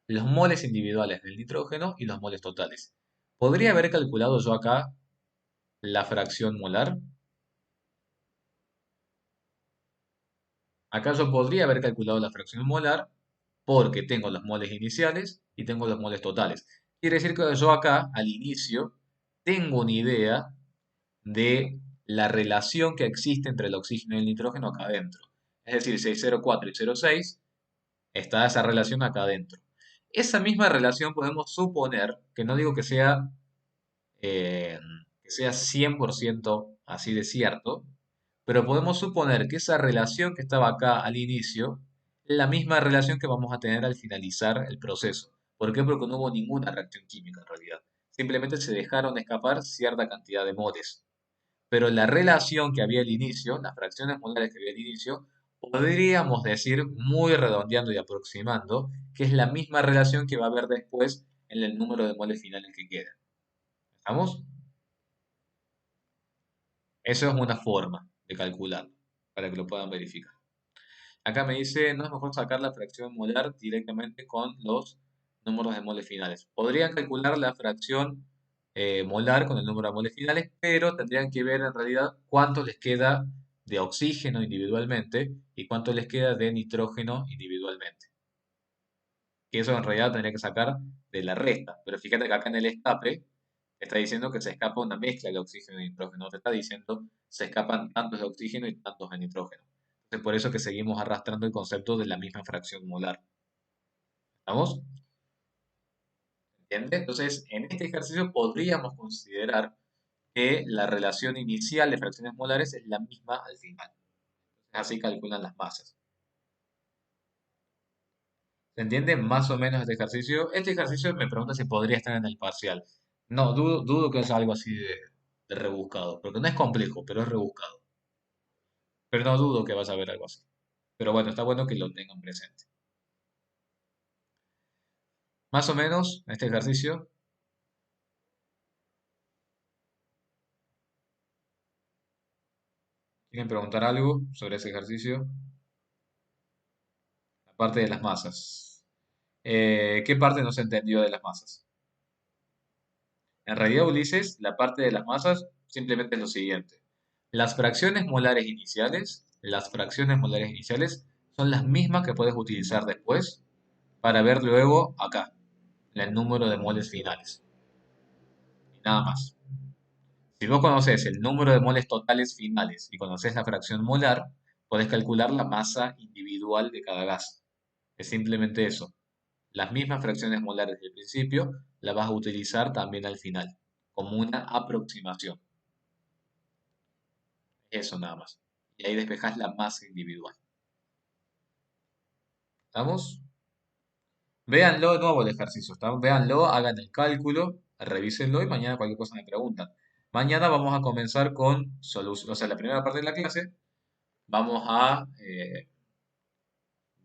Speaker 1: los moles individuales del nitrógeno y los moles totales. ¿Podría haber calculado yo acá la fracción molar? Acá yo podría haber calculado la fracción molar porque tengo los moles iniciales y tengo los moles totales. Quiere decir que yo acá, al inicio, tengo una idea de la relación que existe entre el oxígeno y el nitrógeno acá adentro. Es decir, si hay 0,4 y 0,6, está esa relación acá adentro. Esa misma relación podemos suponer, que no digo eh, que sea 100% así de cierto, pero podemos suponer que esa relación que estaba acá al inicio es la misma relación que vamos a tener al finalizar el proceso. ¿Por qué? Porque no hubo ninguna reacción química en realidad. Simplemente se dejaron escapar cierta cantidad de moles. Pero la relación que había al inicio, las fracciones molares que había al inicio, podríamos decir, muy redondeando y aproximando, que es la misma relación que va a haber después en el número de moles finales que queda. ¿Estamos? Eso es una forma de calcularlo, para que lo puedan verificar. Acá me dice, no es mejor sacar la fracción molar directamente con los números de moles finales. Podrían calcular la fracción molar con el número de moles finales, pero tendrían que ver en realidad cuánto les queda de oxígeno individualmente y cuánto les queda de nitrógeno individualmente. Que eso en realidad tendría que sacar de la resta. Pero fíjate que acá en el escape te está diciendo que se escapa una mezcla de oxígeno y nitrógeno. No te está diciendo se escapan tantos de oxígeno y tantos de nitrógeno. Entonces por eso que seguimos arrastrando el concepto de la misma fracción molar. ¿Estamos? ¿Entiendes? Entonces en este ejercicio podríamos considerar que la relación inicial de fracciones molares es la misma al final. Así calculan las masas. ¿Se entiende más o menos este ejercicio? Este ejercicio me pregunta si podría estar en el parcial. No, dudo que es algo así de rebuscado, porque no es complejo, pero es rebuscado. Pero no dudo que vas a ver algo así. Pero bueno, está bueno que lo tengan presente. Más o menos, este ejercicio, ¿quieren preguntar algo sobre ese ejercicio? La parte de las masas. ¿Qué parte no se entendió de las masas? En realidad, Ulises, la parte de las masas simplemente es lo siguiente. Las fracciones molares iniciales son las mismas que puedes utilizar después para ver luego acá el número de moles finales. Y nada más. Si vos conoces el número de moles totales finales y conoces la fracción molar, podés calcular la masa individual de cada gas. Es simplemente eso. Las mismas fracciones molares del principio las vas a utilizar también al final, como una aproximación. Eso nada más. Y ahí despejas la masa individual. ¿Estamos? Véanlo de nuevo el ejercicio. Véanlo, hagan el cálculo, revísenlo y mañana cualquier cosa me preguntan. Mañana vamos a comenzar con solución, o sea, la primera parte de la clase. Vamos a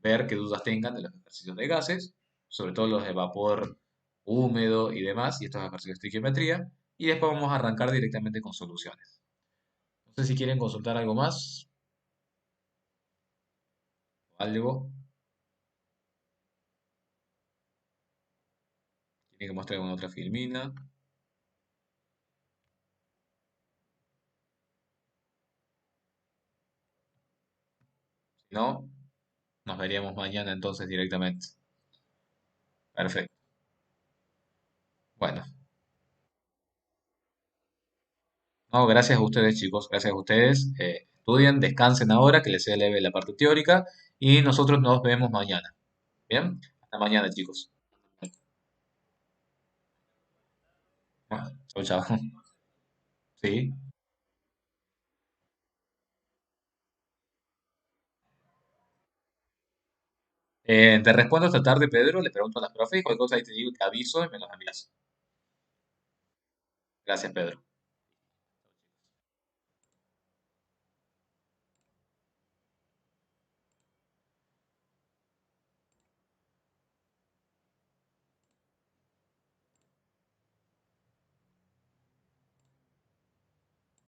Speaker 1: ver qué dudas tengan de los ejercicios de gases, sobre todo los de vapor húmedo y demás, y estos ejercicios de estequiometría. Y después vamos a arrancar directamente con soluciones. No sé si quieren consultar algo más, algo. Tienen que mostrar alguna otra filmina. Si no, nos veríamos mañana entonces directamente. Perfecto. Bueno, no, gracias a ustedes, chicos. Gracias a ustedes. Estudien, descansen ahora, que les sea leve la parte teórica. Y nosotros nos vemos mañana. Bien, hasta mañana, chicos. Bueno, chao, chao. Sí. Te respondo esta tarde, Pedro. Le pregunto a las profes y cualquier cosa ahí te digo, te aviso y me los envías. Gracias, Pedro.